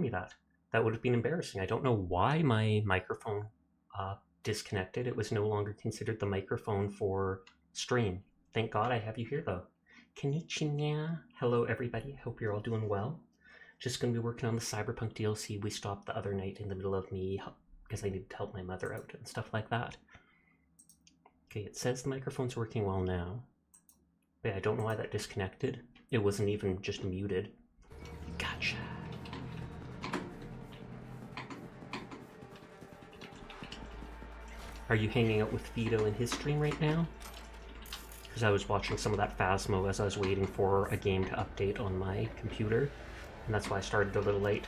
telling me that. That would have been embarrassing. I don't know why my microphone disconnected. It was no longer considered the microphone for stream. Thank God I have you here, though. Konnichiwa. Hello, everybody. I hope you're all doing well. Just going to be working on the Cyberpunk DLC. We stopped the other night in the middle of me because I needed to help my mother out and stuff like that. Okay, it says the microphone's working well now. But I don't know why that disconnected. It wasn't even just muted. Gotcha. Are you hanging out with Vito in his stream right now? Because I was watching some of that Phasmo as I was waiting for a game to update on my computer, and that's why I started a little late.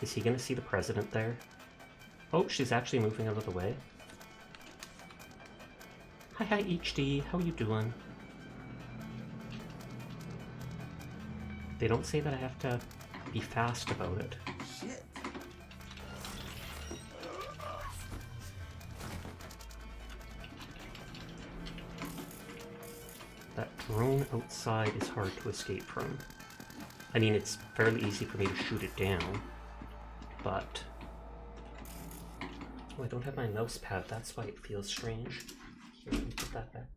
Is he gonna see the president there? Oh, she's actually moving out of the way. Hi HD, how are you doing? They don't say that I have to be fast about it. Shit. That drone outside is hard to escape from. I mean, it's fairly easy for me to shoot it down, but... Oh, I don't have my mouse pad, that's why it feels strange. Here, let me put that back.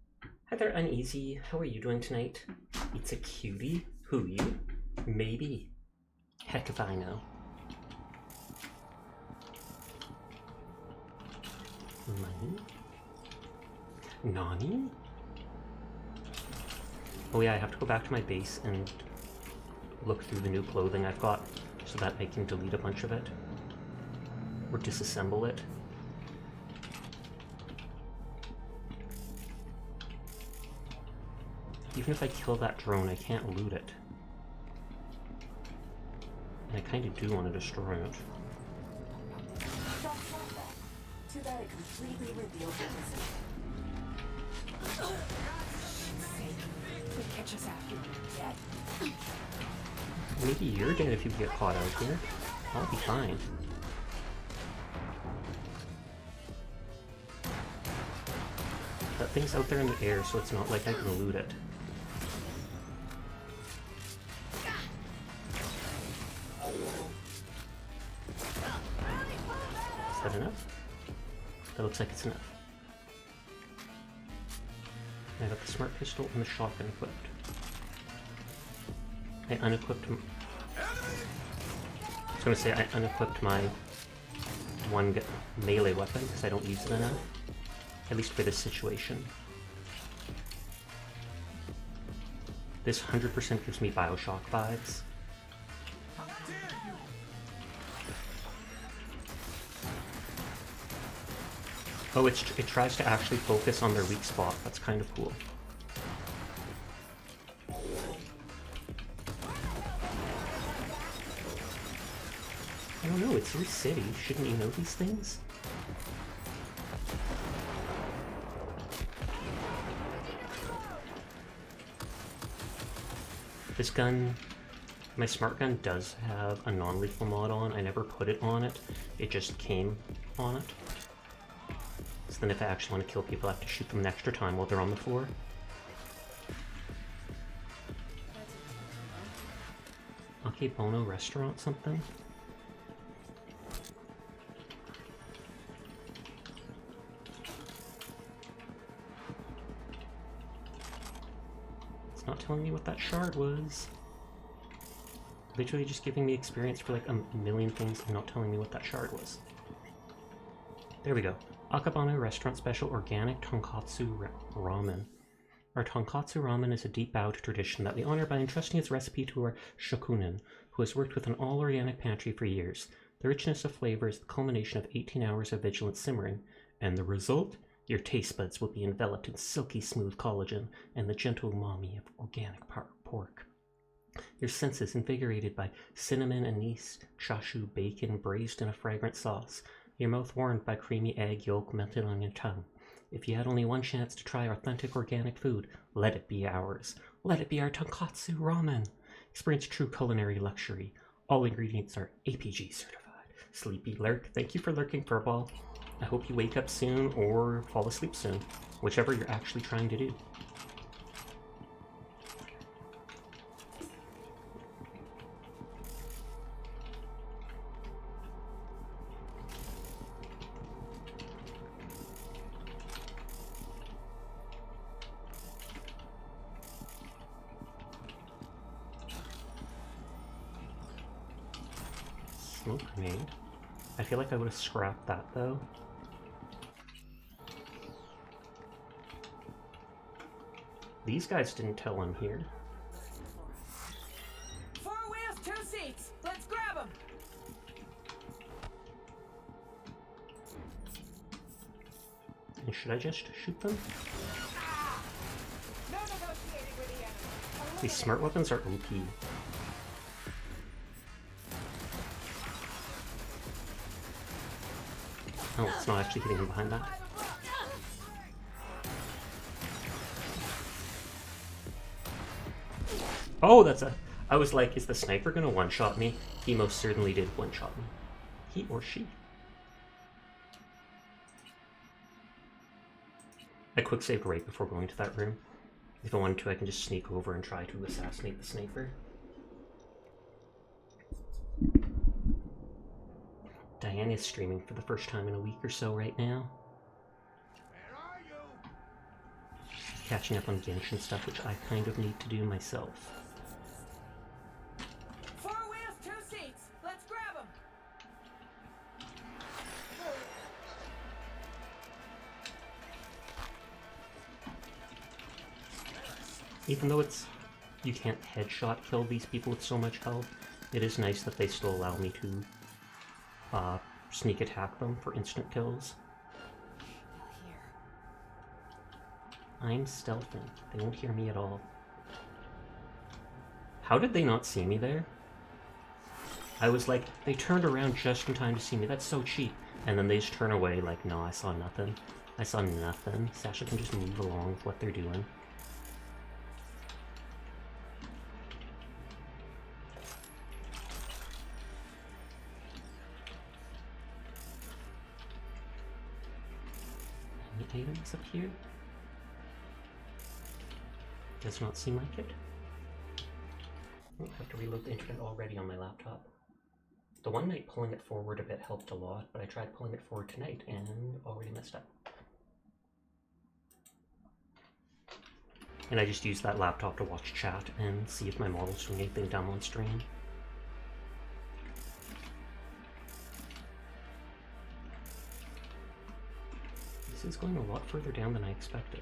Hi there, Uneasy. How are you doing tonight? It's a cutie. Who, you? Maybe. Heck if I know. Money? Nani? Oh yeah, I have to go back to my base and look through the new clothing I've got so that I can delete a bunch of it. Or disassemble it. Even if I kill that drone, I can't loot it. And I kind of do want to destroy it. Too bad it completely revealed your position. They'll catch us after you're dead. Maybe you're dead if you get caught out here. I'll be fine. That thing's out there in the air, so it's not like I can loot it. Is that enough? That looks like it's enough. I got the smart pistol and the shotgun equipped. I unequipped... I was gonna say I unequipped my one melee weapon because I don't use it enough. At least for this situation. This 100% gives me Bioshock vibes. Oh, it tries to actually focus on their weak spot. That's kind of cool. I don't know, it's your city. Shouldn't you know these things? This gun, my smart gun does have a non-lethal mod on. I never put it on it. It just came on it. So then if I actually want to kill people, I have to shoot them an extra time while they're on the floor. Okay, Bono restaurant something? It's not telling me what that shard was. Literally just giving me experience for like a million things and not telling me what that shard was. There we go. Akabano Restaurant Special Organic Tonkatsu Ramen. Our tonkatsu ramen is a deep bow to tradition that we honor by entrusting its recipe to our shokunin, who has worked with an all-organic pantry for years. The richness of flavor is the culmination of 18 hours of vigilant simmering, and the result? Your taste buds will be enveloped in silky smooth collagen and the gentle umami of organic pork. Your senses invigorated by cinnamon, anise, chashu, bacon braised in a fragrant sauce. Your mouth warmed by creamy egg yolk melted on your tongue. If you had only one chance to try authentic organic food, let it be ours. Let it be our tonkatsu ramen. Experience true culinary luxury. All ingredients are APG certified. Sleepy Lurk, thank you for lurking, Furball. I hope you wake up soon or fall asleep soon, whichever you're actually trying to do. smoke grenade. I feel like I would have scrapped that though. These guys didn't tell I'm here. 4 wheels, 2 seats. Let's grab them. And should I just shoot them? No negotiating with the enemy. These smart weapons are OP. Oh, it's not actually hitting him behind that. Oh, that's a... I was like, is the sniper gonna one-shot me? He most certainly did one-shot me. He or she. I quick saved right before going to that room. If I wanted to, I can just sneak over and try to assassinate the sniper. Diane is streaming for the first time in a week or so right now. Where are you? Catching up on Genshin stuff, which I kind of need to do myself. 4 wheels, 2 seats. Let's grab them. Even though it's... you can't headshot kill these people with so much health, it is nice that they still allow me to sneak attack them for instant kills. I'm stealthing. They won't hear me at all. How did they not see me there? I was like, they turned around just in time to see me. That's so cheap. And then they just turn away like, no, I saw nothing. I saw nothing. Sasha can just move along with what they're doing. Any items up here? Does not seem like it. I have to reload the internet already on my laptop. The one night pulling it forward a bit helped a lot, but I tried pulling it forward tonight and already messed up. And I just used that laptop to watch chat and see if my model's doing anything dumb on stream. This is going a lot further down than I expected.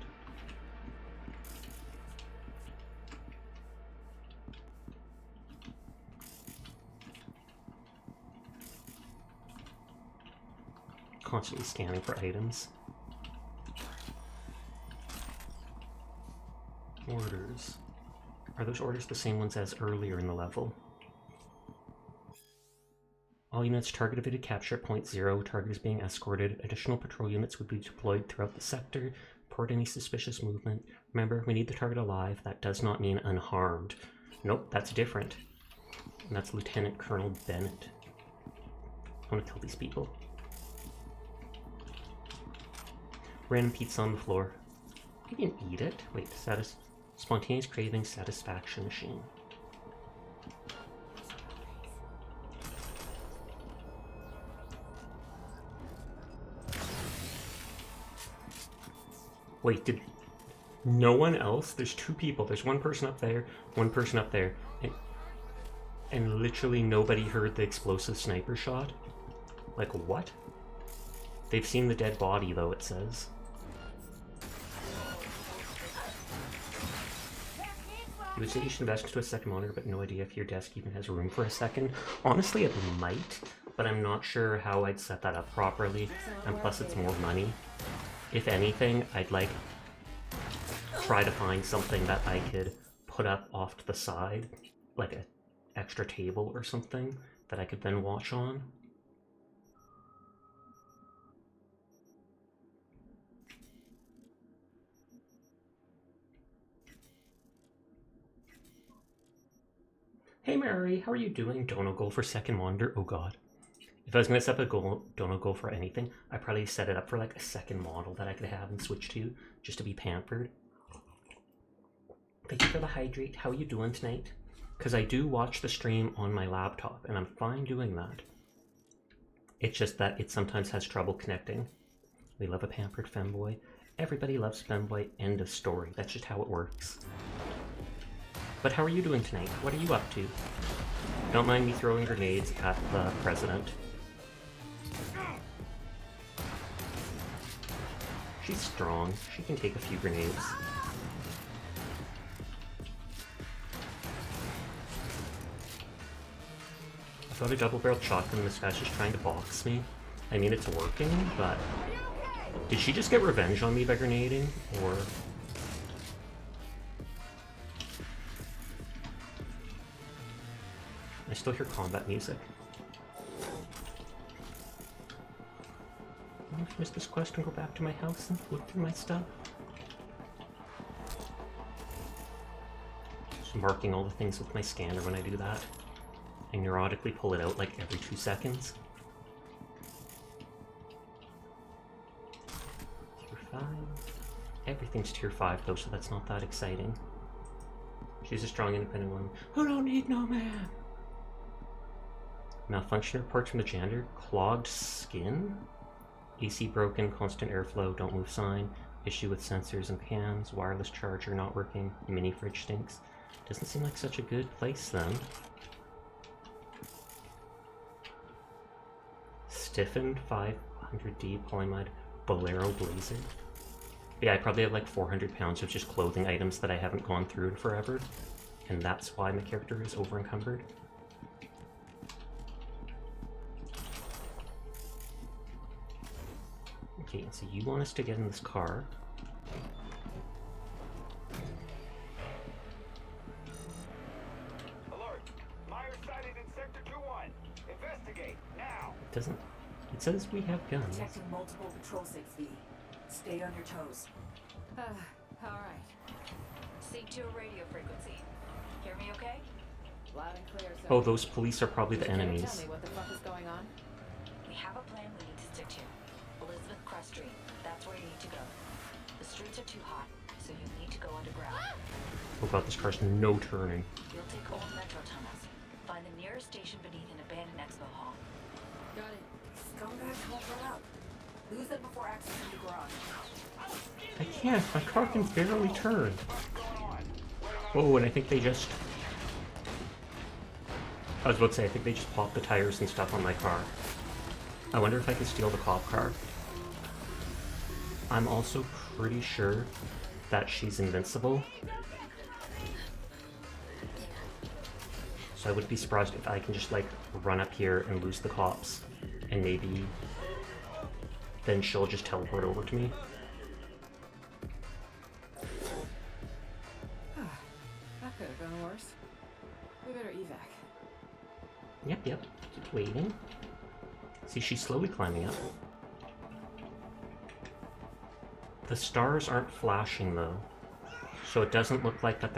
Constantly scanning for items. Orders. Are those orders the same ones as earlier in the level? All units targeted at capture at point 0. Target is being escorted. Additional patrol units would be deployed throughout the sector. Report any suspicious movement. Remember, we need the target alive. That does not mean unharmed. Nope, that's different. And that's Lieutenant Colonel Bennett. I want to kill these people. Random pizza on the floor. I can eat it. Wait, spontaneous craving satisfaction machine. Wait, did no one else? There's 2 people. There's one person up there, one person up there. And literally nobody heard the explosive sniper shot? Like, what? They've seen the dead body, though, it says. You would say you should invest into a second monitor, but no idea if your desk even has room for a second. Honestly, it might, but I'm not sure how I'd set that up properly, and plus it's more money. If anything, I'd like try to find something that I could put up off to the side, like an extra table or something that I could then watch on. Hey Mary, how are you doing? Dono goal for second monitor? Oh god. If I was going to set up a dono goal for anything, I'd probably set it up for like a second model that I could have and switch to, just to be pampered. Thank you for the hydrate. How are you doing tonight? Because I do watch the stream on my laptop, and I'm fine doing that. It's just that it sometimes has trouble connecting. We love a pampered femboy. Everybody loves femboy, end of story. That's just how it works. But how are you doing tonight? What are you up to? Don't mind me throwing grenades at the president. She's strong. She can take a few grenades. I thought a double-barreled shotgun, this guy's just trying to box me. I mean, it's working, but... Did she just get revenge on me by grenading, or... I still hear combat music. I'll finish this quest and go back to my house and look through my stuff. Just marking all the things with my scanner when I do that. I neurotically pull it out like every 2 seconds. Tier 5. Everything's tier 5 though, so that's not that exciting. She's a strong, independent woman who don't need no man. Malfunction reports from the janitor. Clogged skin? AC broken, constant airflow, don't move sign. Issue with sensors and cams. Wireless charger not working. Mini fridge stinks. Doesn't seem like such a good place then. Stiffened 500D polyamide Bolero blazer. Yeah, I probably have like 400 pounds of just clothing items that I haven't gone through in forever. And that's why my character is over encumbered. Okay, so you want us to get in this car. Alert! Myers sighted in Sector 2-1. Investigate, now! It says we have guns. Detecting multiple patrol 6V. Stay on your toes. Alright. Sync to a radio frequency. Hear me okay? Loud and clear, sir. Oh, those police are probably the Can you enemies. tell me what the fuck is going on? We have a plan we need to stick to. Elizabeth Crest Street. That's where you need to go. The streets are too hot, so you need to go underground. Oh god, this car's no turning. You'll take old metro tunnels. Find the nearest station beneath an abandoned expo hall. Got it. Scumbags won't run out. Lose them before accessing the garage. I can't, my car can barely turn. Oh, and I think they just... I was about to say, I think they just popped the tires and stuff on my car. I wonder if I can steal the cop car. I'm also pretty sure that she's invincible. So I wouldn't be surprised if I can just like run up here and lose the cops. And maybe then she'll just teleport over to me. That could have gone worse. We better evac. Yep, keep waiting. See, she's slowly climbing up. The stars aren't flashing though, so it doesn't look like that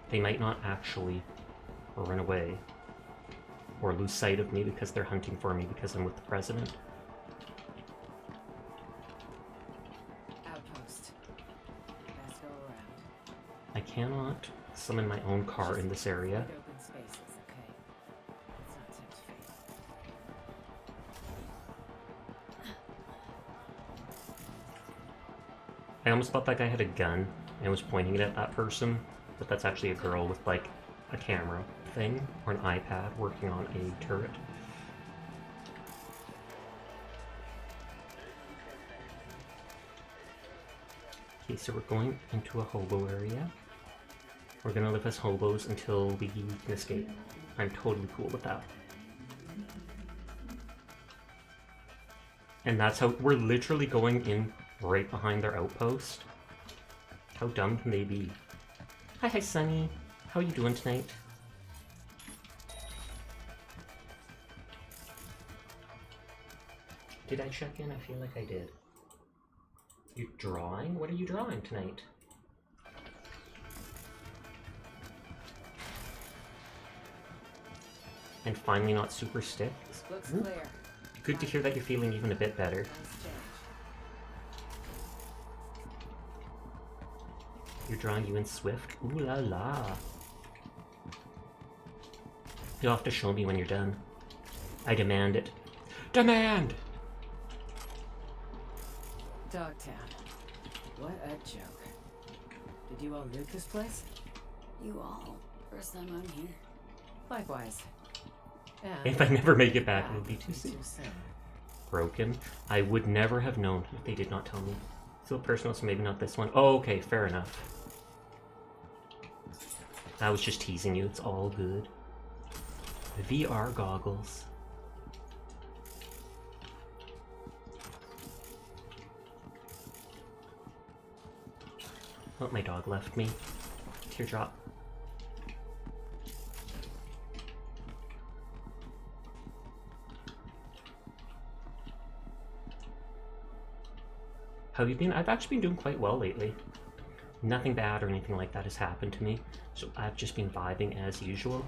they might not actually run away or lose sight of me because they're hunting for me because I'm with the president. Outpost. Best go around. I cannot summon my own car in this area. Wide open spaces, okay? Let's not tempt fate. I almost thought that guy had a gun and was pointing it at that person, but that's actually a girl with like a camera thing or an iPad working on a turret. Okay, so we're going into a hobo area. We're gonna live as hobos until we can escape. I'm totally cool with that. And that's how we're literally going in right behind their outpost. How dumb can they be? Hi, Sunny. How are you doing tonight? Did I check in? I feel like I did. You're drawing? What are you drawing tonight? And finally not super stiff. Looks Ooh. clear. Good to hear that you're feeling even a bit better. Nice change. You're drawing you in Swift? Ooh la la. You'll have to show me when you're done. I demand it. Demand! Dogtown. What a joke. Did you all loot this place? You all. First time I'm here. Likewise. And If I never make it back, that it would be would too soon. soon. Broken. I would never have known if they did not tell me. Still personal, so maybe not this one. Oh, okay, fair enough. I was just teasing you, it's all good. VR goggles. Oh, my dog left me. Teardrop. How have you been? I've actually been doing quite well lately. Nothing bad or anything like that has happened to me, so I've just been vibing as usual.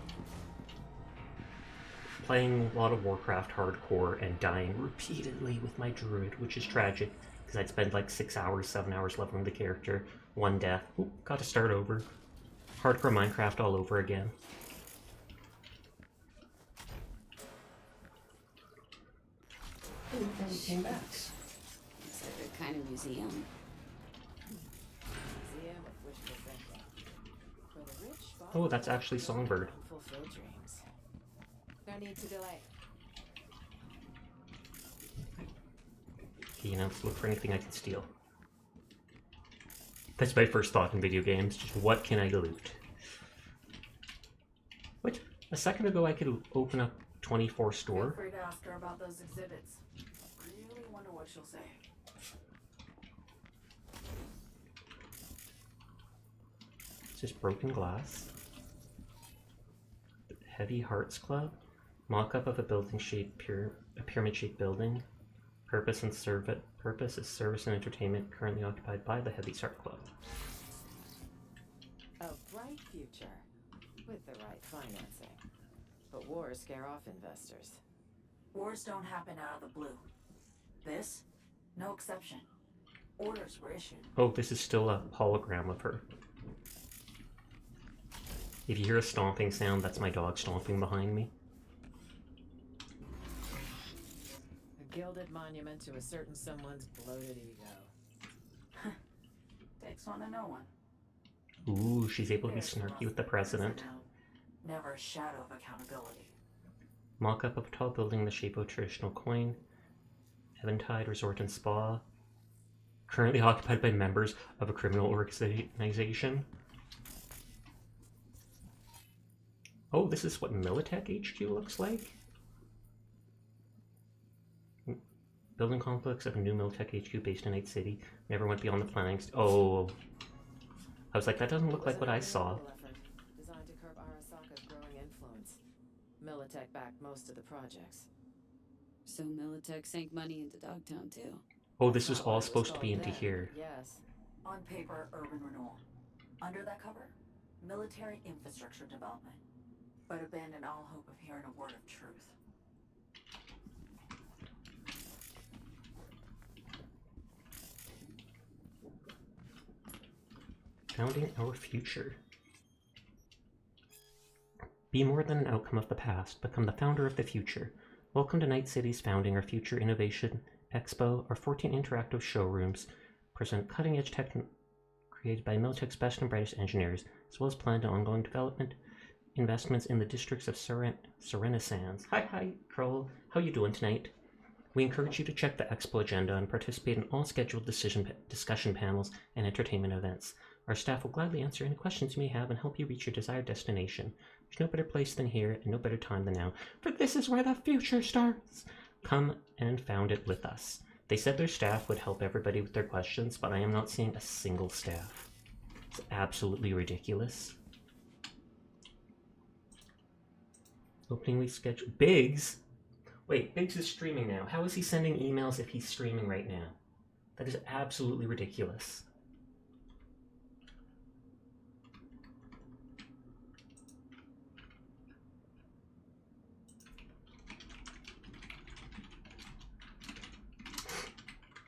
Playing a lot of Warcraft hardcore and dying repeatedly with my druid, which is tragic, because I'd spend like 6 hours, 7 hours leveling the character, one death. Oop, got to start over. Hardcore Minecraft all over again. Ooh, and we came back. It's a kind of museum. Museum of wishful thinking. For the rich, Oh, that's actually Songbird. fulfill dreams. No need to delay. You know, let's look for anything I can steal. That's my first thought in video games, just what can I loot? Wait, a second ago I could open up 24 Feel store. free to ask her about those exhibits. Really wonder what she'll say. It's just broken glass. Heavy Hearts Club. Mock-up of a pyramid-shaped building. Purpose is service and entertainment, currently occupied by the Heavy Hearts Club. A bright future. With the right financing. But wars scare off investors. Wars don't happen out of the blue. This, no exception. Orders were issued. Oh, this is still a hologram of her. If you hear a stomping sound, that's my dog stomping behind me. A gilded monument to a certain someone's bloated ego. Takes one to know one. Ooh, she's able to be There's snarky nothing with the president. now. Never a shadow of accountability. Mock-up of a tall building in the shape of a traditional coin. Eventide Resort and Spa. Currently occupied by members of a criminal organization. Oh, this is what Militech HQ looks like? Building complex of a new Militech HQ based in Night City. Never went beyond the planning. Oh. I was like, that doesn't look like what I saw. Designed to curb Arasaka's growing influence. Militech backed most of the projects. So Militech sank money into Dogtown too. Oh, this was Not all what it supposed to be called into then, here. Yes. On paper, urban renewal. Under that cover, military infrastructure development. But abandon all hope of hearing a word of truth. Founding our future. Be more than an outcome of the past. Become the founder of the future. Welcome to Night City's Founding Our Future Innovation Expo. Our 14 interactive showrooms present cutting-edge tech created by Militech's best and brightest engineers, as well as planned and ongoing development investments in the districts of Serenasands. Hi, Kroll. How you doing tonight? We encourage you to check the expo agenda and participate in all scheduled discussion panels and entertainment events. Our staff will gladly answer any questions you may have and help you reach your desired destination. There's no better place than here and no better time than now, for this is where the future starts. Come and found it with us. They said their staff would help everybody with their questions, but I am not seeing a single staff. It's absolutely ridiculous. Opening week schedule. Biggs? Wait, Biggs is streaming now. How is he sending emails if he's streaming right now? That is absolutely ridiculous.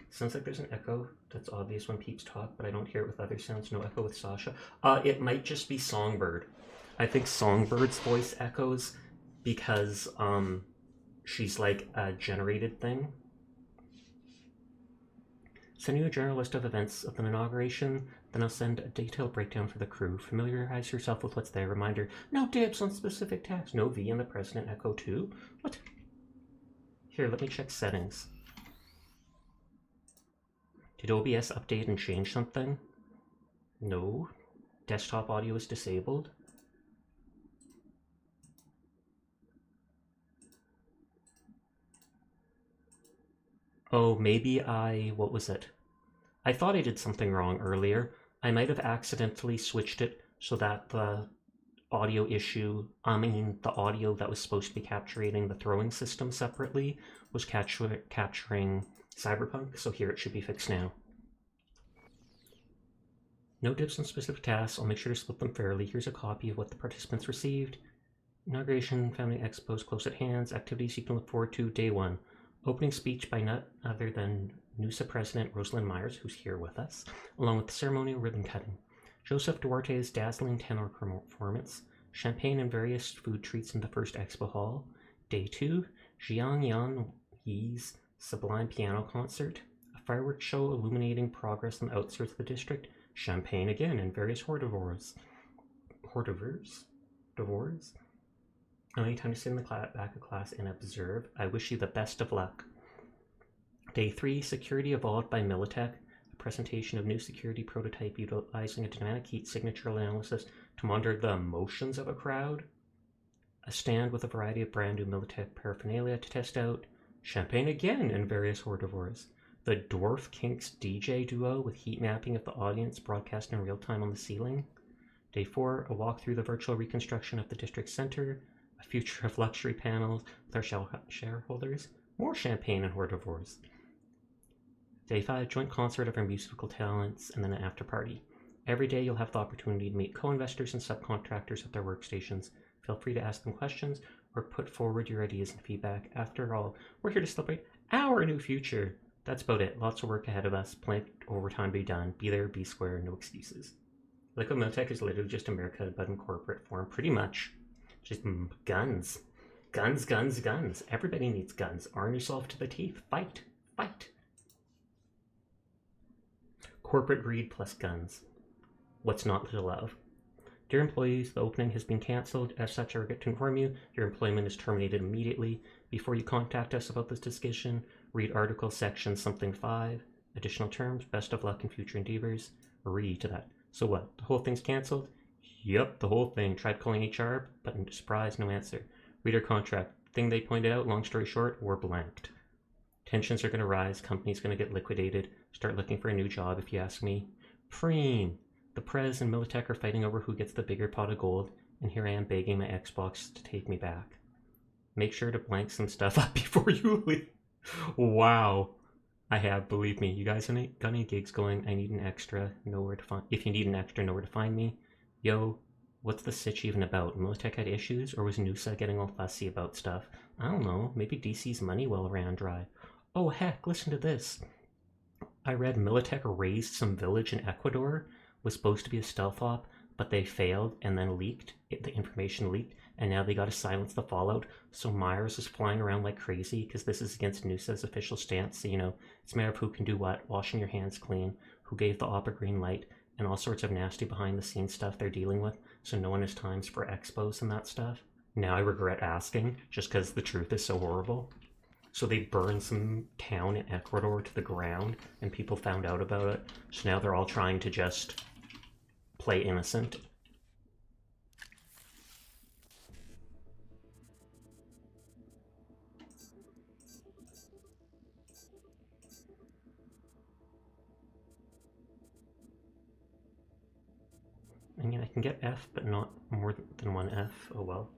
Sounds like there's an echo. That's obvious when peeps talk, but I don't hear it with other sounds. No echo with Sasha. It might just be Songbird. I think Songbird's voice echoes because she's like a generated thing. Sending you a general list of events of the inauguration, Then I'll send a detailed breakdown for the crew. Familiarize yourself with what's there. Reminder, no dibs on specific tasks. No V in the President Echo 2. What? Here, let me check settings. Did OBS update and change something? No. Desktop audio is disabled. Oh, maybe what was it? I thought I did something wrong earlier. I might have accidentally switched it so that the audio issue, the audio that was supposed to be capturing the throwing system separately was capturing Cyberpunk, so here it should be fixed now. No dibs on specific tasks. I'll make sure to split them fairly. Here's a copy of what the participants received. Inauguration, Founding Expos close at hands. Activities you can look forward to. Day 1. Opening speech by none other than NUSA President Rosalind Myers, who's here with us, along with the ceremonial ribbon cutting. Joseph Duarte's dazzling tenor performance. Champagne and various food treats in the first expo hall. Day 2. Jiang Yan Yi's sublime piano concert. A fireworks show illuminating progress on the outskirts of the district. Champagne again and various hors d'oeuvres? Only time to sit in the back of class and observe. I wish you the best of luck. Day 3, Security Evolved by Militech. A presentation of new security prototype utilizing a dynamic heat signature analysis to monitor the emotions of a crowd. A stand with a variety of brand new Militech paraphernalia to test out. Champagne again and various hors d'oeuvres. The Dwarf Kinks DJ duo with heat mapping of the audience broadcast in real time on the ceiling. Day 4, a walk through the virtual reconstruction of the district center. A future of luxury panels with our shareholders. More champagne and hors d'oeuvres. Day 5, joint concert of our musical talents, and then an after party. Every day you'll have the opportunity to meet co-investors and subcontractors at their workstations. Feel free to ask them questions or put forward your ideas and feedback. After all, we're here to celebrate our new future. That's about it. Lots of work ahead of us. Plenty of overtime to be done. Be there, be square, no excuses. Liquid Militech is literally just America, but in corporate form, pretty much. Just guns. Guns, guns, guns. Everybody needs guns. Arm yourself to the teeth. Fight. Fight. Corporate greed plus guns. What's not to love? Dear employees, the opening has been cancelled. As such, I regret to inform you, your employment is terminated immediately. Before you contact us about this decision, read Article Section something 5. Additional terms. Best of luck in future endeavors. Read to that. So what? The whole thing's cancelled? Yep, the whole thing. Tried calling HR, but surprise, no answer. Read our contract. Thing they pointed out, long story short, we're blanked. Tensions are going to rise. Company's going to get liquidated. Start looking for a new job, if you ask me. Preem. The Prez and Militech are fighting over who gets the bigger pot of gold, and here I am begging my Xbox to take me back. Make sure to blank some stuff up before you leave. Wow. I have, believe me. You guys got any gigs going? I need an extra. Nowhere to find. If you need an extra, nowhere to find me. Yo, what's the sitch even about? Militech had issues, or was Noosa getting all fussy about stuff? I don't know. Maybe DC's money well ran dry. Oh heck, listen to this. I read Militech raised some village in Ecuador. Was supposed to be a stealth op, but they failed and then leaked. The information leaked, and now they got to silence the fallout. So Myers is flying around like crazy because this is against Noosa's official stance. So, it's a matter of who can do what, washing your hands clean, who gave the op a green light, and all sorts of nasty behind-the-scenes stuff they're dealing with, so no one has times for expos and that stuff. Now I regret asking, just because the truth is so horrible. So they burned some town in Ecuador to the ground, and people found out about it, so now they're all trying to just play innocent. I mean, I can get F, but not more than one F. Oh well.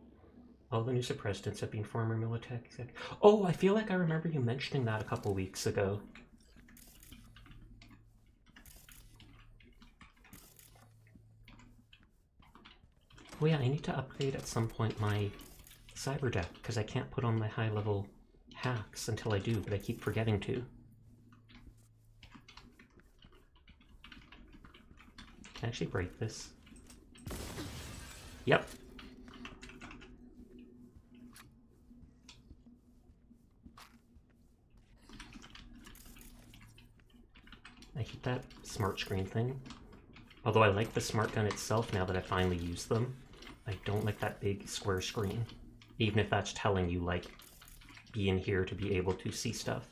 All the new presidents have been former Militech exec. Oh, I feel like I remember you mentioning that a couple weeks ago. Oh yeah, I need to upgrade at some point my cyber deck, because I can't put on my high-level hacks until I do, but I keep forgetting to. Can I actually break this? Yep. I hate that smart screen thing. Although I like the smart gun itself now that I finally used them. I don't like that big square screen. Even if that's telling you, like, be in here to be able to see stuff.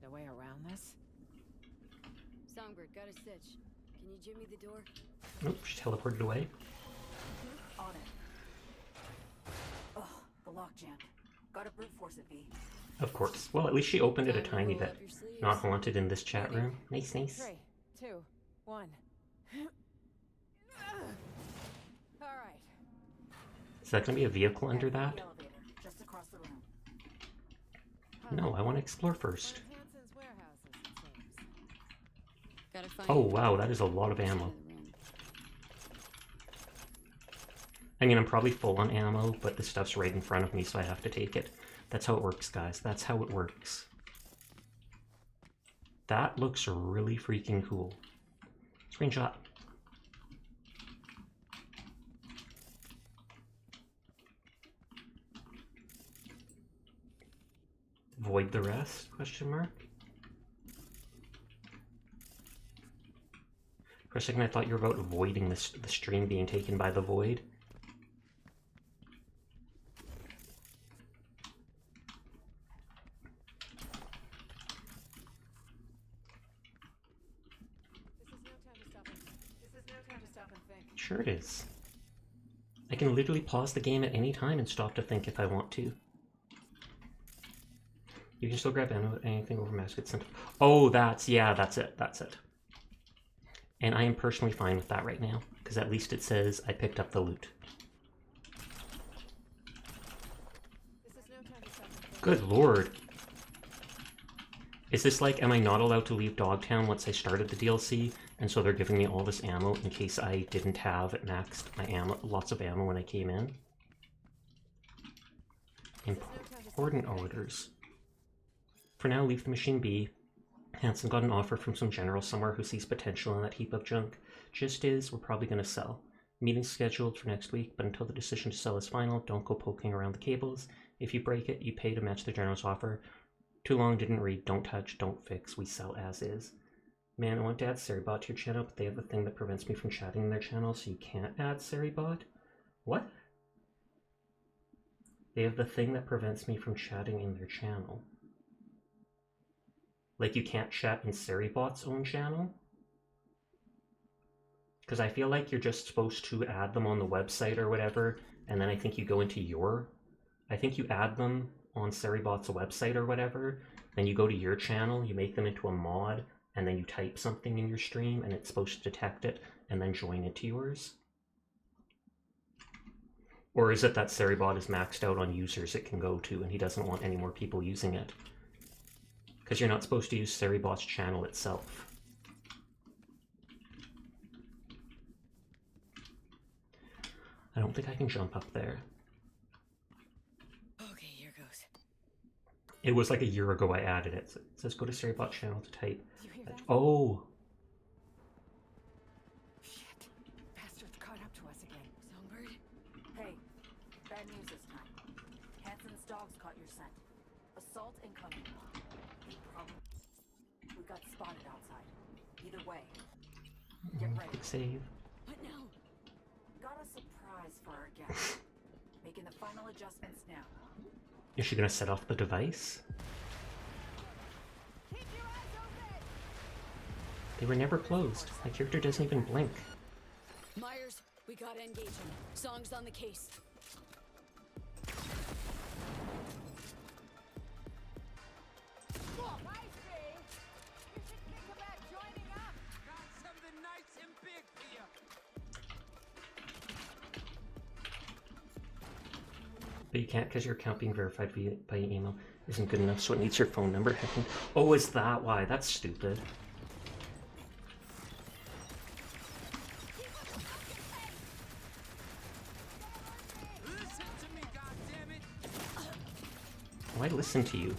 No way around this? Songbird, got a stitch. Can you jimmy the door? Nope, she teleported away. On it. Ugh, the lock jammed. Gotta brute force it, V. Of course. Well, at least she opened it a Time to tiny roll bit. up your sleeves. Not haunted in this chat room. Nice, nice. 3, 2, 1. All right. Is that going to be a vehicle under that? The elevator, just across the room. No, I want to explore first. One of Hansen's warehouses, it seems. Gotta find Oh, it. wow, that is a lot of Side ammo. of the room. I mean, I'm probably full on ammo, but the stuff's right in front of me, so I have to take it. That's how it works, guys. That's how it works. That looks really freaking cool. Screenshot. Void the rest? Question mark. For a second, I thought you were about avoiding the stream being taken by the void. This is no time to stop and think. Sure it is. I can literally pause the game at any time and stop to think if I want to. You can still grab anything over mask gets sent. Oh, that's it. That's it. And I am personally fine with that right now, because at least it says I picked up the loot. This is no time to stop and think. Good lord. Is this like, am I not allowed to leave Dogtown once I started the DLC, and so they're giving me all this ammo in case I didn't have maxed my ammo, lots of ammo when I came in? Important orders. For now, leave the machine be. Hansen got an offer from some general somewhere who sees potential in that heap of junk. Gist is, we're probably going to sell. Meeting's scheduled for next week, but until the decision to sell is final, don't go poking around the cables. If you break it, you pay to match the general's offer. Too long, didn't read, don't touch, don't fix, we sell as is. Man, I want to add Seribot to your channel, but they have the thing that prevents me from chatting in their channel, so you can't add Seribot? What? They have the thing that prevents me from chatting in their channel. Like, you can't chat in Seribot's own channel? Because I feel like you're just supposed to add them on the website or whatever, and then I think you go into your... I think you add them on Seribot's website or whatever, then you go to your channel, you make them into a mod, and then you type something in your stream, and it's supposed to detect it, and then join it to yours? Or is it that Seribot is maxed out on users it can go to, and he doesn't want any more people using it? Because you're not supposed to use Seribot's channel itself. I don't think I can jump up there. Okay, here goes. It was like a year ago I added it. So it says go to Seribot's channel to type. Do you hear that? Oh! Shit. Bastards caught up to us again. Songbird? Hey, bad news this time. Hansen's dogs caught your scent. Assault incoming. We got spotted outside. Either way, get ready. Quick save. What now? Got a surprise for our guest. Making the final adjustments now. Is she gonna set off the device? Keep your eyes open! They were never closed. My character doesn't even blink. Myers, we gotta engage him. Song's on the case. Look, I see! You should think about joining up! Got something nice and big for you. But you can't because your account being verified by email isn't good enough, so it needs your phone number. Oh, is that why? That's stupid. Listen to me, goddammit. Why listen to you?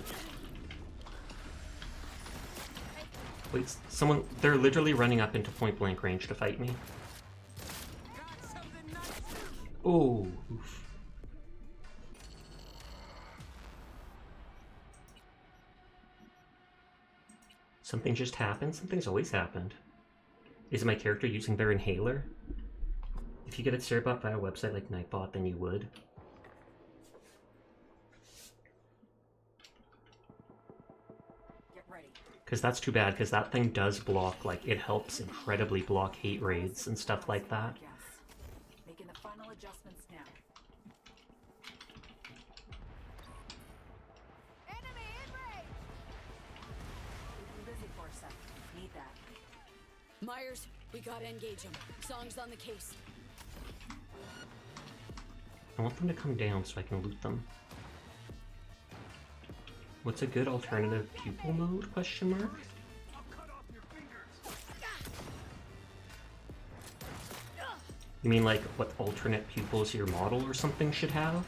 Wait, someone... They're literally running up into point-blank range to fight me. Oh, oof. Something just happened? Something's always happened. Is my character using their inhaler? If you get it served up via a website like Nightbot, then you would. Get ready. Because that's too bad, because that thing does block, like, it helps incredibly block hate raids and stuff like that. Yes. Making the final adjustments now. Enemy in range! Keep them busy for a sec. Need that. Myers, we gotta engage him. Song's on the case. I want them to come down so I can loot them. What's a good alternative pupil mode, question mark? You mean like what alternate pupils your model or something should have?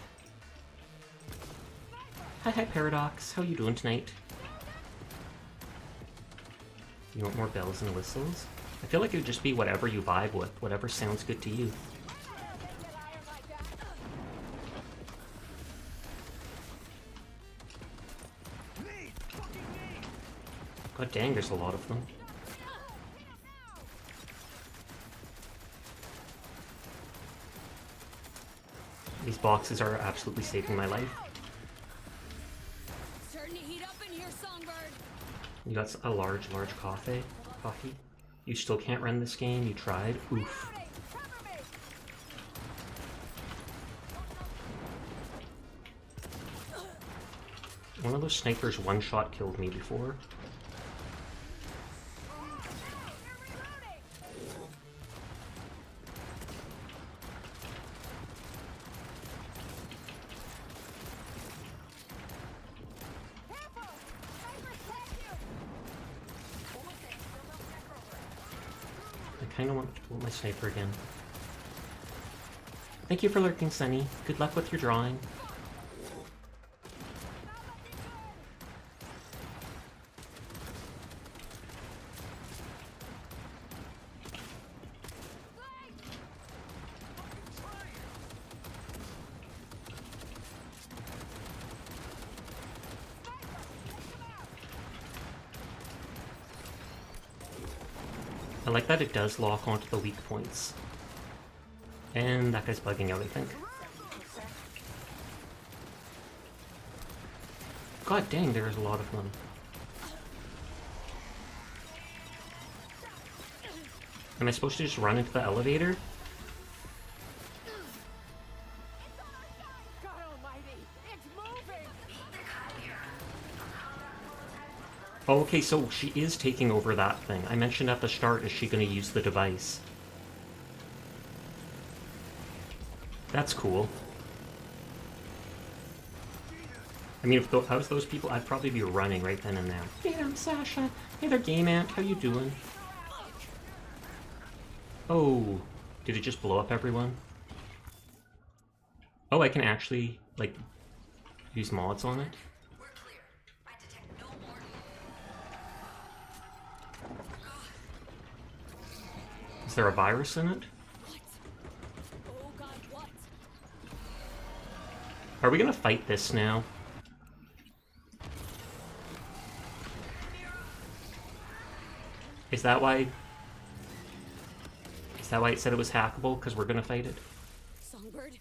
Hi Paradox, how you doing tonight? You want more bells and whistles? I feel like it would just be whatever you vibe with, whatever sounds good to you. God dang, there's a lot of them. These boxes are absolutely saving my life. Starting to heat up in here, Songbird. You got a large coffee? You still can't run this game? You tried? Oof. One of those snipers one-shot killed me before. I kinda want to pull my sniper again. Thank you for lurking, Sunny. Good luck with your drawing. I like that it does lock onto the weak points. And that guy's bugging out, I think. God dang, there's a lot of them. Am I supposed to just run into the elevator? God almighty, it's moving! Oh, okay, so she is taking over that thing. I mentioned at the start, is she going to use the device? That's cool. I mean, if I was those people, I'd probably be running right then and there. Hey, I'm Sasha. Hey there, Game Ant. How you doing? Oh, did it just blow up everyone? Oh, I can actually, like, use mods on it? Is there a virus in it? Oh god, what? Are we gonna fight this now? Is that why it said it was hackable? Because we're gonna fight it? Songbird,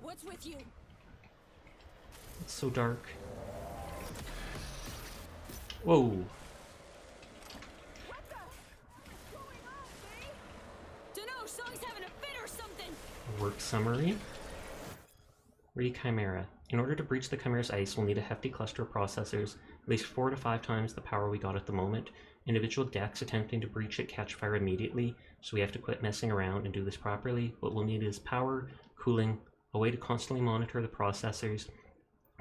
what's with you? It's so dark. Whoa. Dunno, Song's having a fit or something! Work summary. Re-Chimera. In order to breach the Chimera's ice, we'll need a hefty cluster of processors, at least 4 to 5 times the power we got at the moment. Individual decks attempting to breach it catch fire immediately, so we have to quit messing around and do this properly. What we'll need is power, cooling, a way to constantly monitor the processors,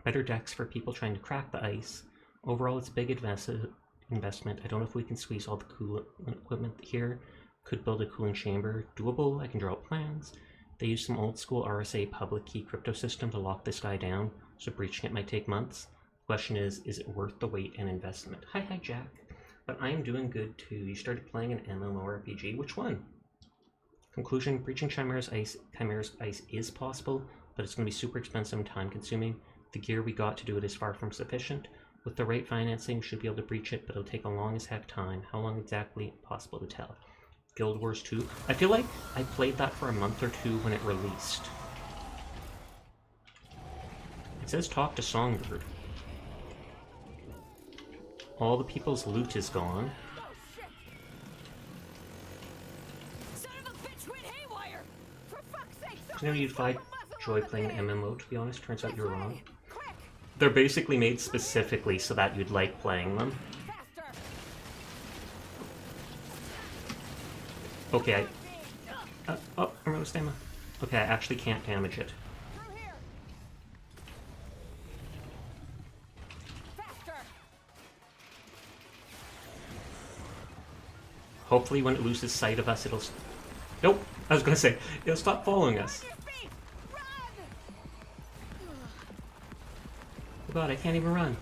better decks for people trying to crack the ice. Overall, it's a big investment. I don't know if we can squeeze all the coolant equipment here. Could build a cooling chamber. Doable, I can draw up plans. They use some old school RSA public key crypto system to lock this guy down, so breaching it might take months. The question is it worth the wait and investment? Hi Jack. But I am doing good too. You started playing an MMORPG. Which one? Conclusion, breaching Chimera's ice is possible, but it's going to be super expensive and time consuming. The gear we got to do it is far from sufficient. With the right financing, we should be able to breach it, but it'll take a long as heck time. How long exactly? Impossible to tell. Guild Wars 2. I feel like I played that for a month or two when it released. It says talk to Songbird. All the people's loot is gone. You know, you'd find joy playing an MMO, to be honest. Turns out you're wrong. They're basically made specifically so that you'd like playing them. Okay, oh, I'm out of stamina. Okay, I actually can't damage it. Hopefully when it loses sight of us, it'll... Nope, I was gonna say, it'll stop following us. Oh god, I can't even run.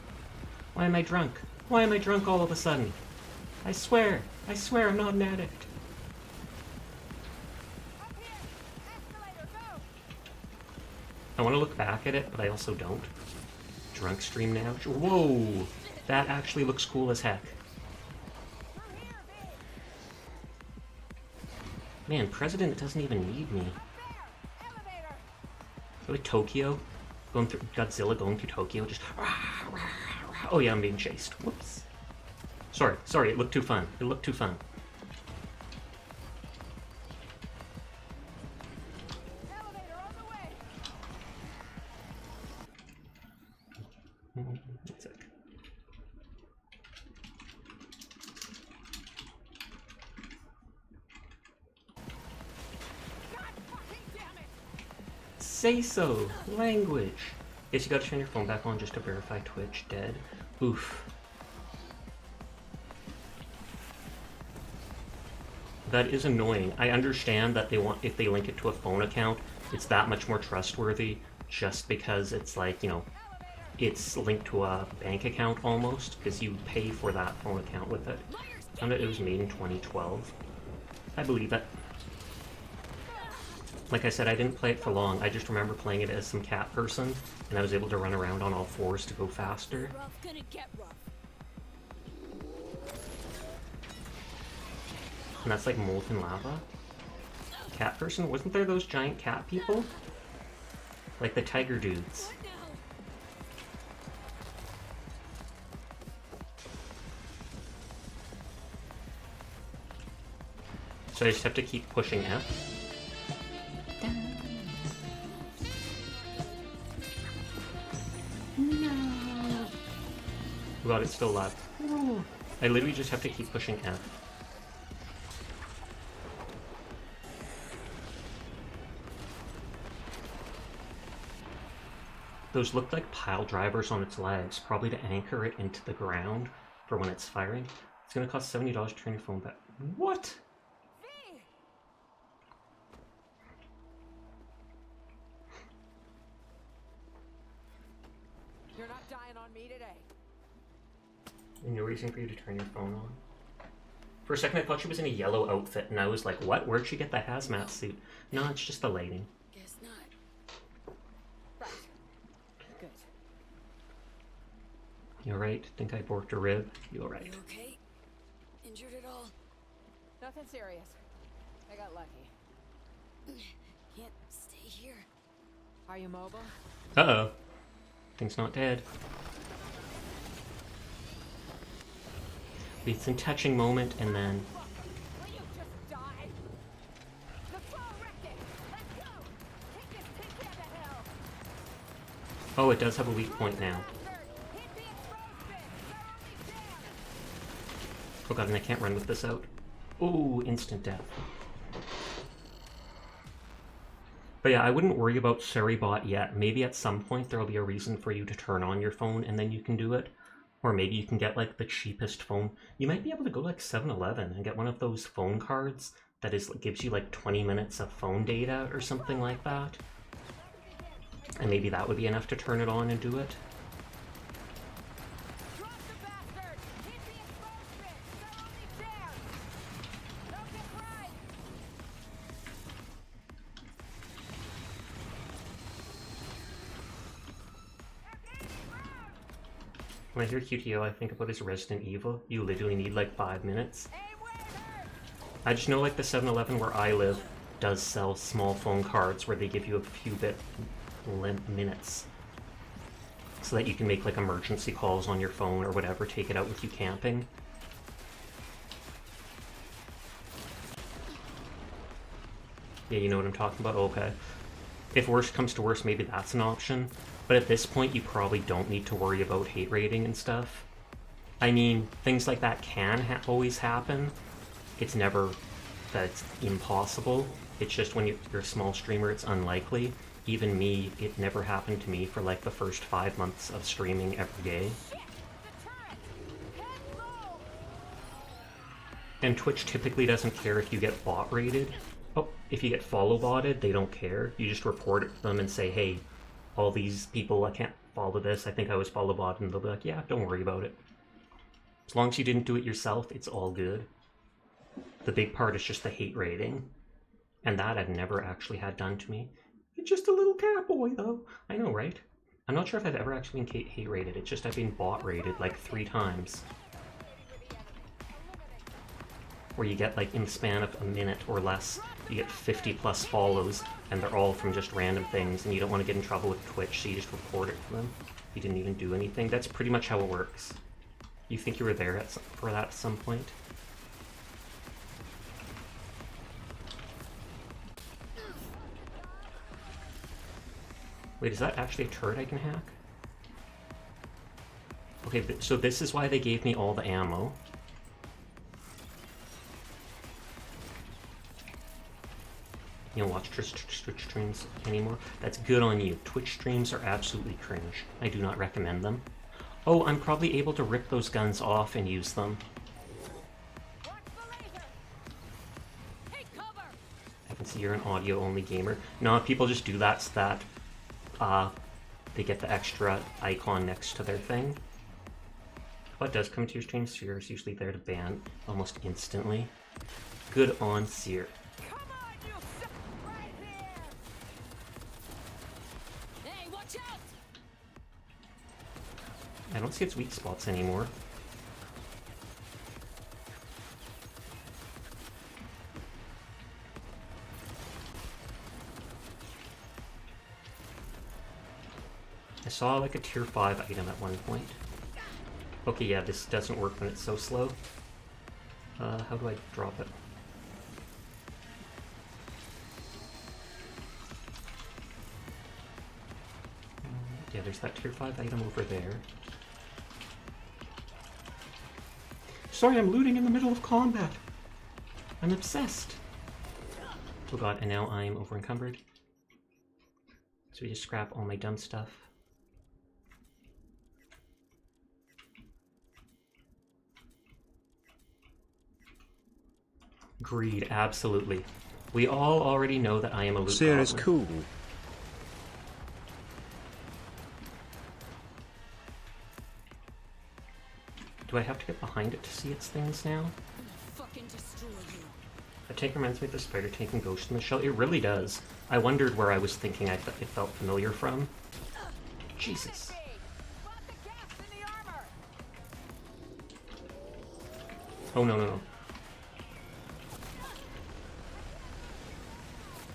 Why am I drunk? Why am I drunk all of a sudden? I swear I'm not an addict. I want to look back at it, but I also don't. Drunk stream now. Whoa! That actually looks cool as heck. Man, President doesn't even need me. So like Tokyo, going through Godzilla, going through Tokyo, just. Oh yeah, I'm being chased. Whoops. Sorry. It looked too fun. It looked too fun. One sec. Say so! Language! Yes, you gotta turn your phone back on just to verify Twitch. Dead. Oof. That is annoying. I understand that if they link it to a phone account, it's that much more trustworthy just because it's like, you know, it's linked to a bank account almost, because you pay for that phone account with it. I found out it was made in 2012. I believe it. Like I said, I didn't play it for long. I just remember playing it as some cat person, and I was able to run around on all fours to go faster. And that's like molten lava. Cat person? Wasn't there those giant cat people? Like the tiger dudes. So I just have to keep pushing F. No. Oh god, it's still alive. Oh. I literally just have to keep pushing F. Those looked like pile drivers on its legs, probably to anchor it into the ground for when it's firing. It's gonna cost $70 to turn your phone back. What? You're not dying on me today. And no reason for you to turn your phone on. For a second I thought she was in a yellow outfit and I was like, what? Where'd she get the hazmat suit? No, it's just the lighting. Guess not. Right. Good. You alright? Think I borked a rib? You alright? You okay? Injured at all? Nothing serious. I got lucky. Can't stay here. Are you mobile? Uh-oh. Thing's not dead. It's a touching moment and then... Will you just die? The flow wrecked it. Let's go. Take this pig down the hill. Oh, it does have a weak point now. Hit the explosion. They're on me down. Oh god, and I can't run with this out. Ooh, instant death. But yeah, I wouldn't worry about Suribot yet. Maybe at some point there'll be a reason for you to turn on your phone and then you can do it. Or maybe you can get like the cheapest phone. You might be able to go like 7-Eleven and get one of those phone cards that gives you like 20 minutes of phone data or something like that. And maybe that would be enough to turn it on and do it. Drop the bastard. Hit the explosion. When I hear QTO, I think about his Resident Evil. You literally need like 5 minutes. I just know like the 7-Eleven where I live does sell small phone cards where they give you a few minutes so that you can make like emergency calls on your phone or whatever, take it out with you camping. Yeah, you know what I'm talking about? Okay. If worst comes to worst, maybe that's an option. But at this point, you probably don't need to worry about hate rating and stuff. I mean, things like that can always happen. It's never that it's impossible. It's just when you're a small streamer, it's unlikely. Even me, it never happened to me for like the first 5 months of streaming every day. And Twitch typically doesn't care if you get bot rated. Oh, if you get follow botted, they don't care. You just report it to them and say, hey, all these people, I can't follow this. I think I was follow botted. And they'll be like, yeah, don't worry about it. As long as you didn't do it yourself, it's all good. The big part is just the hate rating. And that I've never actually had done to me. It's just a little cat boy, though. I know, right? I'm not sure if I've ever actually been hate rated. It's just I've been bot rated like 3 times. Where you get like in the span of a minute or less, you get 50 plus follows, and they're all from just random things, and you don't want to get in trouble with Twitch, so you just report it to them. You didn't even do anything. That's pretty much how it works. You think you were there for that at some point? Wait, is that actually a turret I can hack? Okay, so this is why they gave me all the ammo. You don't watch Twitch streams anymore? That's good on you. Twitch streams are absolutely cringe. I do not recommend them. Oh, I'm probably able to rip those guns off and use them. I can see you're an audio-only gamer. No, people just do that so that they get the extra icon next to their thing. What does come to your stream? Seer is usually there to ban almost instantly. Good on Seer. I don't see its weak spots anymore. I saw like a tier 5 item at one point. Okay, yeah, this doesn't work when it's so slow. How do I drop it? Yeah, there's that tier 5 item over there. Sorry, I'm looting in the middle of combat. I'm obsessed. Oh god, and now I'm over encumbered. So we just scrap all my dumb stuff. Greed, absolutely. We all already know that I am a loot goblin. Is cool. Do I have to get behind it to see its things now? Fucking destroy you. The tank reminds me of the spider tank and Ghost in the Shell. It really does. I wondered where I was thinking it felt familiar from. Jesus. Oh, no, no, no.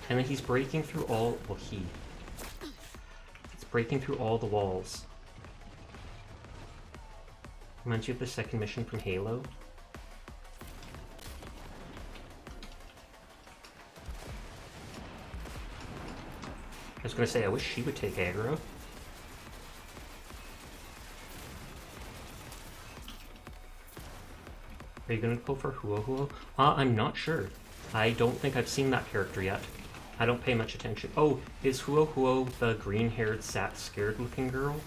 And then he's breaking through all... Well, it's breaking through all the walls. Reminds you of the second mission from Halo. I was gonna say, I wish she would take aggro. Are you gonna go for Huo Huo? I'm not sure. I don't think I've seen that character yet. I don't pay much attention. Oh, is Huo Huo the green-haired, scared-looking girl?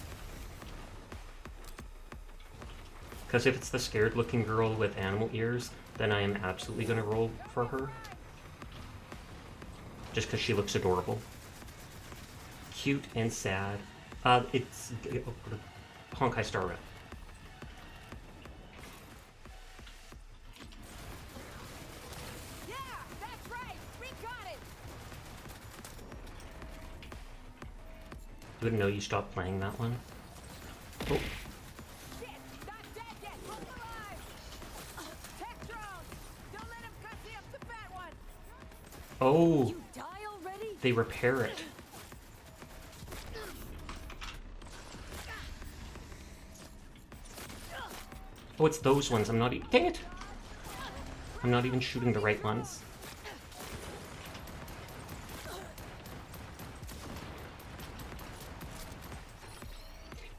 Because if it's the scared-looking girl with animal ears, then I am absolutely gonna roll for her. Just because she looks adorable. Cute and sad. It's Honkai Star Rail. Yeah, that's right. We got it. You wouldn't know you stopped playing that one. Oh. Shit, Oh, You die already? they repair it. Oh, it's those ones. I'm not even... Dang it! I'm not even shooting the right ones.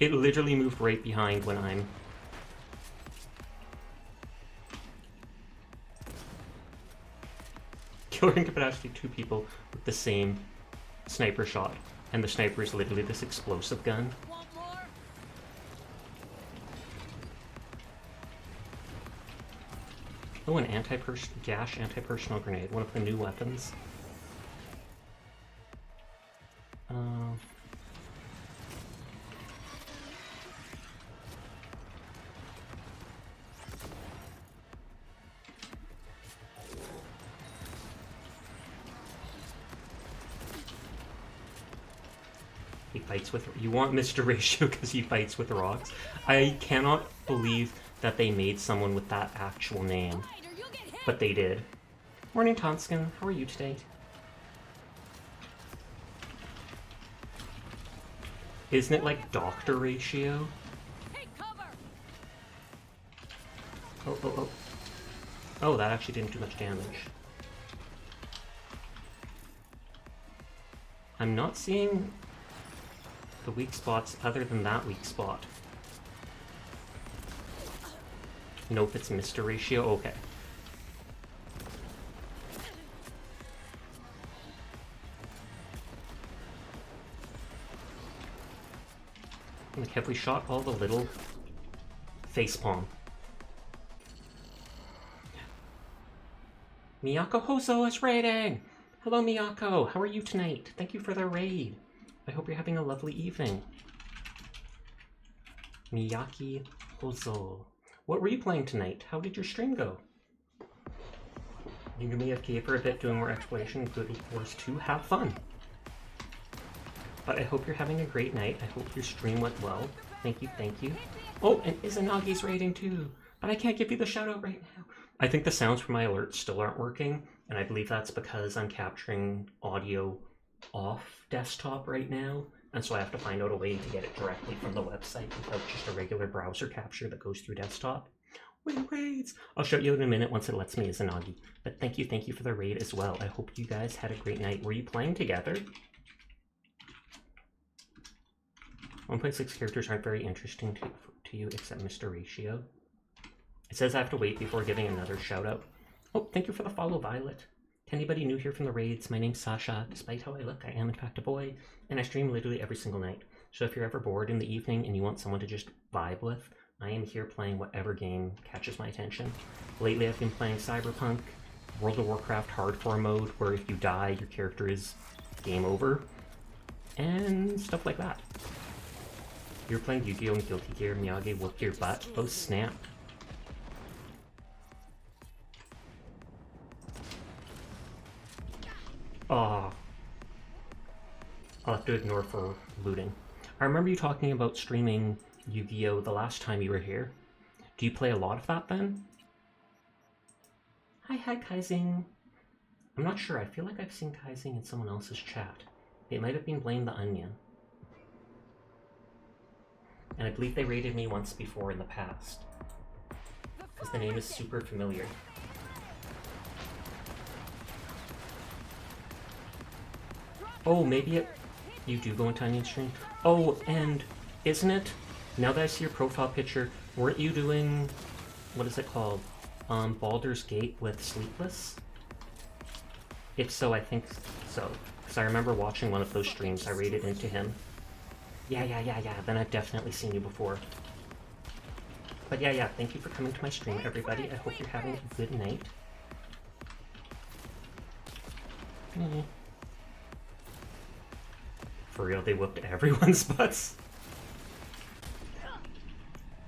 It literally moved right behind when I'm... killing capacity 2 people with the same sniper shot. And the sniper is literally this explosive gun. Want more? Oh, an gash anti-personal grenade, one of the new weapons. He fights with... You want Mr. Ratio because he fights with rocks? I cannot believe that they made someone with that actual name. Fight or you'll get hit. But they did. Morning, Tonskin. How are you today? Isn't it like Doctor Ratio? Take cover. Oh. Oh, that actually didn't do much damage. I'm not seeing the weak spots other than that weak spot. Nope, it's Mr. Ratio. Okay. Like, have we shot all the little facepalm? Miyako Hoso is raiding! Hello, Miyako. How are you tonight? Thank you for the raid. I hope you're having a lovely evening. Miyaki Hoso. What were you playing tonight? How did your stream go? You can be AFK for a bit doing more exploration in Good Wars 2. Have fun! But I hope you're having a great night. I hope your stream went well. Thank you, thank you. Oh, and Izanagi's raiding too. But I can't give you the shout out right now. I think the sounds from my alerts still aren't working, and I believe that's because I'm capturing audio off desktop right now, and so I have to find out a way to get it directly from the website without just a regular browser capture that goes through desktop. Win raids! I'll show you in a minute once it lets me, Izanagi. But thank you for the raid as well. I hope you guys had a great night. Were you playing together? 1.6 characters aren't very interesting to you except Mr. Ratio. It says I have to wait before giving another shout out. Oh, thank you for the follow, Violet. To anybody new here from the raids, my name's Sasha. Despite how I look, I am in fact a boy, and I stream literally every single night. So if you're ever bored in the evening and you want someone to just vibe with, I am here playing whatever game catches my attention. Lately I've been playing Cyberpunk, World of Warcraft hardcore mode, where if you die, your character is game over, and stuff like that. You're playing Yu-Gi-Oh! And Guilty Gear, Miyagi whooped your butt. Oh snap. Oh. I'll have to ignore for looting. I remember you talking about streaming Yu-Gi-Oh! The last time you were here. Do you play a lot of that then? Hi Kaizing. I'm not sure, I feel like I've seen Kaizing in someone else's chat. It might have been Blame the Onion. And I believe they raided me once before in the past. Because the name is super familiar. Oh, maybe you do go into Onion stream? Oh, and isn't it? Now that I see your profile picture, weren't you doing, what is it called? Baldur's Gate with Sleepless? If so, I think so. Because I remember watching one of those streams, I raided into him. Yeah, then I've definitely seen you before. But yeah, thank you for coming to my stream, everybody. I hope you're having a good night. For real, they whooped everyone's butts.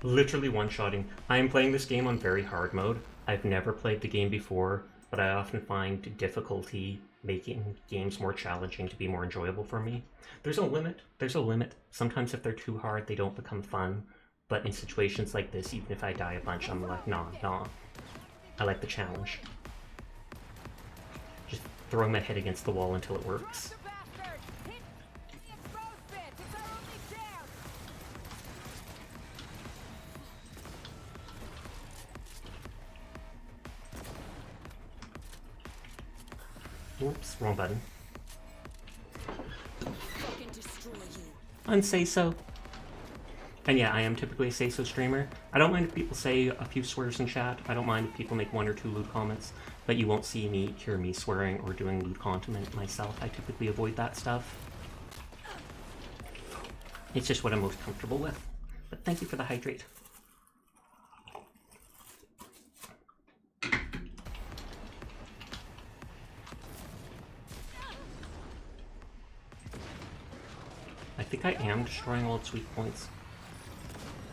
Literally one-shotting. I am playing this game on very hard mode. I've never played the game before, but I often find difficulty making games more challenging to be more enjoyable for me. There's a limit. Sometimes if they're too hard, they don't become fun. But in situations like this, even if I die a bunch, I'm like, nah. I like the challenge. Just throwing my head against the wall until it works. The bastard! Hit the exposed bit! It's our only chance! Oops, wrong button. Fucking destroy you. Unsay so. And yeah, I am typically a say-so streamer. I don't mind if people say a few swears in chat. I don't mind if people make 1 or 2 lewd comments. But you won't hear me swearing or doing lewd content myself. I typically avoid that stuff. It's just what I'm most comfortable with. But thank you for the hydrate. I think I am destroying all its weak points.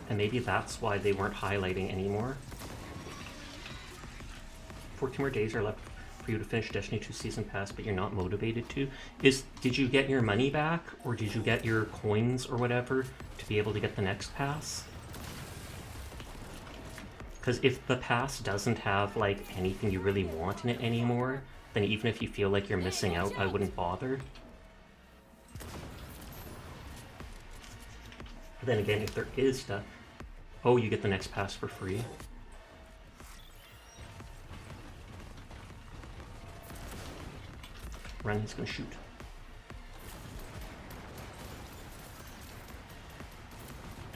And maybe that's why they weren't highlighting anymore. 14 more days are left for you to finish Destiny 2 Season Pass, but you're not motivated to. Did you get your money back, or did you get your coins or whatever to be able to get the next pass? Because if the pass doesn't have like anything you really want in it anymore, then even if you feel like you're missing out, I wouldn't bother. Then again, if there is stuff, oh, you get the next pass for free. Run, he's gonna shoot.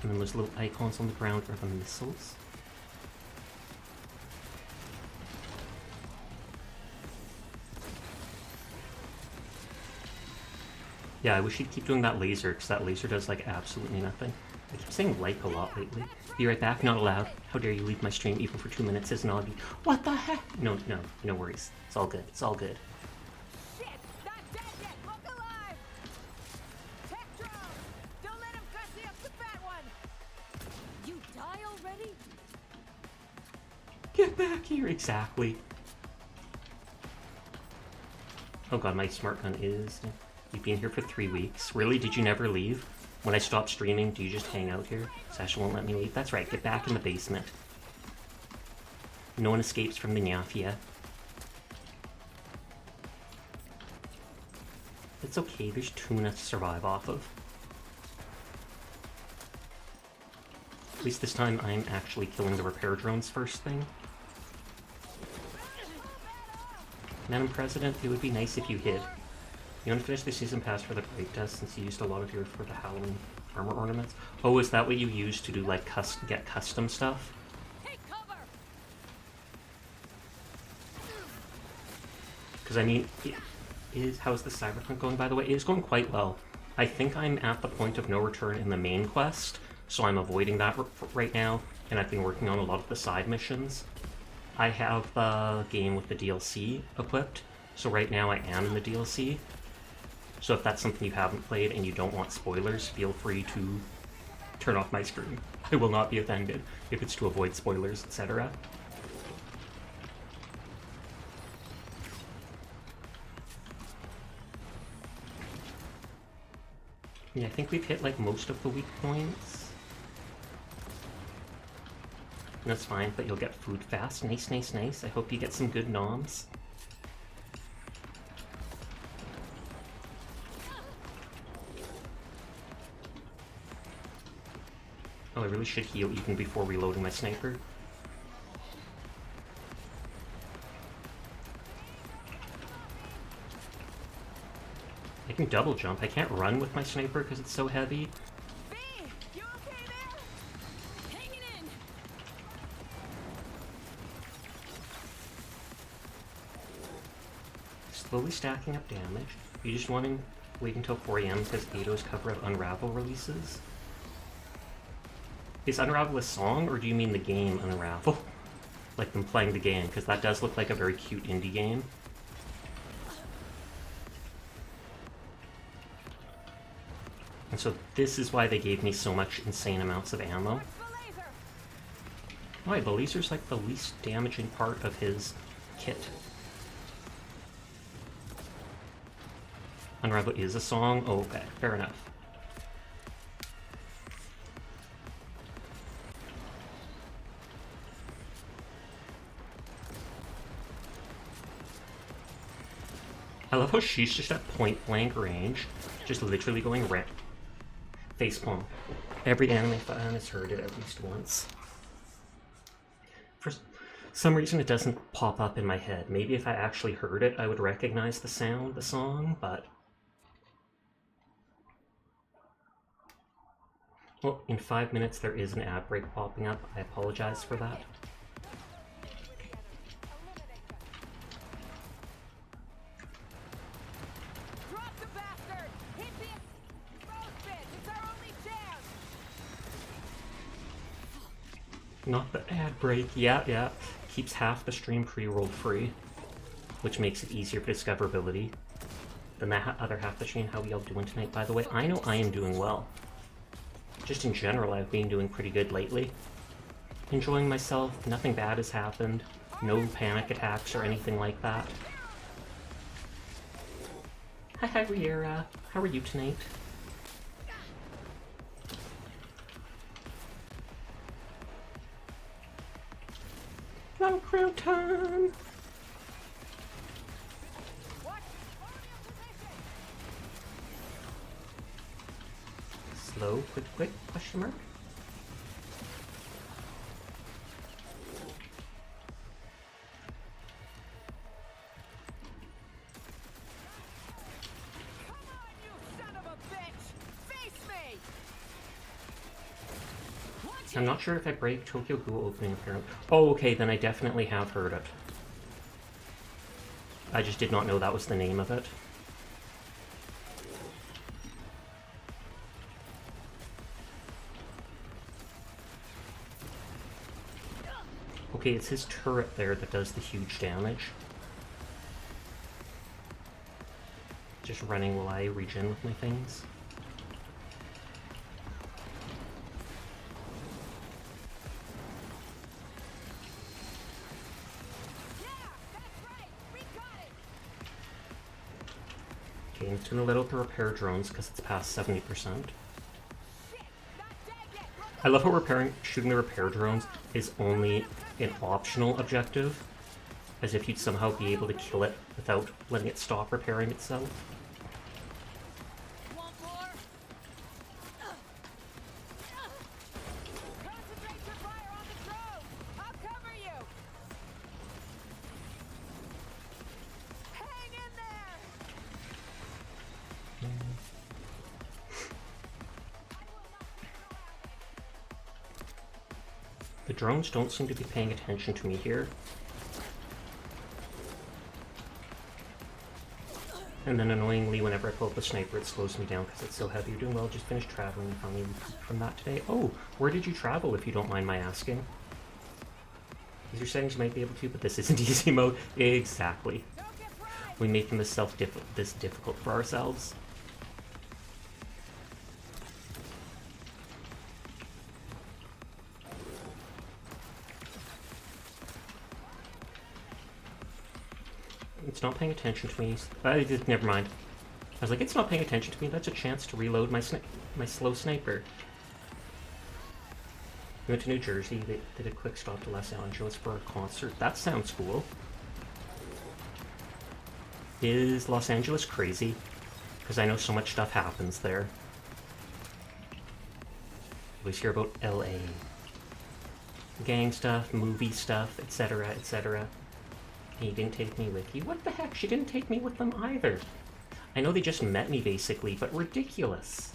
And then those little icons on the ground are the missiles. Yeah, I wish he'd keep doing that laser, because that laser does like absolutely nothing. I keep saying like a lot lately. Be right back, not allowed. How dare you leave my stream even for 2 minutes, says Nobby. What the heck? No worries. It's all good. It's all good. Shit! Not dead yet! Look alive! Tech drone! Don't let him gussy up the fat one! You die already? Get back here! Exactly. Oh god, my smart gun is... You've been here for 3 weeks. Really? Did you never leave? When I stop streaming, do you just hang out here? Sasha won't let me leave. That's right, get back in the basement. No one escapes from the Nyafia. It's okay, there's tuna to survive off of. At least this time I'm actually killing the repair drones first thing. Madam President, it would be nice if you hid. You want to finish the season pass for the Great Dust since you used a lot of yours for the Halloween armor ornaments? Oh, is that what you use to do like get custom stuff? Take cover! Because I mean, how's the Cyberpunk going, by the way? It is going quite well. I think I'm at the point of no return in the main quest, so I'm avoiding that right now, and I've been working on a lot of the side missions. I have the game with the DLC equipped, so right now I am in the DLC. So if that's something you haven't played and you don't want spoilers, feel free to turn off my screen. I will not be offended if it's to avoid spoilers, etc. Yeah, I think we've hit like most of the weak points. And that's fine, but you'll get food fast. Nice, nice, nice. I hope you get some good noms. Oh, I really should heal even before reloading my sniper. I can double jump. I can't run with my sniper because it's so heavy. B! You okay there? Hanging in. Slowly stacking up damage. You just want to wait until 4 AM because Ato's cover of Unravel releases. Is Unravel a song, or do you mean the game Unravel? Like them playing the game, because that does look like a very cute indie game. And so this is why they gave me so much insane amounts of ammo. Watch the laser! Oh, the laser's like the least damaging part of his kit. Unravel is a song? Oh, okay, fair enough. I love how she's just at point blank range, just literally going facepalm. Every anime fan has heard it at least once. For some reason it doesn't pop up in my head. Maybe if I actually heard it, I would recognize the sound, the song, but... Well, in 5 minutes there is an ad break popping up. I apologize for that. Drop the bastard! Hit the roast bit! It's our only chance! Not the ad break. Yeah. Keeps half the stream pre-rolled free, which makes it easier for discoverability. Then that other half the stream, how we all doing tonight, by the way? I know I am doing well. Just in general, I've been doing pretty good lately. Enjoying myself, nothing bad has happened, no panic attacks or anything like that. Hi, Riera. How are you tonight? Long crown time! Slow, quick, question mark? Come on, you son of a bitch! Face me! I'm not sure if I break Tokyo Ghoul opening apparently. Oh, okay, then I definitely have heard it. I just did not know that was the name of it. Okay, it's his turret there that does the huge damage. Just running while I regen with my things. Yeah, that's right! We got it! Okay, it's gonna let out the repair drones because it's past 70%. Shit! Not dead yet! I love how shooting the repair drones is only an optional objective, as if you'd somehow be able to kill it without letting it stop repairing itself. Want more? Concentrate your fire on the drone! I'll cover you! Hang in there! The drones don't seem to be paying attention to me here. And then annoyingly, whenever I pull up a sniper, it slows me down because it's so heavy. You're doing well, just finished traveling and finally recouped from that today. Oh, where did you travel, if you don't mind my asking? These are settings you might be able to, but this isn't easy mode. Exactly. Don't get fried! We making this difficult for ourselves. It's not paying attention to me. Never mind. I was like, it's not paying attention to me. That's a chance to reload my slow sniper. We went to New Jersey. They did a quick stop to Los Angeles for a concert. That sounds cool. Is Los Angeles crazy? Because I know so much stuff happens there. You always hear about LA. Gang stuff, movie stuff, etc., etc. He didn't take me with you. What the heck? She didn't take me with them either. I know they just met me, basically, but ridiculous.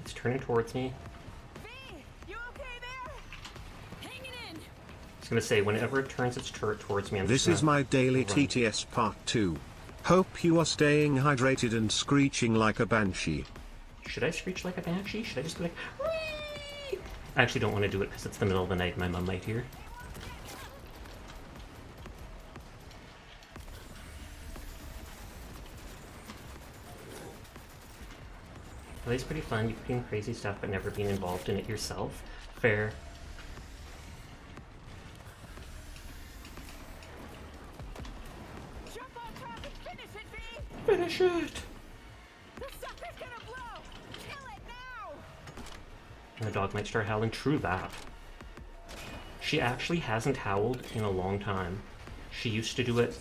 It's turning towards me. V, you okay there? Hanging in! I was gonna say, whenever it turns its turret towards me, I'm This just is my daily run. TTS part 2. Hope you are staying hydrated and screeching like a banshee. Should I screech like a banshee? Should I just be like, whee? I actually don't want to do it because it's the middle of the night and my mum might hear. Well, it's pretty fun. You've been crazy stuff but never been involved in it yourself. Fair. Finish it! The sucker's gonna blow! Kill it now! And the dog might start howling. True that. She actually hasn't howled in a long time. She used to do it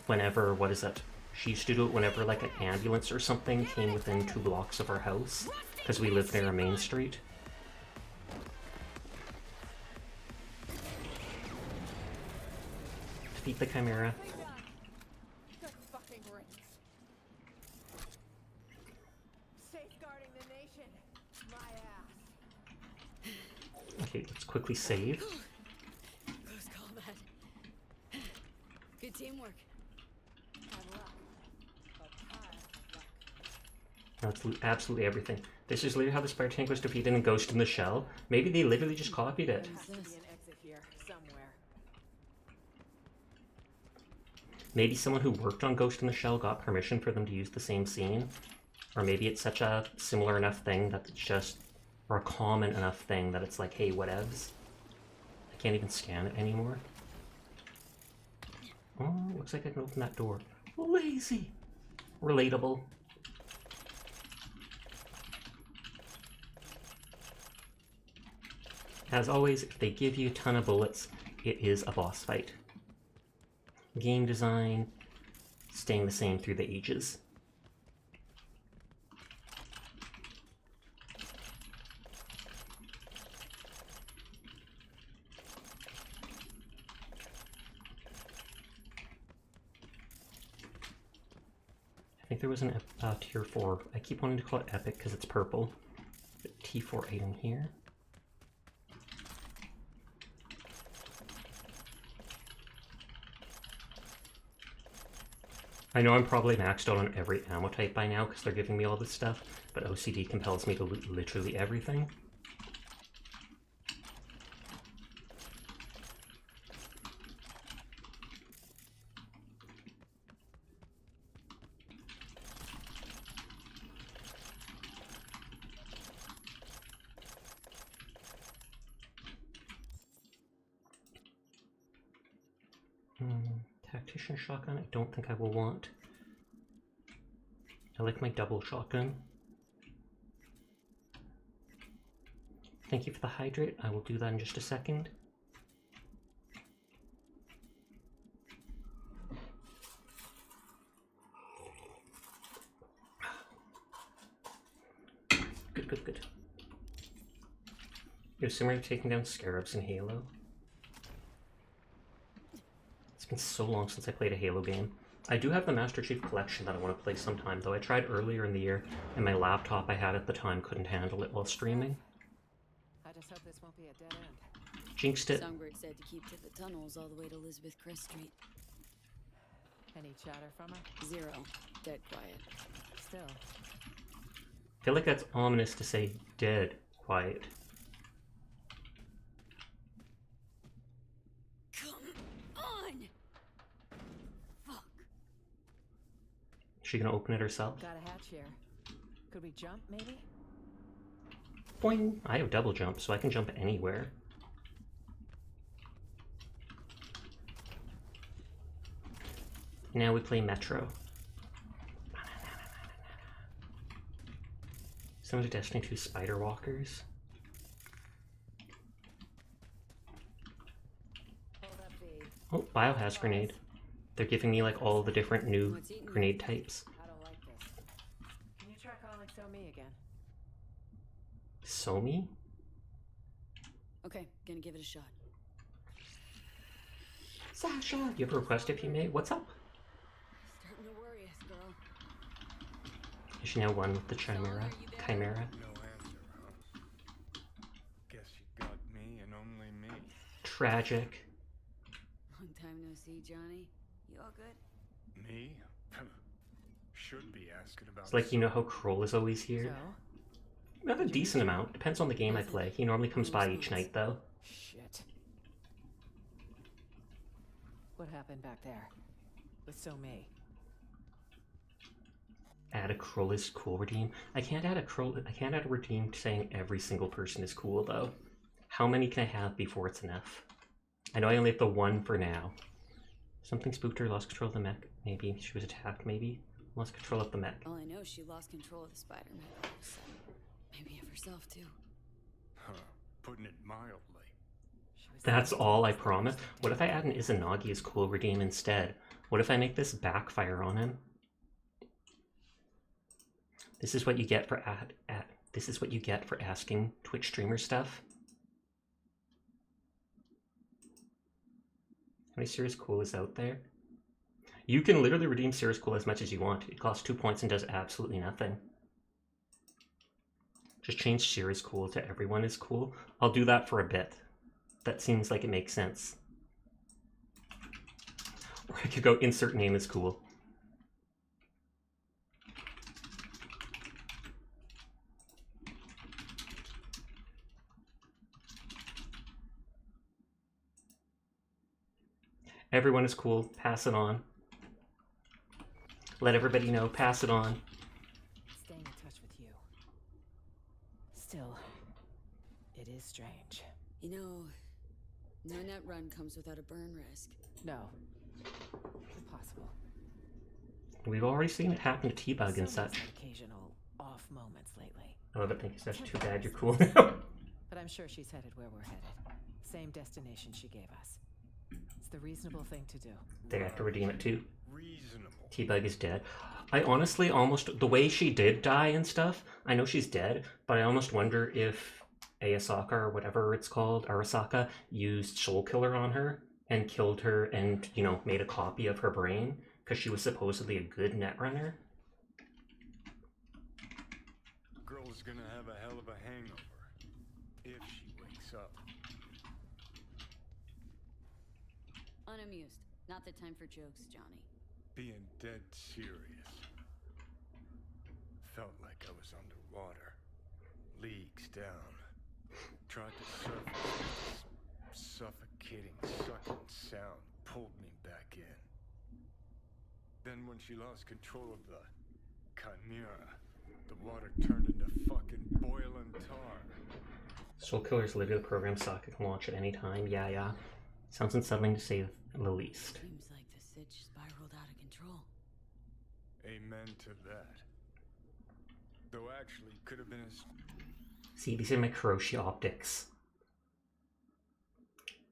whenever, what is it? She used to do it whenever like an ambulance or something came within 2 blocks of our house, because we live near a main street. Defeat the Chimera. Good fucking riddance. Safeguarding the nation. My ass. Okay, let's quickly save. Close combat. Good teamwork. Have luck. A pile of luck. That's absolutely everything. This is literally how the Spider Tank was defeated in Ghost in the Shell. Maybe they literally just copied it. Has to be an exit here, somewhere. Maybe someone who worked on Ghost in the Shell got permission for them to use the same scene. Or maybe it's such a similar enough thing that it's just, or a common enough thing that it's like, hey, whatevs. I can't even scan it anymore. Oh, looks like I can open that door. Lazy. Relatable. As always, if they give you a ton of bullets, it is a boss fight. Game design, staying the same through the ages. I think there was an tier 4. I keep wanting to call it epic because it's purple. T4 item here. I know I'm probably maxed out on every ammo type by now because they're giving me all this stuff, but OCD compels me to loot literally everything. Tactician shotgun, I don't think I will want. I like my double shotgun. Thank you for the hydrate. I will do that in just a second. Good, good, good. You're similar to taking down scarabs in Halo. It's been so long since I played a Halo game. I do have the Master Chief Collection that I want to play sometime, though I tried earlier in the year, and my laptop I had at the time couldn't handle it while streaming. I just hope this won't be a dead end. Jinxed it. Songbird said to keep to the tunnels all the way to Elizabeth Crest Street. Any chatter from her? 0. Dead quiet. Still. I feel like that's ominous to say dead quiet. Come on! Fuck. Is she gonna open it herself? Got a hatch here. Could we jump, maybe? Boing! I have double jump, so I can jump anywhere. Now we play Metro. Some of Destiny 2 Spider Walkers. Hold up, V. Oh, Biohazard Grenade. They're giving me like all the different new What's eating grenade types. I don't like this. Can you try calling So Me again? Somi? Okay, gonna give it a shot. Sasha! You have a request if you may? What's up? Starting to worry us, girl. Is she now one with the Chimera? Chimera? No answer, huh? Guess you got me and only me. Tragic. Long time no see, Johnny. You all good? Me? Should be asking about. It's like, you know how Kroll is always here? So? Not a decent amount. Depends on the game I play. He normally comes by each night, though. Shit. What happened back there? With So Me? Add a Kroll is cool redeem. I can't add a redeem saying every single person is cool, though. How many can I have before it's enough? I know I only have the one for now. Something spooked her, lost control of the mech. Maybe she was attacked, maybe. Lost control of the mech. All I know is she lost control of the Spider-Man all of a sudden. Maybe of herself, too. Huh. Putting it mildly. That's all, I promise. What if I add an Izanagi as cool redeem instead? What if I make this backfire on him? This is what you get for this is what you get for asking Twitch streamer stuff. How many Serious Cool is out there? You can literally redeem Serious Cool as much as you want. It costs 2 points and does absolutely nothing. Just change Serious Cool to Everyone is Cool. I'll do that for a bit. That seems like it makes sense. Or I could go insert name is cool. Everyone is cool. Pass it on. Let everybody know. Pass it on. Staying in touch with you. Still, it is strange. You know, no net run comes without a burn risk. No. Impossible. We've already seen it happen to T-Bug and Someone's such. had occasional off moments lately. I love it. Thank you, Seth. Too bad you're cool now. But I'm sure she's headed where we're headed. Same destination she gave us. It's the reasonable thing to do. They have to redeem it too. Reasonable. T-Bug is dead. I honestly almost, the way she did die and stuff, I know she's dead, but I almost wonder if Ayasaka or whatever it's called, Arasaka, used Soul Killer on her and killed her and, you know, made a copy of her brain because she was supposedly a good netrunner. Girl's gonna have a hell of a hangover if she wakes up. Unamused. Not the time for jokes, Johnny. Being dead serious. Felt like I was underwater. Leagues down. Tried to surface. Suffocating, sucking sound pulled me back in. Then when she lost control of the Chimera, the water turned into fucking boiling tar. Soul Killer's literally the program socket can launch at any time. Yeah. Sounds unsettling to say the least. Seems like the sitch spiraled out of control. Amen to that. Though actually could have been as... See, these are my Kuroshi optics.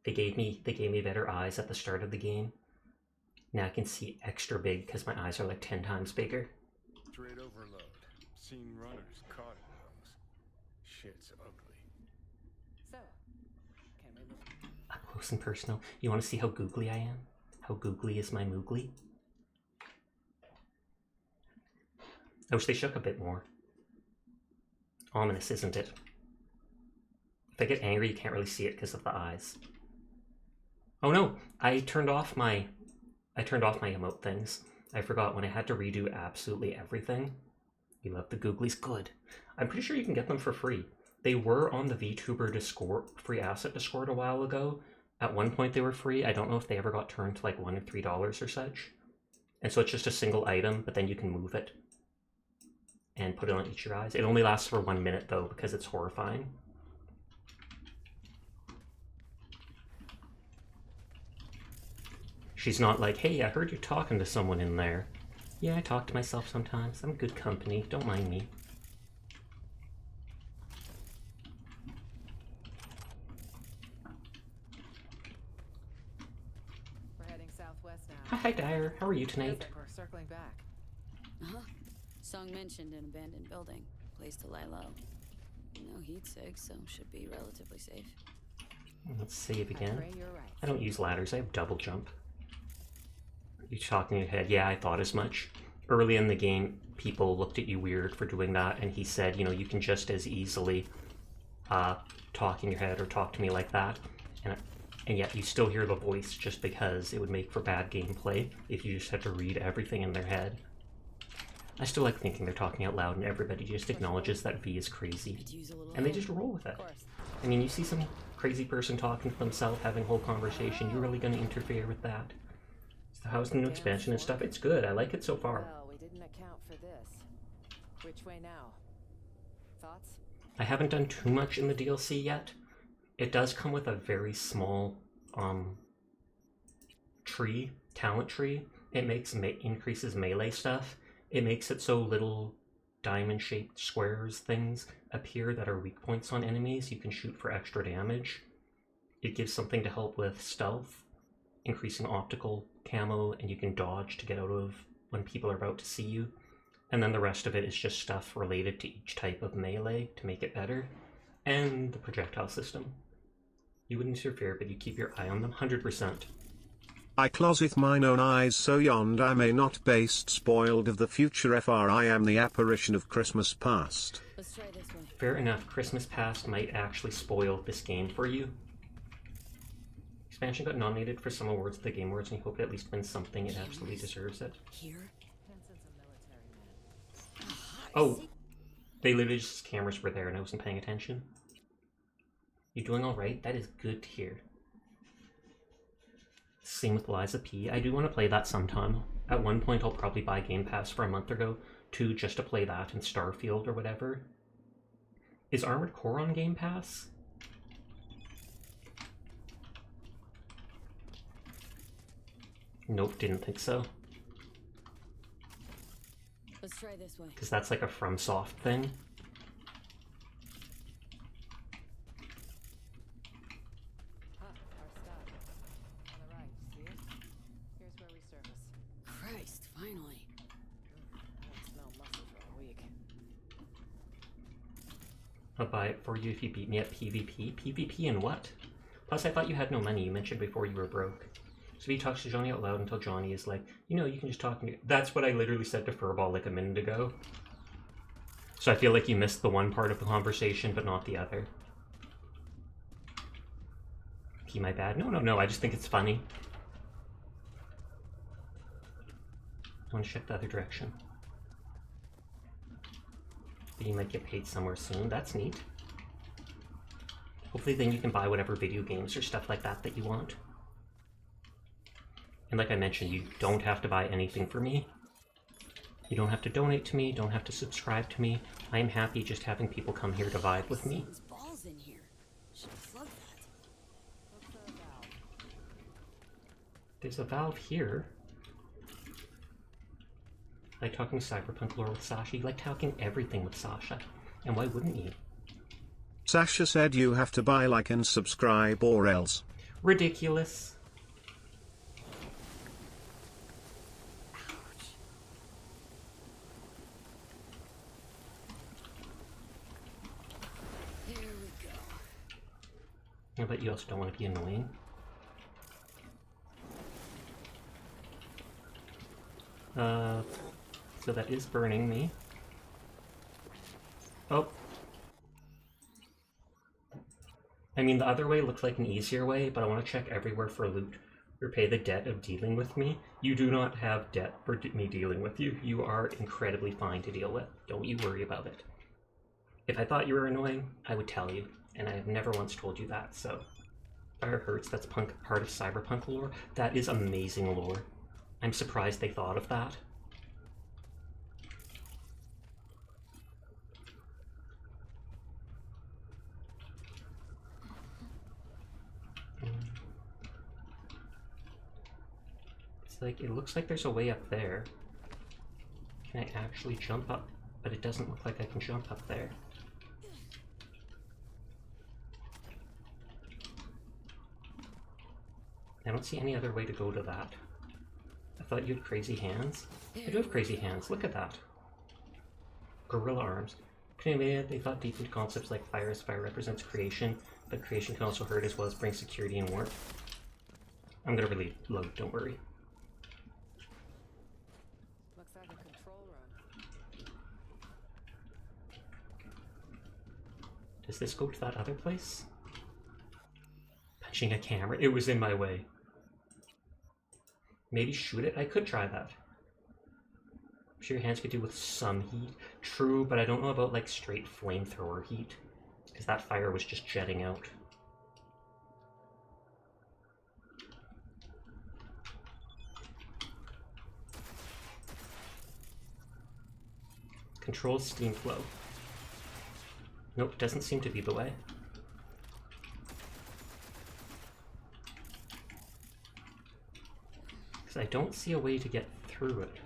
They gave me better eyes at the start of the game. Now I can see extra big because my eyes are like 10 times bigger. straight overload. Seen runners caught in those. Shit's ugly. So, can we look? Up close and personal. You want to see how googly I am? How googly is my moogly? I wish they shook a bit more. Ominous, isn't it? If I get angry, you can't really see it because of the eyes. Oh no! I turned off my emote things. I forgot when I had to redo absolutely everything. You love the googlies? Good. I'm pretty sure you can get them for free. They were on the VTuber Discord, free asset Discord a while ago. At one point they were free. I don't know if they ever got turned to like $1 or $3 or such. And so it's just a single item, but then you can move it and put it on each of your eyes. It only lasts for 1 minute though, because it's horrifying. She's not like, hey, I heard you talking to someone in there. Yeah, I talk to myself sometimes. I'm good company. Don't mind me. We're heading southwest now. Hi, Dyer. How are you tonight? Feels like we're circling back. Uh-huh. Song mentioned an abandoned building. Place to lie low. No heat sig, so should be relatively safe. Let's save again. I pray you're right. I don't use ladders. I have double jump. You talking in your head? Yeah, I thought as much. Early in the game, people looked at you weird for doing that, and he said, you know, you can just as easily talk in your head or talk to me like that, and yet you still hear the voice just because it would make for bad gameplay if you just had to read everything in their head. I still like thinking they're talking out loud and everybody just acknowledges that V is crazy. Could use a little And they help. just roll with it. Of course. I mean, you see some crazy person talking to themselves, having a whole conversation, you're really going to interfere with that? So how's the new expansion and stuff? It's good. I like it so far. Well, we didn't account for this. Which way now? Thoughts? I haven't done too much in the DLC yet. It does come with a very small talent tree. It increases melee stuff, It makes it so little diamond-shaped squares things appear that are weak points on enemies you can shoot for extra damage. It gives something to help with stealth, increasing optical camo, and you can dodge to get out of when people are about to see you. And then the rest of it is just stuff related to each type of melee to make it better. And the projectile system. You wouldn't interfere, but you keep your eye on them 100%. I closeth mine own eyes so yond I may not baste spoiled of the future, for I am the apparition of Christmas past. Let's try this way. Fair enough, Christmas past might actually spoil this game for you. Expansion got nominated for some awards at the Game Awards, and you hope it at least wins something. It absolutely deserves it. Here? Oh, they literally just cameras were there and I wasn't paying attention. You doing alright? That is good to hear. Same with Liza P. I do want to play that sometime. At one point I'll probably buy Game Pass for a month or two just to play that and Starfield or whatever. Is Armored Core on Game Pass? Nope, didn't think so. Let's try this way. Because that's like a FromSoft thing. Our stop. On the right, see it? Here's where we surface. Christ, finally. I won't smell muscle for a week. I'll buy it for you if you beat me at PvP. PvP and what? Plus I thought you had no money. You mentioned before you were broke. So he talks to Johnny out loud until Johnny is like, you know, you can just talk to me. That's what I literally said to Furball like a minute ago. So I feel like you missed the one part of the conversation, but not the other. He my bad? No, I just think it's funny. I want to check the other direction. But you might get paid somewhere soon. That's neat. Hopefully then you can buy whatever video games or stuff like that that you want. And like I mentioned, you don't have to buy anything for me. You don't have to donate to me, don't have to subscribe to me. I am happy just having people come here to vibe with me. There's balls in here. Should have slugged that. Look for a valve. There's a valve here. I like talking Cyberpunk lore with Sasha. You like talking everything with Sasha. And why wouldn't you? Sasha said you have to buy, like, and subscribe or else. Ridiculous. Here we go. But you also don't want to be annoying. So that is burning me. Oh. I mean, the other way looks like an easier way, but I want to check everywhere for loot. Repay the debt of dealing with me. You do not have debt for me dealing with you. You are incredibly fine to deal with. Don't you worry about it. If I thought you were annoying, I would tell you. And I have never once told you that, so... Fire hurts, that's part of Cyberpunk lore. That is amazing lore. I'm surprised they thought of that. It's like, it looks like there's a way up there. Can I actually jump up? But it doesn't look like I can jump up there. I don't see any other way to go to that. I thought you had crazy hands. I do have crazy hands, look at that. Gorilla arms. Maybe they thought deep into concepts like fire, as fire represents creation, but creation can also hurt as well as bring security and warmth. I'm gonna really load, don't worry. Looks like a control room. Does this go to that other place? Punching a camera, it was in my way. Maybe shoot it? I could try that. I'm sure your hands could do with some heat. True, but I don't know about like straight flamethrower heat. Because that fire was just jetting out. Control steam flow. Nope, doesn't seem to be the way. Because I don't see a way to get through it.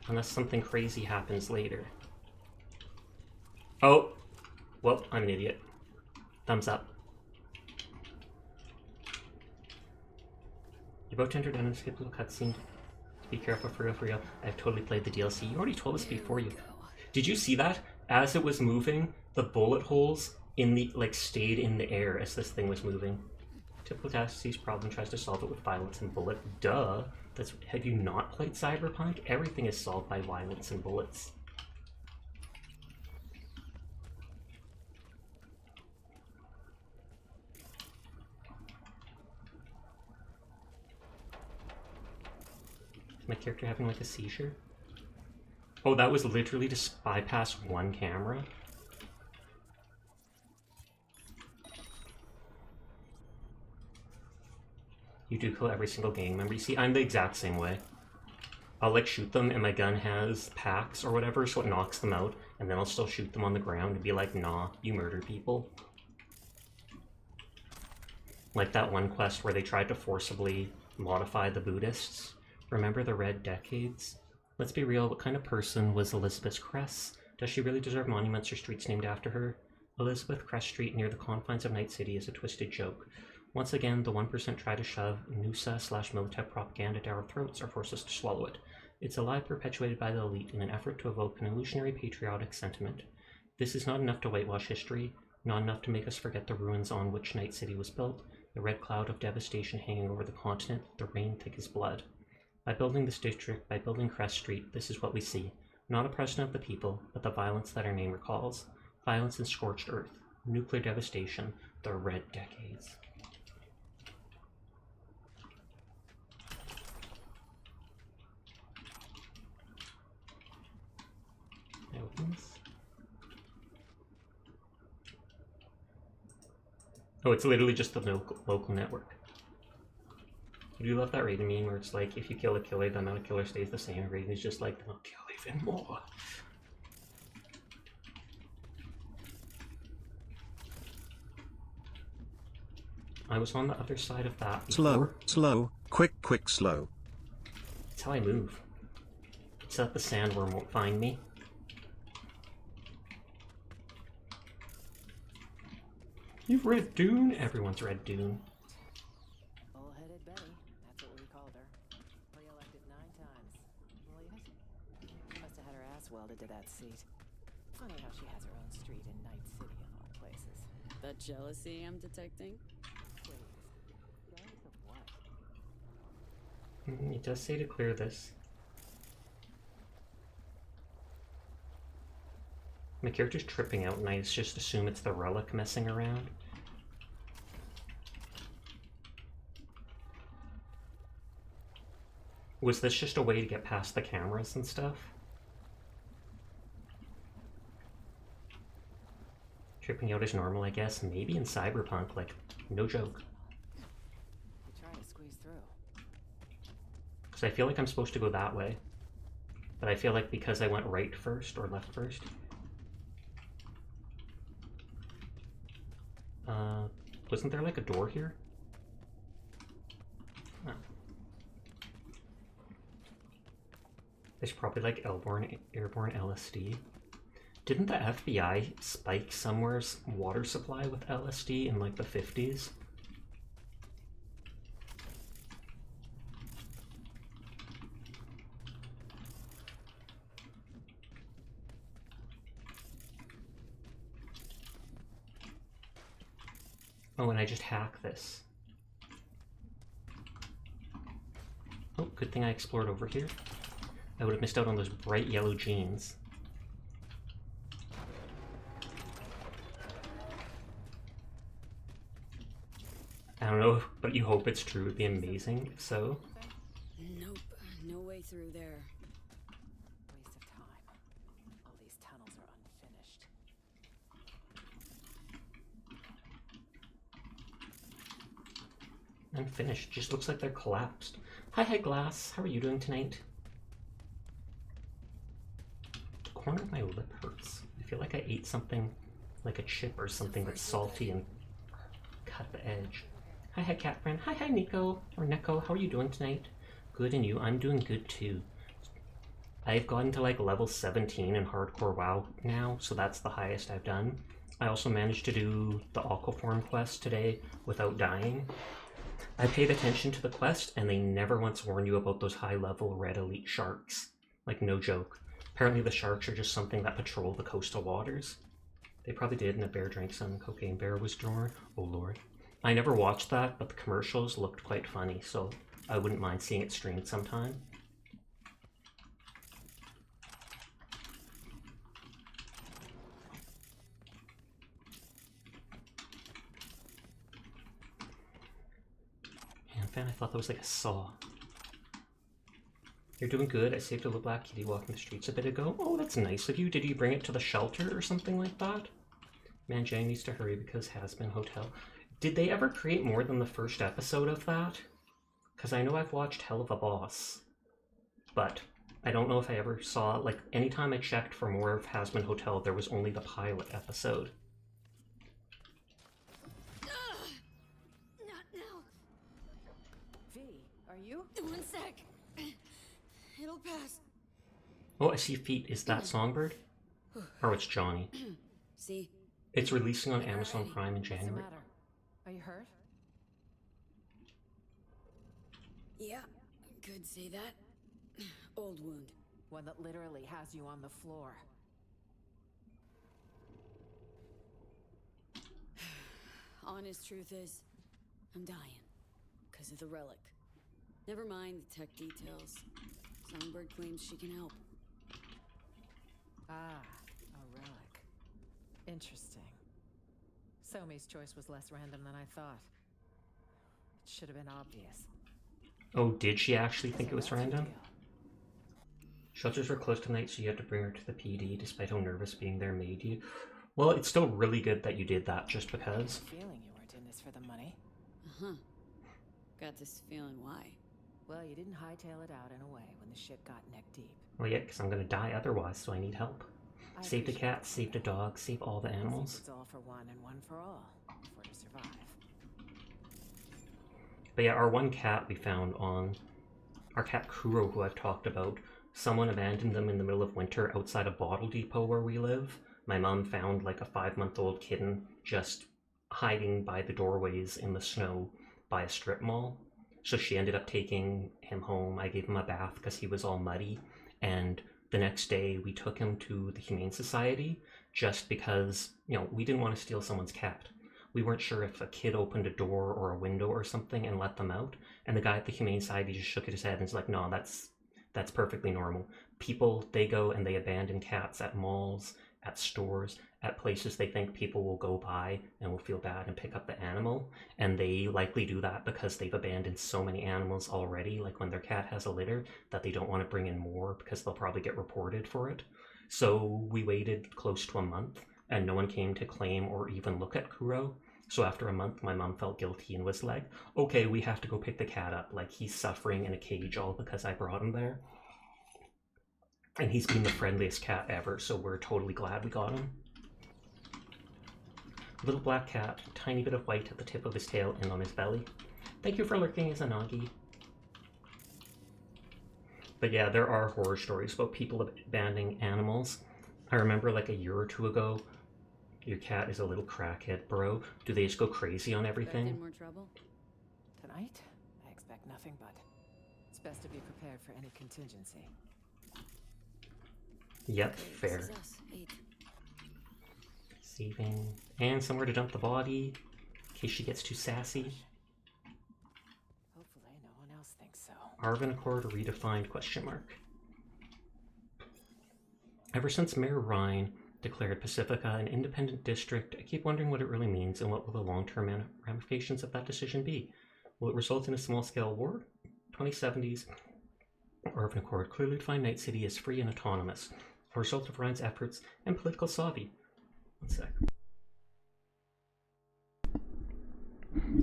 Unless something crazy happens later. Oh! Well, I'm an idiot. Thumbs up. You're about to enter down an skippable cutscene. Be careful, for real, for real. I've totally played the DLC. You already told us before you. Did you see that? As it was moving, the bullet holes in the, like, stayed in the air as this thing was moving. Typical Taxis problem tries to solve it with violence and bullet. Duh! Have you not played Cyberpunk? Everything is solved by violence and bullets. Is my character having like a seizure? Oh, that was literally to bypass one camera? You do kill every single gang member. You see, I'm the exact same way. I'll like shoot them and my gun has packs or whatever, so it knocks them out, and then I'll still shoot them on the ground and be like, nah, you murder people. Like that one quest where they tried to forcibly modify the Buddhists. Remember the Red Decades? Let's be real, what kind of person was Elizabeth Cress? Does she really deserve monuments or streets named after her? Elizabeth Cress Street near the confines of Night City is a twisted joke. Once again, the 1% try to shove Nusa/Militech propaganda down our throats or force us to swallow it. It's a lie perpetuated by the elite in an effort to evoke an illusionary patriotic sentiment. This is not enough to whitewash history, not enough to make us forget the ruins on which Night City was built, the red cloud of devastation hanging over the continent, the rain thick as blood. By building this district, by building Crest Street, this is what we see. Not oppression of the people, but the violence that our name recalls. Violence and scorched earth. Nuclear devastation. The Red Decades. Opens. Oh, it's literally just the local network. I do love that Raiden meme where it's like, if you kill a killer, the amount of killer stays the same. Raiden is just like, I'll kill even more. I was on the other side of that before. Slow, quick, slow. That's how I move. It's that the sandworm won't find me. You've read Dune? Everyone's read Dune. Bullheaded Betty. That's what we called her. Re-elected 9 times. Believe it? She must have had her ass welded to that seat. Funny how she has her own street in Night City of all places. That jealousy I'm detecting? Please. Jealous of what? It does say to clear this. My character's tripping out and I just assume it's the relic messing around. Was this just a way to get past the cameras and stuff? Tripping out is normal, I guess. Maybe in Cyberpunk, like, no joke. You try to squeeze through. Because I feel like I'm supposed to go that way. But I feel like because I went right first, or left first. Wasn't there like a door here? Oh. There's probably like airborne LSD. Didn't the FBI spike somewhere's water supply with LSD in like the 50s? Oh, and I just hack this. Oh, good thing I explored over here. I would have missed out on those bright yellow jeans. I don't know, but you hope it's true. It'd be amazing if so. Nope, no way through there. Waste of time. All these tunnels are unfinished. Unfinished. Just looks like they're collapsed. Hi, Glass. How are you doing tonight? The corner of my lip hurts. I feel like I ate something like a chip or something that's salty and cut the edge. Hi, cat friend. Hi, Nico. Or Neko. How are you doing tonight? Good, and you? I'm doing good too. I've gotten to like level 17 in hardcore WoW now, so that's the highest I've done. I also managed to do the Aquaform quest today without dying. I paid attention to the quest, and they never once warn you about those high-level red elite sharks. Like, no joke. Apparently the sharks are just something that patrol the coastal waters. They probably did, and a bear drank some cocaine bear was drawn. Oh lord. I never watched that, but the commercials looked quite funny, so I wouldn't mind seeing it streamed sometime. Man, fan, I thought that was like a saw. You're doing good. I saved a little black kitty walking the streets a bit ago. Oh, that's nice of you. Did you bring it to the shelter or something like that? Man, Jane needs to hurry because Has-Been Hotel. Did they ever create more than the first episode of that? Because I know I've watched Hell of a Boss, but I don't know if I ever saw, like, anytime I checked for more of Has-Been Hotel, there was only the pilot episode. Not now. V, are you? 1 sec. It'll pass. Oh, I see feet. Is that Songbird? Or it's Johnny. See? It's releasing on Amazon Prime in What's the January. matter? Are you hurt? Yeah, could say that. Old wound. One that literally has you on the floor. Honest truth is, I'm dying. Because of the relic. Never mind the tech details. Songbird claims she can help. Ah, a relic. Interesting. Somi's choice was less random than I thought. It should have been obvious. Oh, did she actually think it was So that's your random? deal. Shelters were closed tonight, so you had to bring her to the PD, despite how nervous being there made you. Well, it's still really good that you did that, just because. Feeling you weren't in this for the money. Uh-huh. Got this feeling why. Well, you didn't hightail it out in a way when the ship got neck deep. Well, yeah, because I'm gonna die otherwise, so I need help. I Save the appreciate cat, it. save the dog, save all the I think animals. it's all for one and one for all. For to survive. But yeah, our one cat we found on... Our cat Kuro, who I've talked about, someone abandoned them in the middle of winter outside a bottle depot where we live. My mom found like a 5-month-old kitten just hiding by the doorways in the snow by a strip mall. So she ended up taking him home. I gave him a bath because he was all muddy. And the next day we took him to the Humane Society just because, you know, we didn't want to steal someone's cat. We weren't sure if a kid opened a door or a window or something and let them out. And the guy at the Humane Society just shook his head and was like, no, that's perfectly normal. People, they go and they abandon cats at malls, at stores, at places they think people will go by and will feel bad and pick up the animal. And they likely do that because they've abandoned so many animals already, like when their cat has a litter, that they don't want to bring in more because they'll probably get reported for it. So we waited close to a month and no one came to claim or even look at Kuro. So after a month, my mom felt guilty and was like, okay, we have to go pick the cat up. Like, he's suffering in a cage all because I brought him there. And he's been the friendliest cat ever, so we're totally glad we got him. Little black cat, tiny bit of white at the tip of his tail and on his belly. Thank you for lurking, Izanagi. But yeah, there are horror stories about people abandoning animals. I remember like a year or two ago, your cat is a little crackhead, bro. Do they just go crazy on Back everything? in more trouble? Tonight, I expect nothing but. It's best to be prepared for any contingency. Yep, Okay, fair. This is us. 8. Saving. And somewhere to dump the body, in case she gets too sassy. Hopefully no one else thinks so. Arvin Accord redefined, question mark. Ever since Mayor Ryan declared Pacifica an independent district, I keep wondering what it really means and what will the long-term ramifications of that decision be. Will it result in a small-scale war? 2070s. Arvin Accord clearly defined Night City as free and autonomous, a result of Ryan's efforts and political savvy. One sec.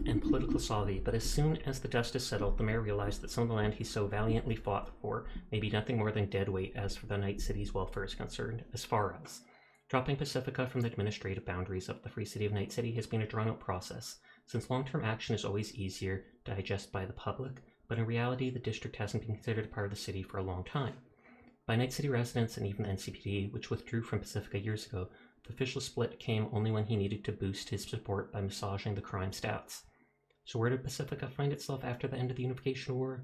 And political savvy, but as soon as the dust is settled, the mayor realized that some of the land he so valiantly fought for may be nothing more than dead weight as for the Night City's welfare is concerned, as far as dropping Pacifica from the administrative boundaries of the Free City of Night City has been a drawn-out process, since long-term action is always easier to digest by the public, but in reality the district hasn't been considered a part of the city for a long time. By Night City residents and even the NCPD, which withdrew from Pacifica years ago, the official split came only when he needed to boost his support by massaging the crime stats. So where did Pacifica find itself after the end of the Unification War?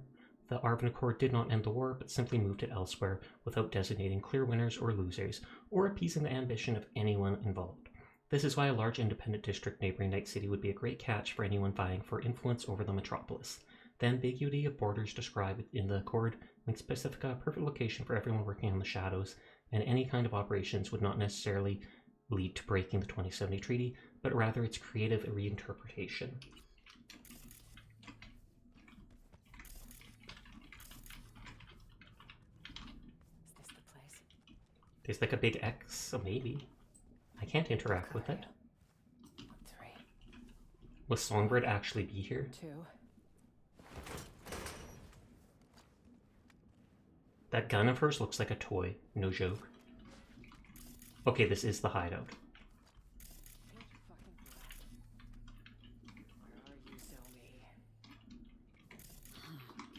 The Arvin Accord did not end the war, but simply moved it elsewhere without designating clear winners or losers, or appeasing the ambition of anyone involved. This is why a large independent district neighboring Night City would be a great catch for anyone vying for influence over the metropolis. The ambiguity of borders described in the Accord makes Pacifica a perfect location for everyone working on the shadows, and any kind of operations would not necessarily lead to breaking the 2070 treaty, but rather its creative reinterpretation. Is this the place? There's like a big X, so maybe. I can't interact with it. 1, 3, Will Songbird actually be here? 2. That gun of hers looks like a toy, no joke. Okay, this is the hideout. Where are you, Zoe?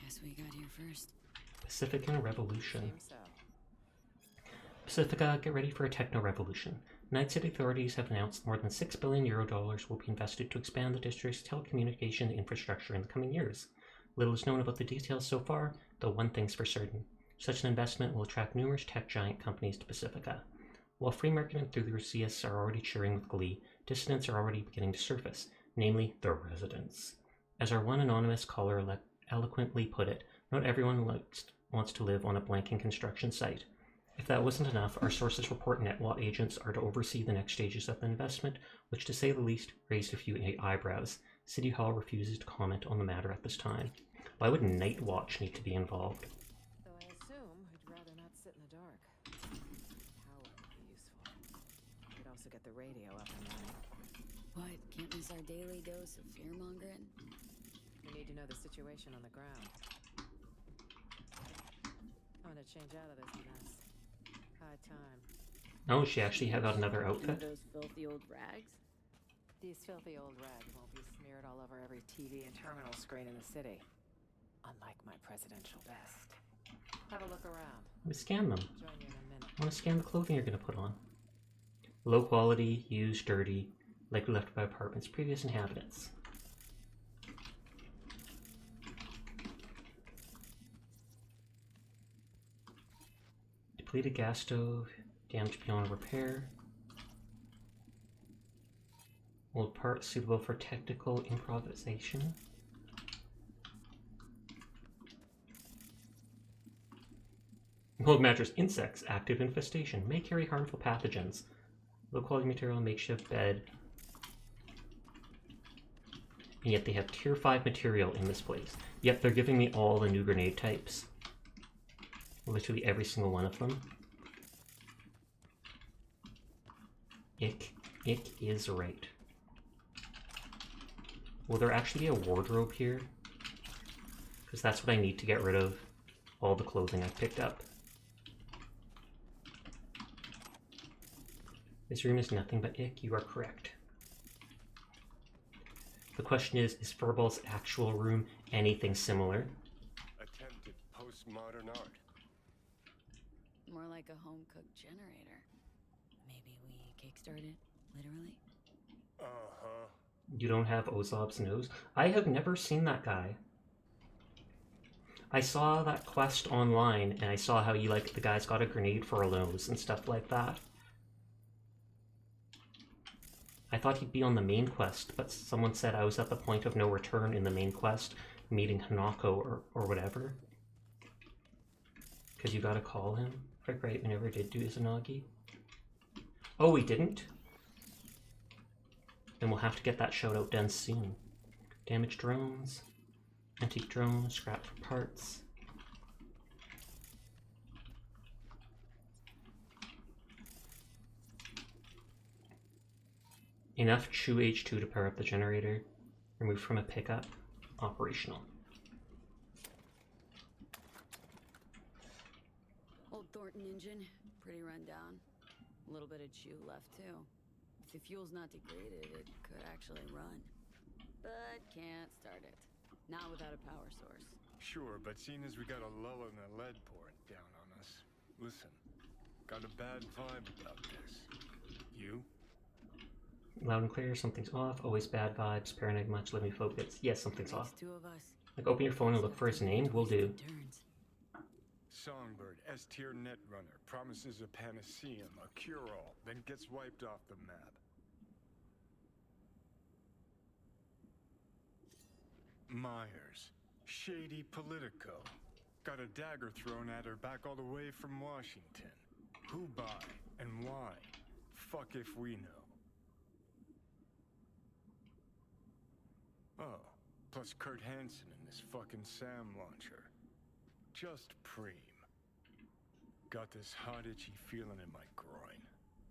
Guess we got here first. Pacifican Revolution. Seems so. Pacifica, get ready for a techno-revolution. Night City authorities have announced more than €6 billion will be invested to expand the district's telecommunication infrastructure in the coming years. Little is known about the details so far, though one thing's for certain. Such an investment will attract numerous tech giant companies to Pacifica. While free market enthusiasts are already cheering with glee, dissidents are already beginning to surface, namely the residents. As our one anonymous caller eloquently put it, not everyone wants to live on a blanking construction site. If that wasn't enough, our sources report NetWatt agents are to oversee the next stages of the investment, which to say the least raised a few eyebrows. City Hall refuses to comment on the matter at this time. Why would Nightwatch need to be involved? Though I assume who'd rather not sit in the dark. Power would be useful. We'd also get the radio up and running. What? Can't miss our daily dose of fear-mongering? We need to know the situation on the ground. I want to change out of this mess. High time. Oh, she actually got another outfit? Those filthy old rags? These filthy old rags won't be smeared all over every TV and terminal screen in the city. Unlike my presidential best. Have a look around. Let me scan them. Join you in a minute. I want to scan the clothing you're going to put on. Low quality, used, dirty, likely left by apartment's previous inhabitants. Depleted gas stove, damaged beyond repair. Old parts suitable for technical improvisation. Old mattress, insects, active infestation, may carry harmful pathogens. Low quality material, makeshift bed. And yet they have tier 5 material in this place. Yet they're giving me all the new grenade types. Literally every single one of them. Ick is right. Will there actually be a wardrobe here? Because that's what I need to get rid of all the clothing I've picked up. This room is nothing but ick, you are correct. The question is Furball's actual room anything similar? Attempted postmodern art. More like a home-cooked generator. Maybe we kickstart it, literally? Uh-huh. You don't have Ozlob's nose? I have never seen that guy. I saw that quest online, and I saw how you, like, the guy's got a grenade for a nose and stuff like that. I thought he'd be on the main quest, but someone said I was at the point of no return in the main quest, meeting Hanako or whatever. Because you gotta call him. Frick right, we never did do Izanagi. Oh, we didn't? Then we'll have to get that shout out done soon. Damaged drones, antique drones, scrap for parts. Enough Chew H2 to power up the generator. Removed from a pickup. Operational. Old Thornton engine, pretty run down. A little bit of chew left too. If the fuel's not degraded, it could actually run. But can't start it. Not without a power source. Sure, but seeing as we got a lull in the lead pouring down on us. Listen, got a bad vibe about this. You? Loud and clear, something's off. Always bad vibes. Paranoid much. Let me focus. Yes, something's off. Makes two of us. Like, open your phone and look for his name. Will do. Turns. Songbird, S-tier netrunner, promises a panaceum, a cure-all, then gets wiped off the map. Myers, shady Politico. Got a dagger thrown at her back all the way from Washington. Who by and why? Fuck if we know. Oh, plus Kurt Hansen and this fucking SAM launcher. Just preem. Got this hot itchy feeling in my groin.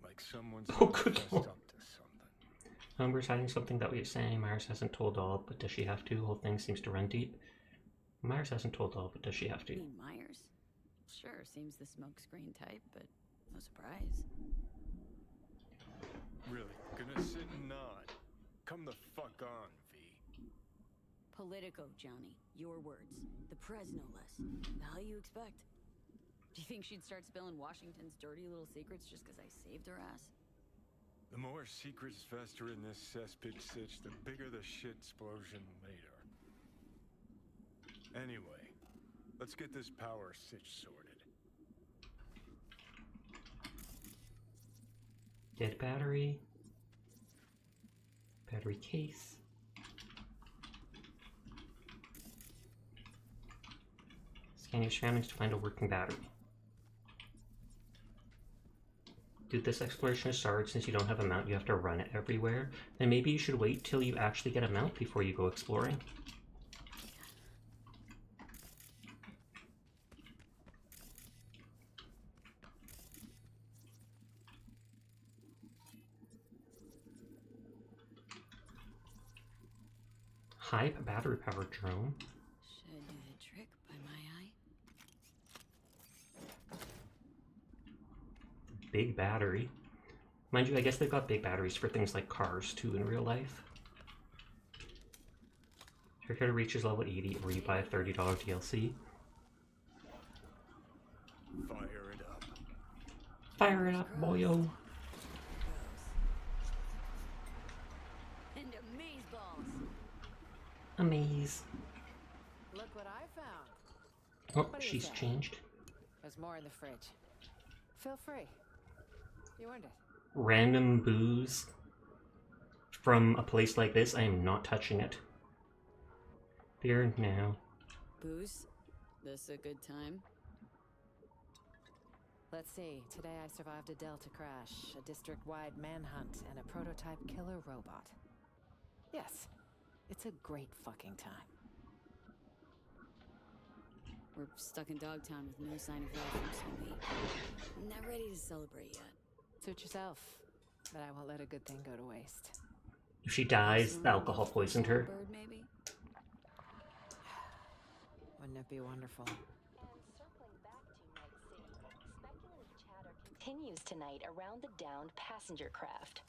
Like someone's Oh, good fessed lord. up to something. Humber's hiding something that we're saying. Myers hasn't told all, but does she have to? Whole thing seems to run deep. Myers hasn't told all, but does she have to? I mean, Myers. Sure, seems the smokescreen type, but no surprise. Really, gonna sit and nod. Come the fuck on, V. Politico, Johnny. Your words. The press, no less. The hell you expect? Do you think she'd start spilling Washington's dirty little secrets just because I saved her ass? The more secrets fester in this cesspit sitch, the bigger the shit explosion later. Anyway, let's get this power sitch sorted. Dead battery. Battery case. Scan your surroundings to find a working battery. Dude, this exploration is hard. Since you don't have a mount, you have to run it everywhere. Then maybe you should wait till you actually get a mount before you go exploring. Hype, battery-powered drone. Should do the trick by my eye. Big battery. Mind you, I guess they've got big batteries for things like cars, too, in real life. Your character reaches level 80, or you buy a $30 DLC. Fire it up. Fire it up, boyo! And amaze balls. Amaze. Look what I found. Oh, What do you she's say? changed. There's more in the fridge. Feel free. You earned it. Random booze from a place like this, I am not touching it. Here now. Booze? This a good time? Let's see. Today I survived a Delta crash, a district-wide manhunt, and a prototype killer robot. Yes, it's a great fucking time. We're stuck in Dogtown with no sign of life from Sony. Not ready to celebrate yet. Suit yourself, but I won't let a good thing go to waste. If she dies, the alcohol poisoned her. Bird, maybe? Wouldn't it be wonderful? And circling back to Night City, speculative chatter continues tonight around the downed passenger craft.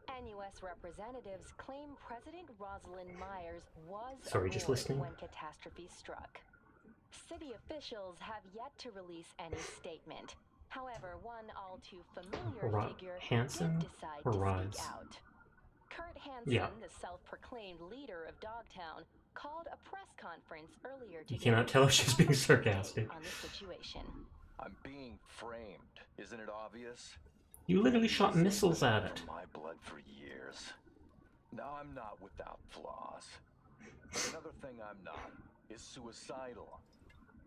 NUS representatives claim President Rosalind Myers was Sorry, just aboard listening. when catastrophe struck. City officials have yet to release any statement. However, one all too familiar figure Hansen did decide or to Rise? speak out. Kurt Hansen, Yeah. the self-proclaimed leader of Dogtown, called a press conference earlier You today cannot tell if to she's being offer an update sarcastic. on the situation. I'm being framed. Isn't it obvious? You literally shot missiles at it. From my blood for years. Now I'm not without flaws. But another thing I'm not is suicidal.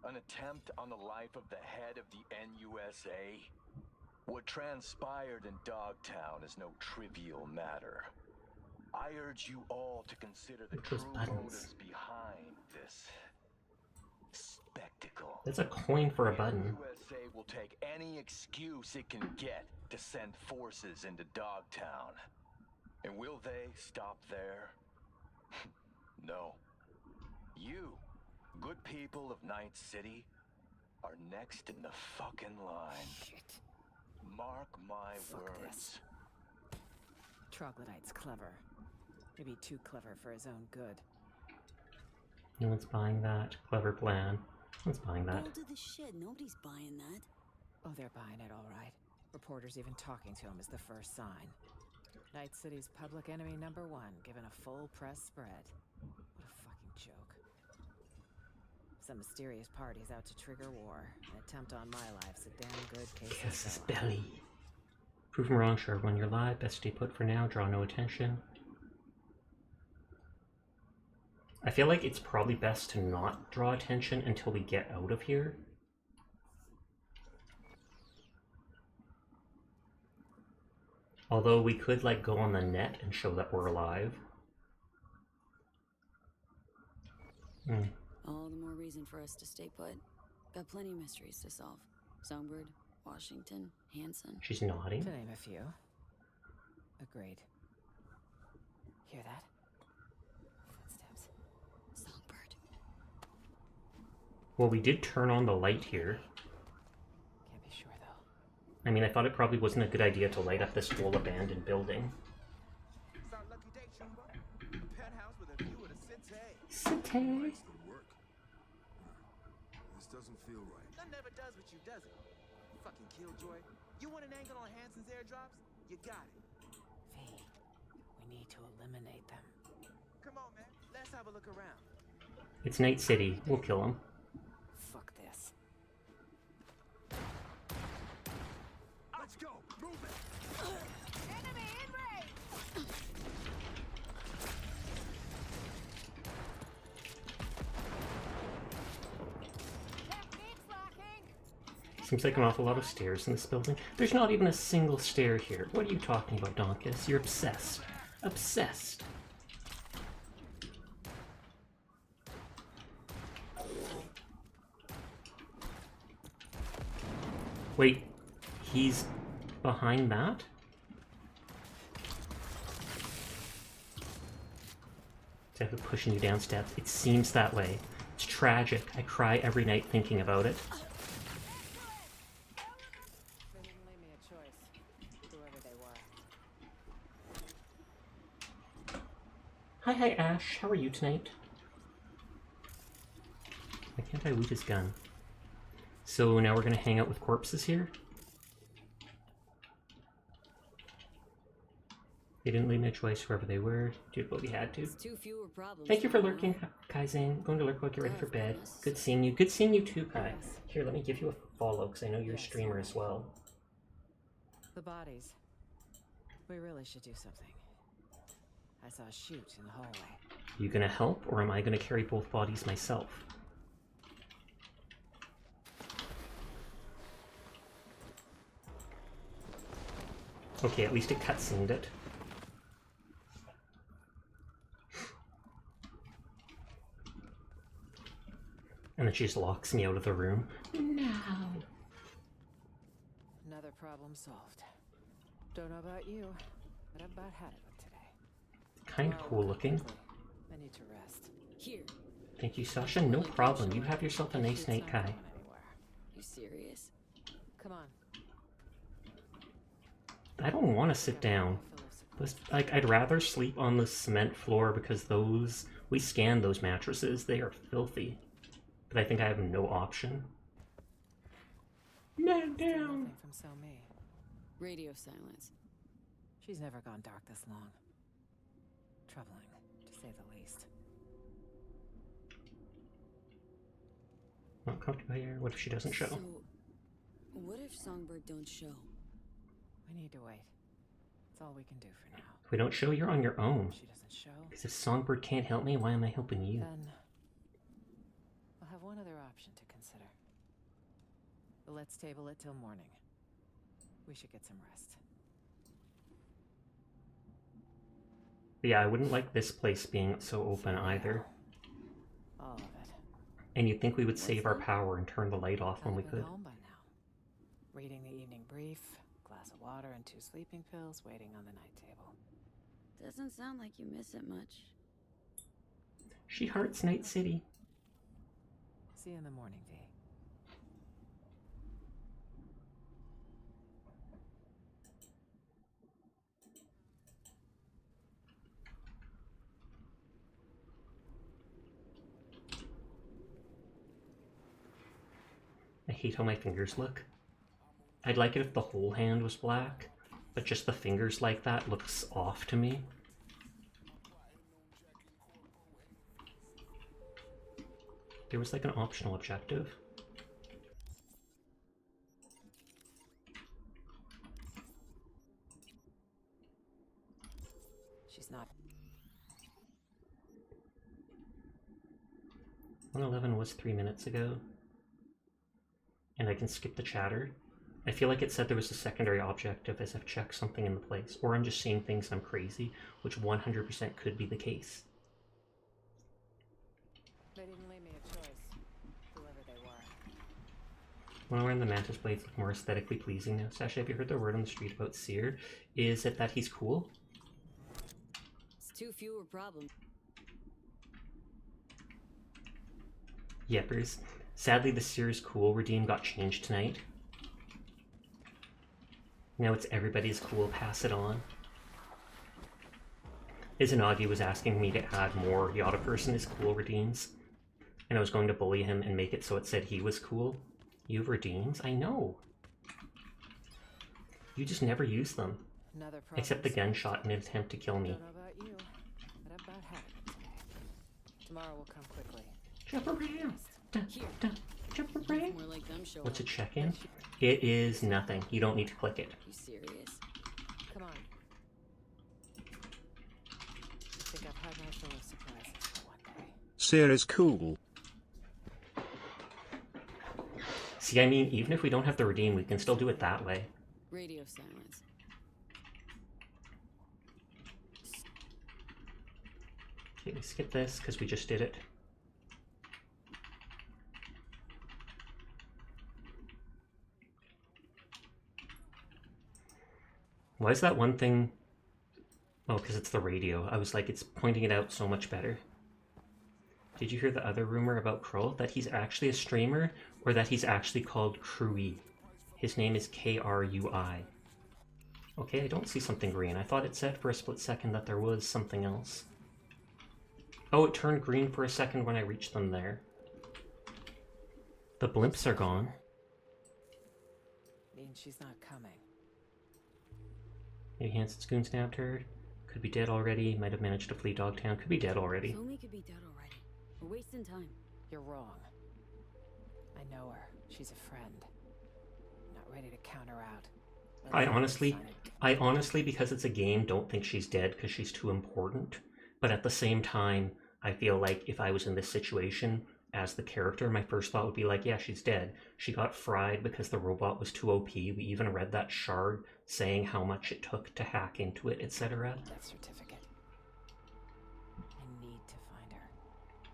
An attempt on the life of the head of the NUSA. What transpired in Dogtown is no trivial matter. I urge you all to consider the Look at those true buttons. motives behind this spectacle. That's a coin for a button. USA will take any excuse it can get to send forces into Dogtown. And will they stop there? No. You, good people of Night City, are next in the fucking line. Shit. Mark my Fuck words. this. Troglodyte's clever. Maybe too clever for his own good. No one's buying that. Clever plan. No one's buying that. Build to the shed. Nobody's buying that. Oh, they're buying it all right. Reporters even talking to him is the first sign. Night City's public enemy number one, given a full press spread. What a fucking joke. Some mysterious party's out to trigger war. An attempt on my life's a damn good case Kiss his of fella. belly. Prove him wrong, sure. When you're live, best stay put for now. Draw no attention. I feel like it's probably best to not draw attention until we get out of here. Although we could like go on the net and show that we're alive. All the more reason for us to stay put. Got plenty of mysteries to solve. Songbird, Washington, Hanson. She's nodding. To name a few. Agreed. Hear that? Footsteps. Songbird. Well, we did turn on the light here. Can't be sure though. I mean, I thought it probably wasn't a good idea to light up this whole abandoned building. It's our lucky day, Chumba. A penthouse with a view of the city. City. Work. This doesn't feel right. That never does with you, does it? Fucking killjoy. You want an angle on Hanson's airdrops? You got it. V, we need to eliminate them. Come on, man. Let's have a look around. It's Night City. We'll kill him. Fuck this. Let's go. Move it. Enemy in range! Seems like an awful lot of stairs in this building. There's not even a single stair here. What are you talking about, Donkus? You're obsessed. Obsessed. Wait, he's behind that? Is that pushing you down steps? It seems that way. It's tragic. I cry every night thinking about it. They didn't leave me a choice, whoever they were. Hi, Ash. How are you tonight? Why can't I loot his gun? So now we're gonna hang out with corpses here? They didn't leave me a choice, whoever they were. Did what we had to. It's too fewer problems. Thank you for now. lurking, Kaizang. Going to lurk while get ready for bed. Good seeing you. Good seeing you too, Kai. Here, let me give you a follow, because I know you're a streamer as well. The bodies. We really should do something. I saw a chute in the hallway. You gonna help, or am I gonna carry both bodies myself? Okay, at least it cutscened it. And then she just locks me out of the room. No. Another problem solved. Don't know about you, but I've about had it with today. Kind of cool looking. I need to rest. Here. Thank you, Sasha. No problem. You have yourself a nice night, Kai. You serious? Come on. I don't want to sit down. Like, I'd rather sleep on the cement floor because those... We scanned those mattresses. They are filthy. But I think I have no option. Man down! Nothing from So Me. Radio silence. She's never gone dark this long. Troubling, to say the least. Not comfortable here. What if she doesn't show? So, what if Songbird don't show? We need to wait. That's all we can do for now. If we don't show, you're on your own. If she doesn't show, Because if Songbird can't help me, why am I helping you? then we'll have one other option to consider. But let's table it till morning. We should get some rest. But yeah, I wouldn't like this place being so open either. All of it. And you'd think we would save our power and turn the light off when we I've been could. home by now. Reading the evening brief, glass of water and 2 sleeping pills waiting on the night table. Doesn't sound like you miss it much. She hearts Night City. See you in the morning, V. I hate how my fingers look. I'd like it if the whole hand was black, but just the fingers like that looks off to me. There was like an optional objective. She's not. 111 was 3 minutes ago. And I can skip the chatter. I feel like it said there was a secondary objective as I've checked something in the place. Or I'm just seeing things I'm crazy, which 100% could be the case. They didn't leave me a choice, whoever they were. When wearing the Mantis blades look more aesthetically pleasing now. Sasha, have you heard the word on the street about Seer? Is it that he's cool? It's too fewer problems. Yepers. Sadly, the Seer's cool redeem got changed tonight. Now it's everybody's cool, pass it on. Izanagi was asking me to add more Yada person as cool redeems. And I was going to bully him and make it so it said he was cool. You have redeems? I know. You just never use them. Another problem. Except the gunshot in an attempt to kill me. Don't know about you, but I'm about having it today. Tomorrow will come quickly. More like them show What's a up. check-in? It is nothing. You don't need to click it. You serious? Come on. I think I've had my fill of surprises for one day. Seer is cool. See, I mean, even if we don't have the redeem, we can still do it that way. Radio silence. Okay, we skip this because we just did it. Why is that one thing? Oh, because it's the radio. I was like, it's pointing it out so much better. Did you hear the other rumor about Krull? That he's actually a streamer, or that he's actually called Krui? His name is Krui. Okay, I don't see something green. I thought it said for a split second that there was something else. Oh, it turned green for a second when I reached them there. The blimps are gone. Means she's not coming. Maybe Hansen's goon snapped her. Could be dead already. Might have managed to flee Dogtown. Could be dead already. Somi could be dead already. We're wasting time. You're wrong. I know her. She's a friend. Not ready to count her out. I honestly, because it's a game, don't think she's dead because she's too important. But at the same time, I feel like if I was in this situation as the character, my first thought would be like, yeah, she's dead. She got fried because the robot was too OP. We even read that shard saying how much it took to hack into it, etc. That certificate. I need to find her.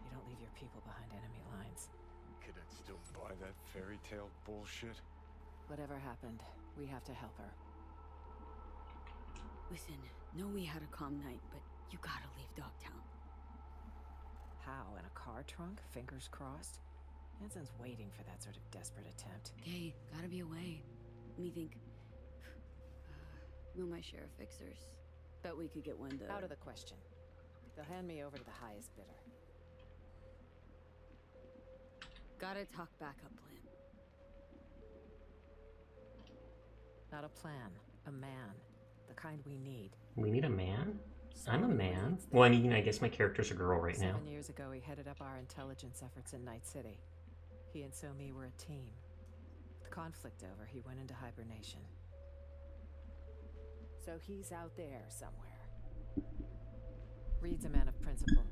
You don't leave your people behind enemy lines. Could I still buy that fairy tale bullshit? Whatever happened, we have to help her. Listen, know we had a calm night, but you gotta leave Dogtown. How? In a car trunk? Fingers crossed? Hansen's waiting for that sort of desperate attempt. Okay, gotta be away. Let me think. Know my share of fixers. Bet we could get one to... Out of the question. They'll hand me over to the highest bidder. Gotta talk backup plan. Not a plan. A man. The kind we need. We need a man? I'm a man. Well, I mean, I guess my character's a girl right now. 7 years ago, he headed up our intelligence efforts in Night City. He and Somi were a team. With conflict over, he went into hibernation. So he's out there somewhere. Reed's a man of principle.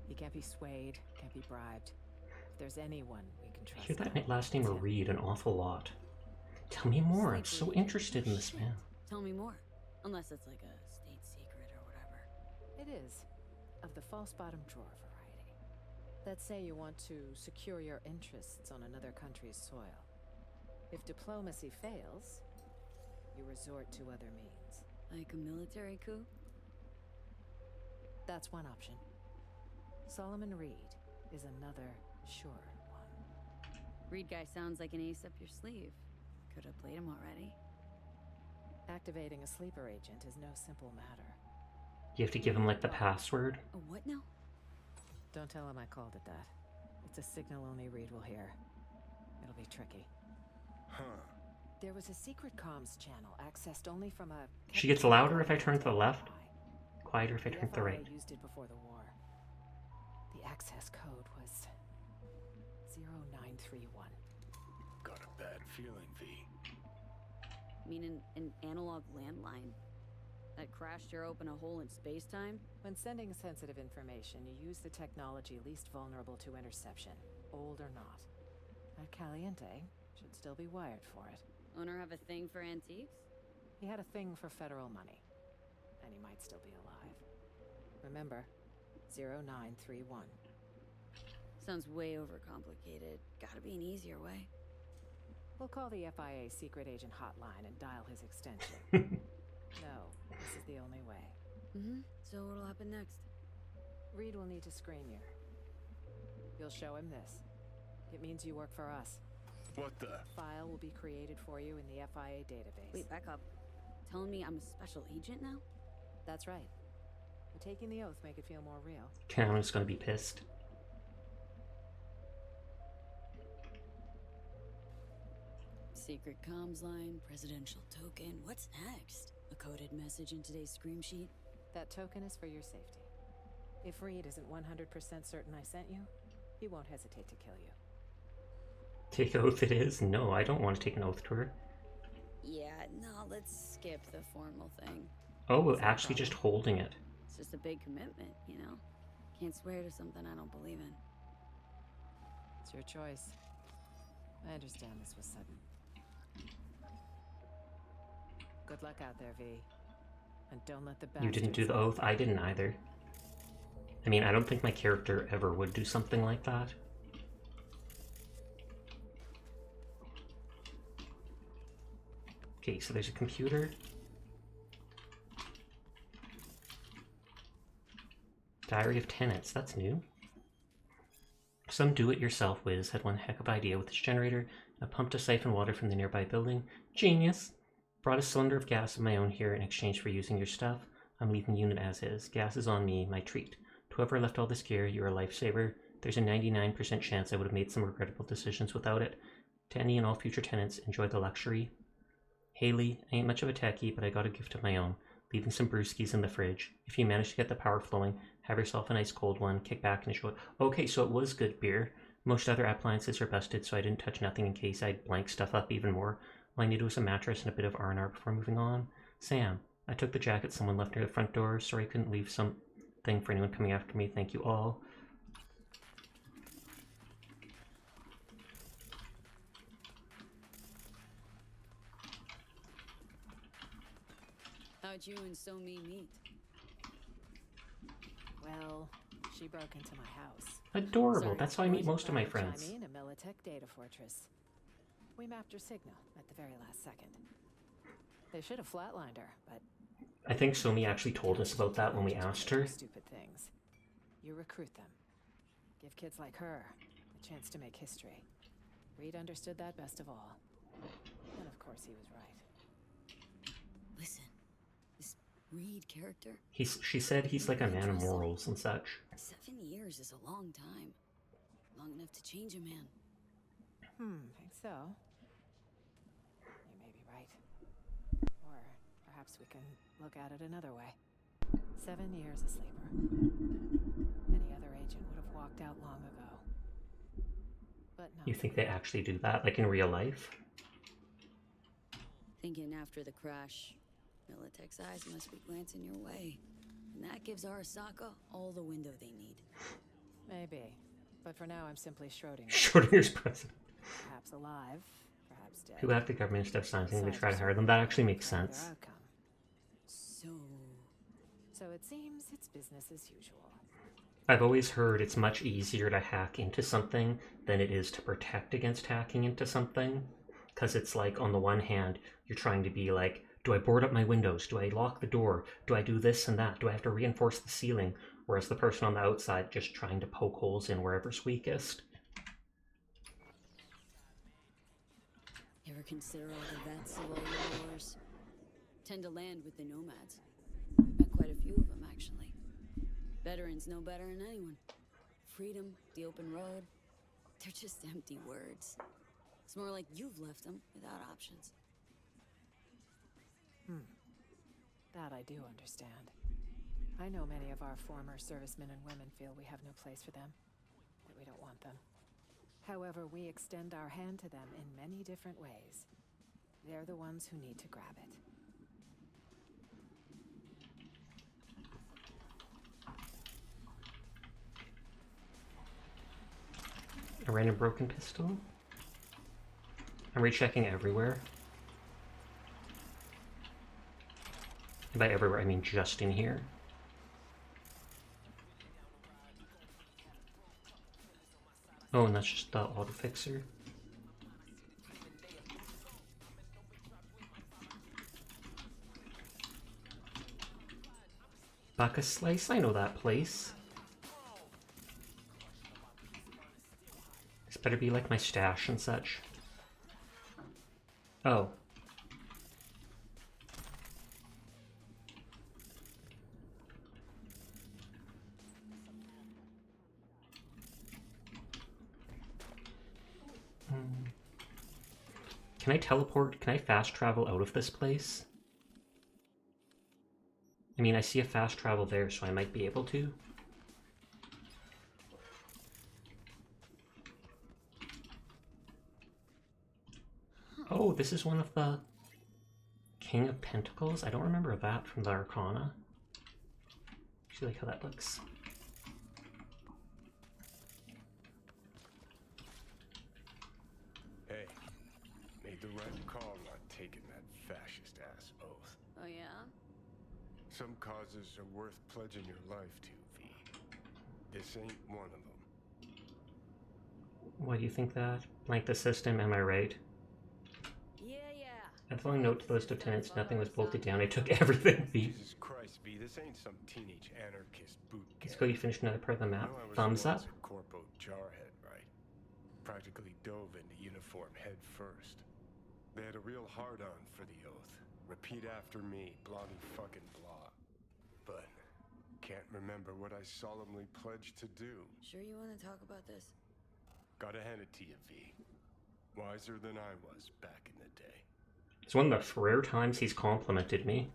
He can't be swayed, can't be bribed. If there's anyone we can I trust... hear that last name Reed an awful lot. Tell me more, I'm so interested in this man. Tell me more. Unless it's like a state secret or whatever. It is. Of the false bottom drawer variety. Let's say you want to secure your interests on another country's soil. If diplomacy fails, you resort to other means. Like a military coup? That's one option. Solomon Reed is another sure one. Reed guy sounds like an ace up your sleeve. Could have played him already. Activating a sleeper agent is no simple matter. You have to give him, like, the password? A what now? Don't tell him I called it that. It's a signal only Reed will hear. It'll be tricky. Huh. There was a secret comms channel accessed only from a... She gets louder if I turn to the left, quieter if I turn to the right. FIA used it before the war. The access code was 0931. Got a bad feeling, V. Mean an analog landline? That crashed tear open a hole in space-time? When sending sensitive information, you use the technology least vulnerable to interception, old or not. That Caliente should still be wired for it. Owner have a thing for antiques? He had a thing for federal money. And he might still be alive. Remember, 0931. Sounds way overcomplicated. Gotta be an easier way. We'll call the FIA secret agent hotline and dial his extension. No, this is the only way. So what'll happen next? Reed will need to screen you. You'll show him this. It means you work for us. What the? File will be created for you in the FIA database. Wait, back up. Telling me I'm a special agent now? That's right. But taking the oath make it feel more real. Cameron's gonna be pissed. Secret comms line, presidential token. What's next? A coded message in today's scream sheet? That token is for your safety. If Reed isn't 100% certain I sent you, he won't hesitate to kill you. Take oath it is? No, I don't want to take an oath to her. Yeah, no, let's skip the formal thing. Oh, actually just holding it. It's just a big commitment, you know? Can't swear to something I don't believe in. It's your choice. I understand this was sudden. Good luck out there, V. And don't let the bastards... You didn't do the oath? I didn't either. I mean, I don't think my character ever would do something like that. Okay, so there's a computer. Diary of Tenants, that's new. Some do-it-yourself whiz had one heck of an idea with his generator and pumped to siphon water from the nearby building. Genius! Brought a cylinder of gas of my own here in exchange for using your stuff. I'm leaving the unit as is. Gas is on me, my treat. To whoever left all this gear, you're a lifesaver. There's a 99% chance I would have made some regrettable decisions without it. To any and all future tenants, enjoy the luxury. Haley, I ain't much of a techie, but I got a gift of my own. Leaving some brewskis in the fridge. If you manage to get the power flowing, have yourself a nice cold one, kick back and enjoy it. Okay, so it was good beer. Most other appliances are busted, so I didn't touch nothing in case I'd blank stuff up even more. All I needed was a mattress and a bit of R&R before moving on. Sam, I took the jacket someone left near the front door. Sorry I couldn't leave something for anyone coming after me. Thank you all. How'd you and Somi meet? Well, she broke into my house. Adorable. Sorry, That's how I meet most of my chime friends. in a Militech data fortress. We mapped her signal at the very last second. They should have flatlined her, but... I think Somi actually told us about that when we asked her. Stupid things. You recruit them. Give kids like her a chance to make history. Reed understood that best of all. And of course he was right. Listen, this Reed character... She said he's like a man of morals and such. 7 years is a long time. Long enough to change a man. Think so. You may be right. Or perhaps we can look at it another way. 7 years a sleeper. Any other agent would have walked out long ago. But no. You think they actually do that, like in real life? Thinking after the crash, Militech's eyes must be glancing your way. And that gives Arasaka all the window they need. Maybe. But for now, I'm simply Schrodinger. Schrodinger's president. Perhaps alive, perhaps dead. Who hacked the government instead of something they try to hire them? That actually makes sense. So it seems it's business as usual. I've always heard it's much easier to hack into something than it is to protect against hacking into something. Because it's like, on the one hand, you're trying to be like, do I board up my windows? Do I lock the door? Do I do this and that? Do I have to reinforce the ceiling? Whereas the person on the outside just trying to poke holes in wherever's weakest. Ever consider all the vets of all your wars? Tend to land with the nomads. Met quite a few of them, actually. Veterans know better than anyone. Freedom, the open road, they're just empty words. It's more like you've left them without options. That I do understand. I know many of our former servicemen and women feel we have no place for them, that we don't want them. However, we extend our hand to them in many different ways. They're the ones who need to grab it. A random broken pistol? I'm rechecking everywhere. And by everywhere, I mean just in here. Oh, and that's just the auto fixer. Bacchus Slice, I know that place. This better be like my stash and such. Oh. Can I teleport? Can I fast travel out of this place? I mean, I see a fast travel there, so I might be able to. Oh, this is one of the King of Pentacles? I don't remember that from the Arcana. I like how that looks. Hey, made the right call not taking that fascist-ass oath. Oh yeah? Some causes are worth pledging your life to, V. This ain't one of them. Why do you think that? Blank the system, am I right? Yeah. The following note to the list of tenants, nothing was bolted down. I took everything, V. Jesus Christ, V, this ain't some teenage anarchist boot camp. Let's go, you finished another part of the map. You know I was Thumbs up. once a corpo jarhead, right? Practically dove into uniform head first. They had a real hard-on for the oath. Repeat after me, bloody fucking blah. But can't remember what I solemnly pledged to do. Sure you want to talk about this? Gotta hand it to you, V. Wiser than I was back in the day. It's one of the rare times he's complimented me.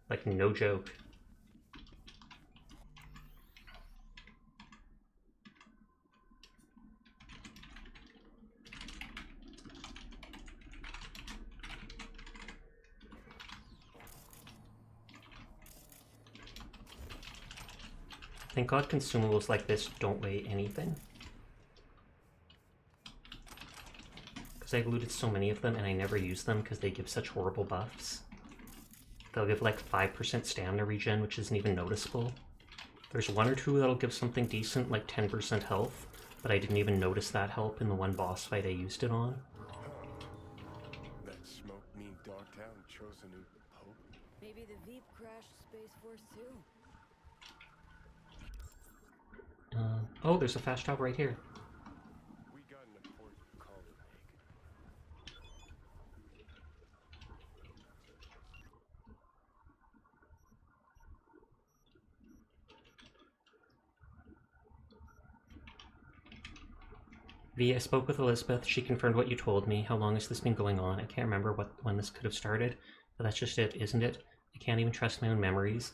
Like, no joke. Thank God consumables like this don't weigh anything. Because I've looted so many of them and I never use them because they give such horrible buffs. They'll give like 5% stamina regen, which isn't even noticeable. There's one or two that'll give something decent, like 10% health, but I didn't even notice that help in the one boss fight I used it on. That smoke mean Dogtown chose a new pope? Maybe the Veep crashed Space Force too. Oh, there's a fast travel right here. We got an important call to make. V, I spoke with Elizabeth. She confirmed what you told me. How long has this been going on? I can't remember when this could have started, but that's just it, isn't it? I can't even trust my own memories.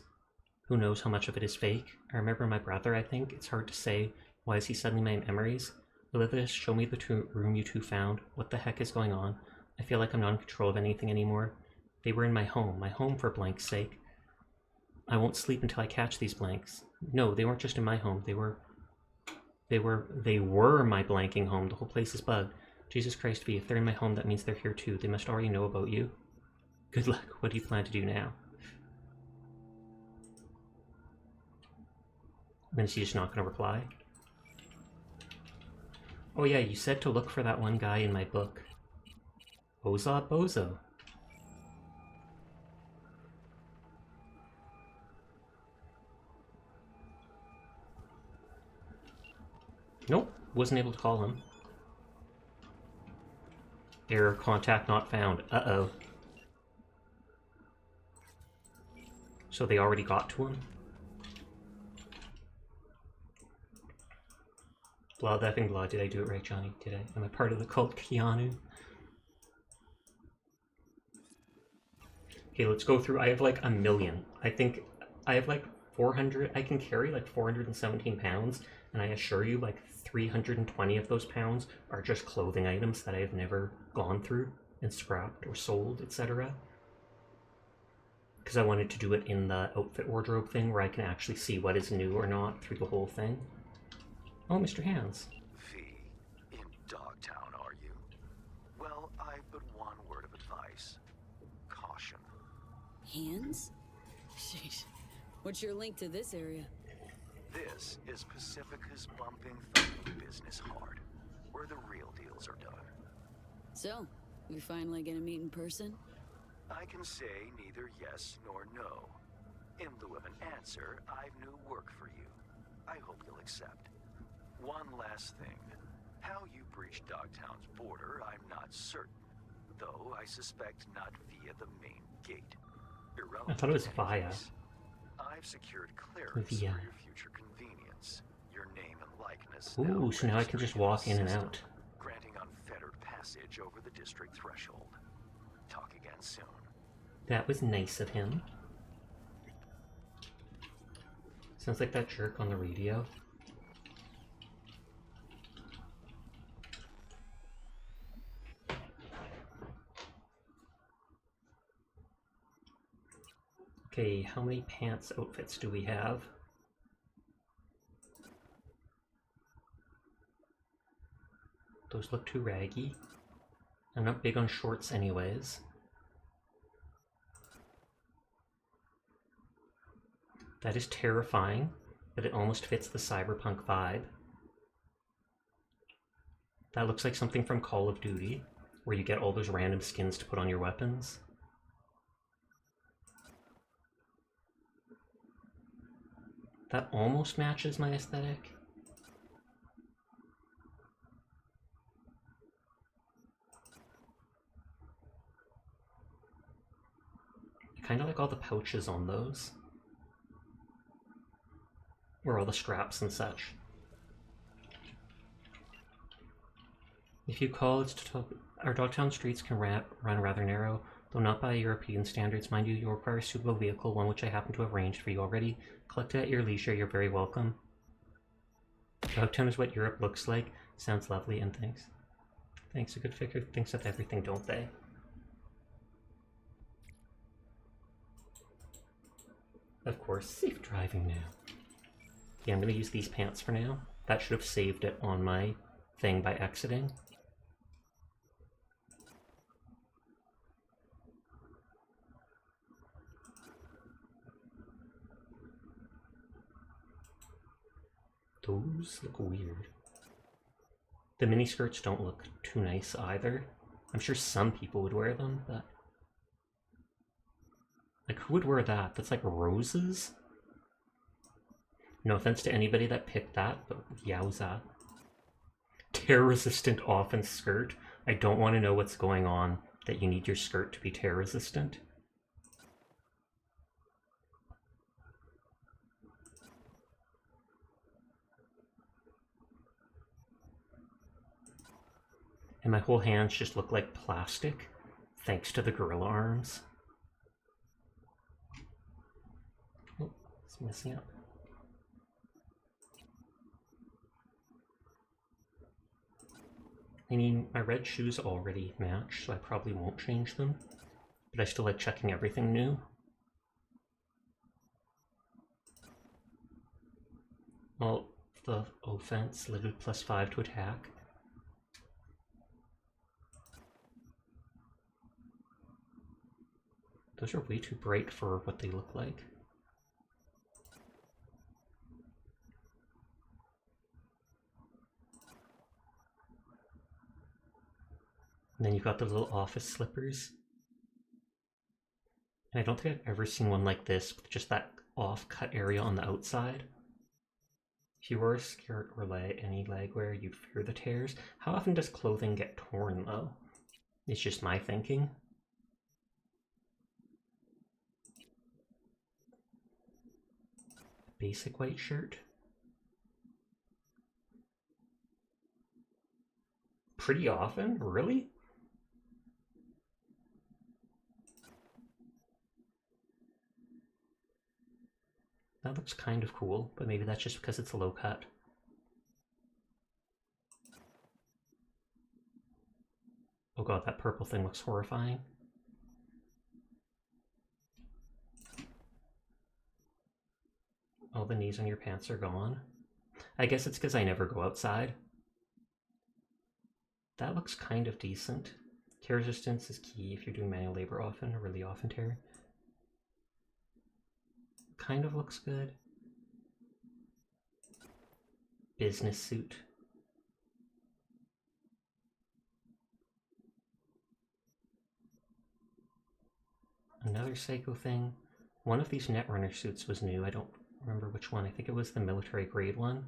Who knows how much of it is fake? I remember my brother, I think. It's hard to say. Why is he suddenly my memories? Elizabeth, show me the room you two found. What the heck is going on? I feel like I'm not in control of anything anymore. They were in my home for blank's sake. I won't sleep until I catch these blanks. No, they weren't just in my home. They were my blanking home. The whole place is bugged. Jesus Christ, V, if they're in my home, that means they're here too. They must already know about you. Good luck. What do you plan to do now? Then she's just not going to reply. Oh yeah, you said to look for that one guy in my book. Boza Bozo. Nope, wasn't able to call him. Error, contact not found. Uh-oh. So they already got to him? Blah, effing blah. Did I do it right, Johnny? Did I? Am I part of the cult Keanu? Okay, let's go through. I have like a million. I think I have like 400. I can carry like 417 pounds, and I assure you, like 320 of those pounds are just clothing items that I have never gone through and scrapped or sold, etc. Because I wanted to do it in the outfit wardrobe thing where I can actually see what is new or not through the whole thing. Oh, Mr. Hands. V, in Dogtown, are you? Well, I've but one word of advice. Caution. Hands? Sheesh. What's your link to this area? This is Pacifica's bumping, thumping business hard, where the real deals are done. So, we finally gonna meet in person? I can say neither yes nor no. In lieu of an answer, I've new work for you. I hope you'll accept. One last thing. How you breached Dogtown's border, I'm not certain. Though I suspect not via the main gate. Irrelevant. I thought it was via. I've secured clearance Via. for your future convenience. Your name and likeness. Ooh, so now I can just walk in and out. Granting unfettered passage over the district threshold. Talk again soon. That was nice of him. Sounds like that jerk on the radio. Okay, how many pants outfits do we have? Those look too raggy. I'm not big on shorts anyways. That is terrifying, but it almost fits the cyberpunk vibe. That looks like something from Call of Duty, where you get all those random skins to put on your weapons. That almost matches my aesthetic. I kind of like all the pouches on those. Or all the straps and such. If you call, it's to talk. Our Dogtown streets can run rather narrow, though not by European standards. Mind you, you'll require a suitable vehicle, one which I happen to have arranged for you already. Collect it at your leisure, you're very welcome. Dogtown is what Europe looks like. Sounds lovely, and thanks. Thanks, a good figure thinks of everything, don't they? Of course, safe driving now. Yeah, I'm gonna use these pants for now. That should have saved it on my thing by exiting. Those look weird. The miniskirts don't look too nice either. I'm sure some people would wear them, but... like, who would wear that? That's like roses? No offense to anybody that picked that, but yowza. Tear-resistant off and skirt. I don't want to know what's going on that you need your skirt to be tear-resistant. And my whole hands just look like plastic, thanks to the gorilla arms. Oh, it's messing up. I mean, my red shoes already match, so I probably won't change them. But I still like checking everything new. Well, the offense, limited +5 to attack. Those are way too bright for what they look like. And then you've got the little office slippers. And I don't think I've ever seen one like this, with just that off-cut area on the outside. If you wore a skirt or any legwear, you'd fear the tears. How often does clothing get torn, though? It's just my thinking. Basic white shirt. Pretty often? Really? That looks kind of cool, but maybe that's just because it's a low cut. Oh god, that purple thing looks horrifying. All the knees on your pants are gone. I guess it's because I never go outside. That looks kind of decent. Tear resistance is key if you're doing manual labor often, or really often tear. Kind of looks good. Business suit. Another psycho thing. One of these Netrunner suits was new. I don't remember which one. I think it was the military grade one.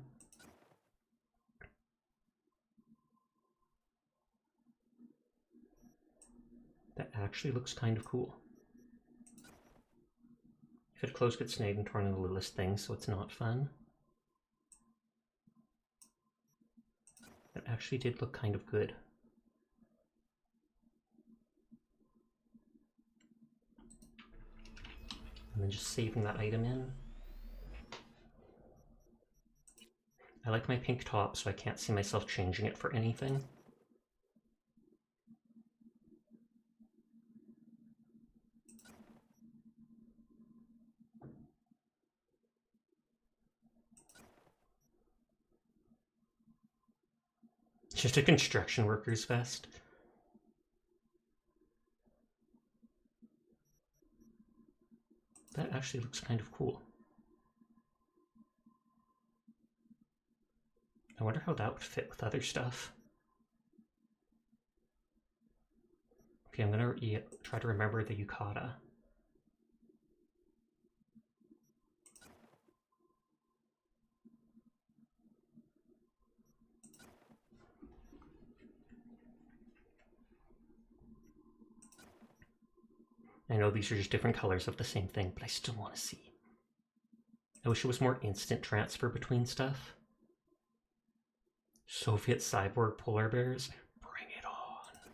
That actually looks kind of cool. If it close gets snagged and torn into the littlest thing, so it's not fun. That actually did look kind of good. And then just saving that item in. I like my pink top, so I can't see myself changing it for anything. Just a construction worker's vest. That actually looks kind of cool. I wonder how that would fit with other stuff. Okay, I'm gonna try to remember the yukata. I know these are just different colors of the same thing, but I still want to see. I wish it was more instant transfer between stuff. Soviet cyborg polar bears, bring it on.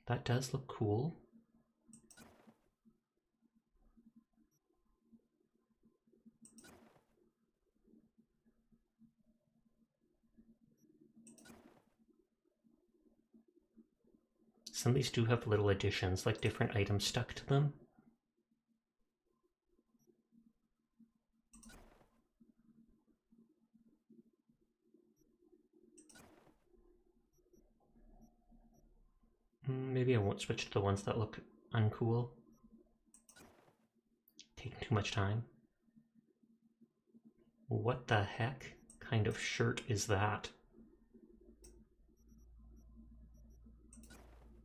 That does look cool. Some of these do have little additions, like different items stuck to them. Maybe I won't switch to the ones that look uncool. Taking too much time. What the heck kind of shirt is that?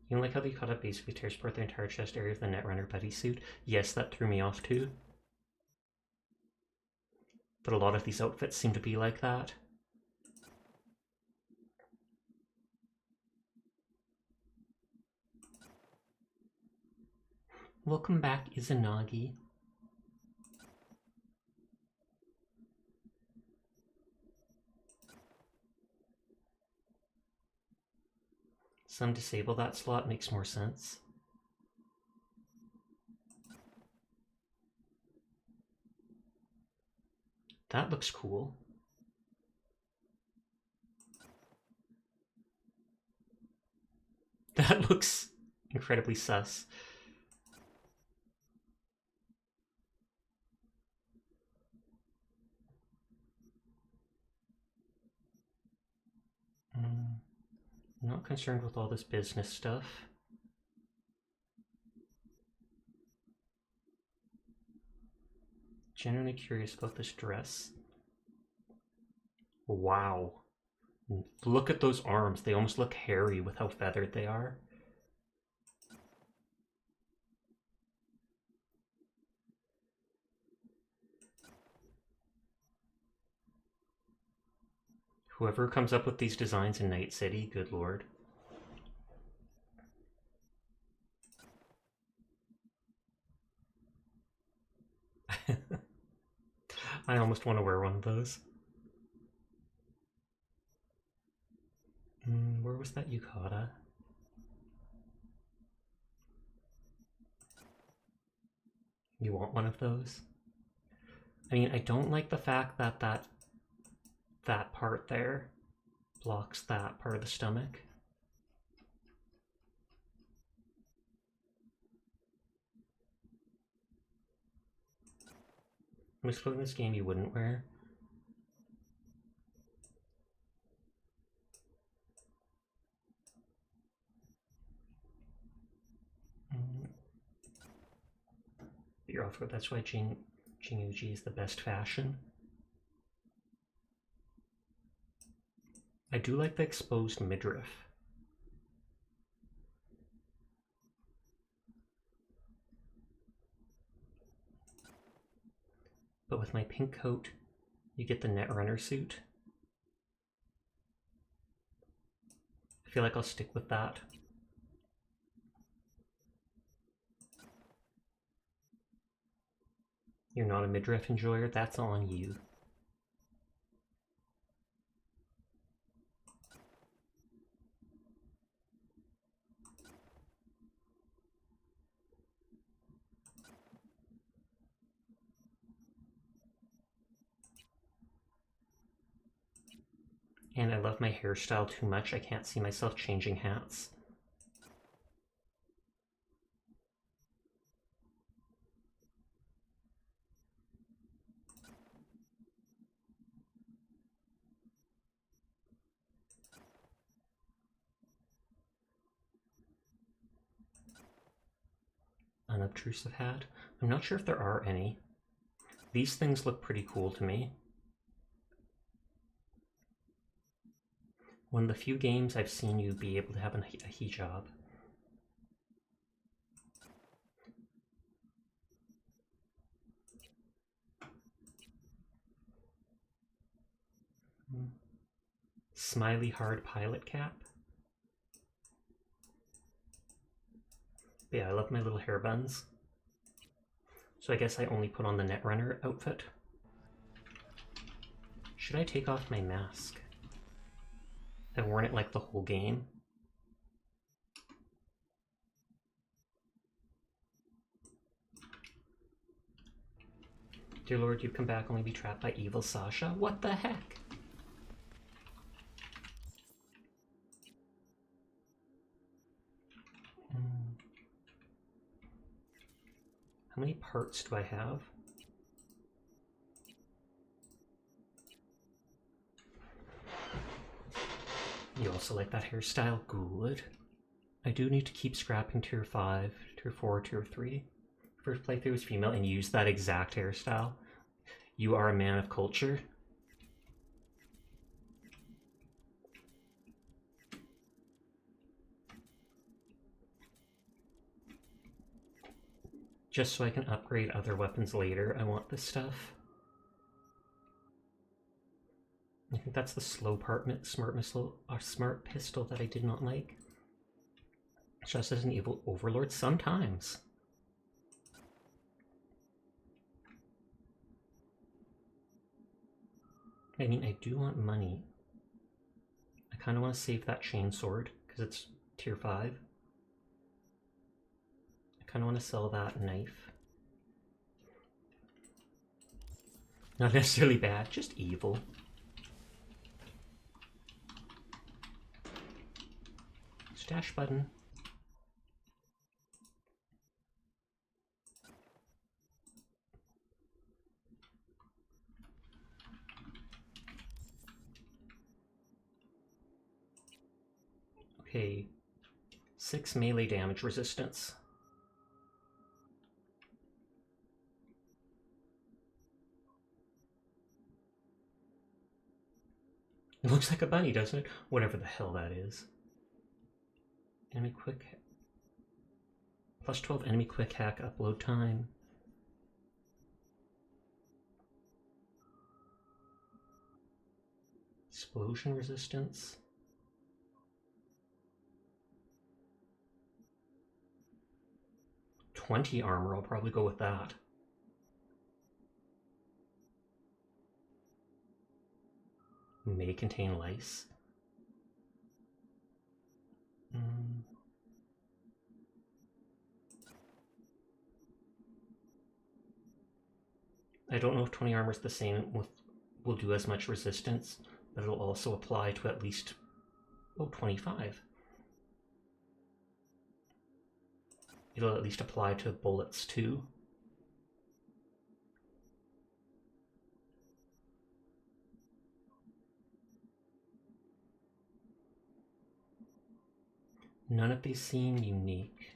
You know, like how they cut up basically tears apart the entire chest area of the Netrunner bodysuit? Yes, that threw me off too. But a lot of these outfits seem to be like that. Welcome back, Izanagi. Some disable that slot, makes more sense. That looks cool. That looks incredibly sus. I'm not concerned with all this business stuff. Genuinely curious about this dress. Wow. Look at those arms. They almost look hairy with how feathered they are. Whoever comes up with these designs in Night City, good lord. I almost want to wear one of those. Where was that yukata? You want one of those? I mean, I don't like the fact that that part there blocks that part of the stomach. I'm just putting this game you wouldn't wear. You're off. That's why Jinguji is the best fashion. I do like the exposed midriff. But with my pink coat, you get the Netrunner suit. I feel like I'll stick with that. You're not a midriff enjoyer? That's on you. And I love my hairstyle too much. I can't see myself changing hats. Unobtrusive hat. I'm not sure if there are any. These things look pretty cool to me. One of the few games I've seen you be able to have a hijab. Smiley hard pilot cap. But yeah, I love my little hair buns. So I guess I only put on the Netrunner outfit. Should I take off my mask? I've worn it like the whole game. Dear Lord, you've come back only to be trapped by evil Sasha? What the heck? How many parts do I have? You also like that hairstyle? Good. I do need to keep scrapping tier 5, tier 4, tier 3. First playthrough is female and use that exact hairstyle. You are a man of culture. Just so I can upgrade other weapons later, I want this stuff. I think that's the slow part, smart pistol that I did not like. Just as an evil overlord sometimes. I mean, I do want money. I kind of want to save that chainsword because it's tier 5. I kind of want to sell that knife. Not necessarily bad, just evil. Stash button. Okay, 6 melee damage resistance. It looks like a bunny, doesn't it? Whatever the hell that is. Enemy quick. Plus 12 enemy quick hack upload time. Explosion resistance. $20 armor, I'll probably go with that. May contain lice. I don't know if 20 armor is the same with will do as much resistance, but it'll also apply to at least 25. It'll at least apply to bullets too. None of these seem unique.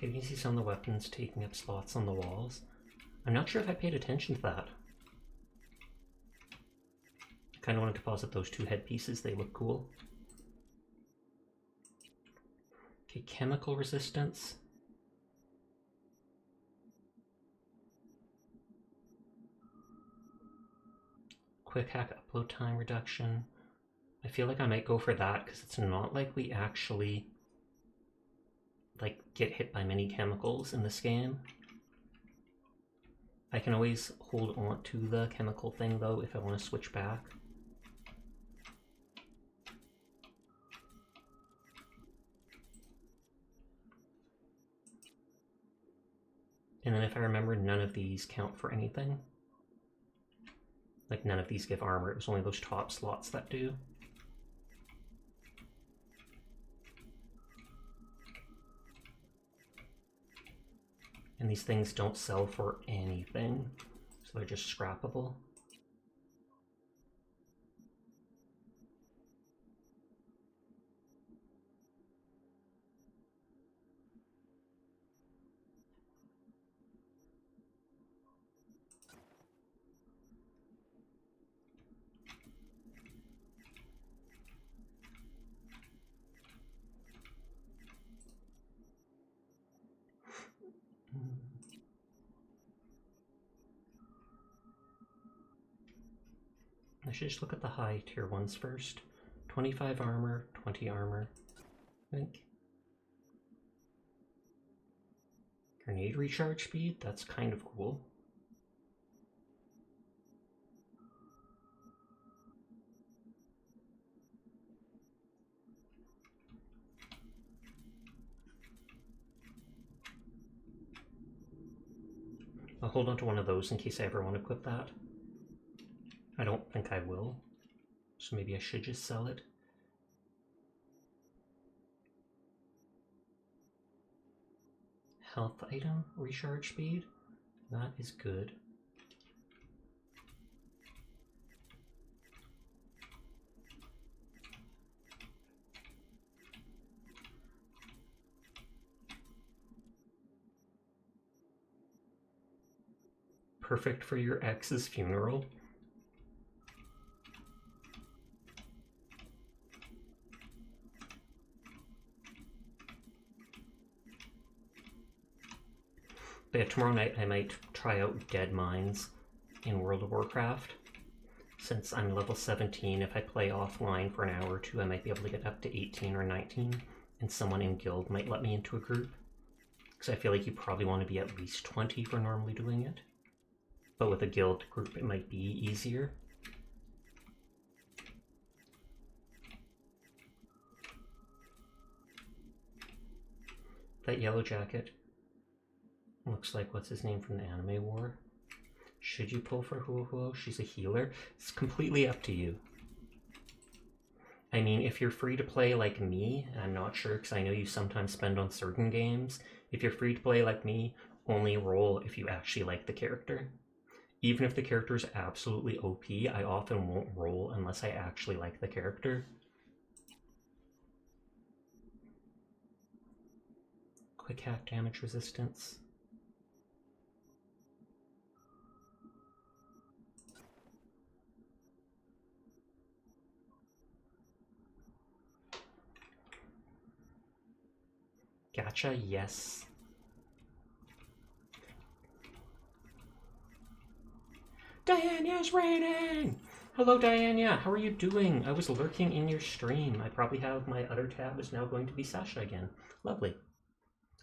Okay, you can see some of the weapons taking up slots on the walls. I'm not sure if I paid attention to that. I kind of want to deposit those two headpieces, they look cool. Okay, chemical resistance. Quick hack upload time reduction. I feel like I might go for that because it's not like we actually get hit by many chemicals in this game. I can always hold on to the chemical thing though if I want to switch back. And then if I remember, none of these count for anything. Like none of these give armor, it was only those top slots that do. And these things don't sell for anything, so they're just scrappable. I should just look at the high tier ones first. 25 armor, 20 armor, I think. Grenade recharge speed, that's kind of cool. I'll hold on to one of those in case I ever want to equip that. I don't think I will, so maybe I should just sell it. Health item, recharge speed, that is good. Perfect for your ex's funeral. But yeah, tomorrow night I might try out Dead Mines in World of Warcraft. Since I'm level 17, if I play offline for an hour or two, I might be able to get up to 18 or 19, and someone in guild might let me into a group. Because I feel like you probably want to be at least 20 for normally doing it. But with a guild group, it might be easier. That yellow jacket looks like what's his name from the anime war. Should you pull for Huohuo? She's a healer. It's completely up to you. I mean, if you're free to play like me, I'm not sure because I know you sometimes spend on certain games. If you're free to play like me, only roll if you actually like the character. Even if the character is absolutely OP, I often won't roll unless I actually like the character. Quick hack damage resistance. Gotcha, yes. Diana's raiding! Hello Diana, how are you doing? I was lurking in your stream. I probably have my other tab is now going to be Sasha again. Lovely.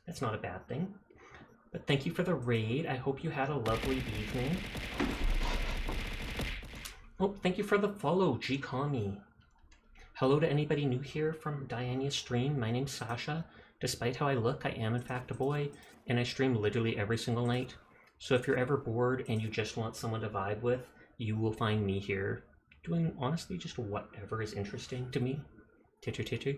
That's not a bad thing. But thank you for the raid. I hope you had a lovely evening. Oh, thank you for the follow, G-Kami. Hello to anybody new here from Diana's stream. My name's Sasha. Despite how I look, I am in fact a boy, and I stream literally every single night. So if you're ever bored and you just want someone to vibe with, you will find me here, doing honestly just whatever is interesting to me. Titter titter.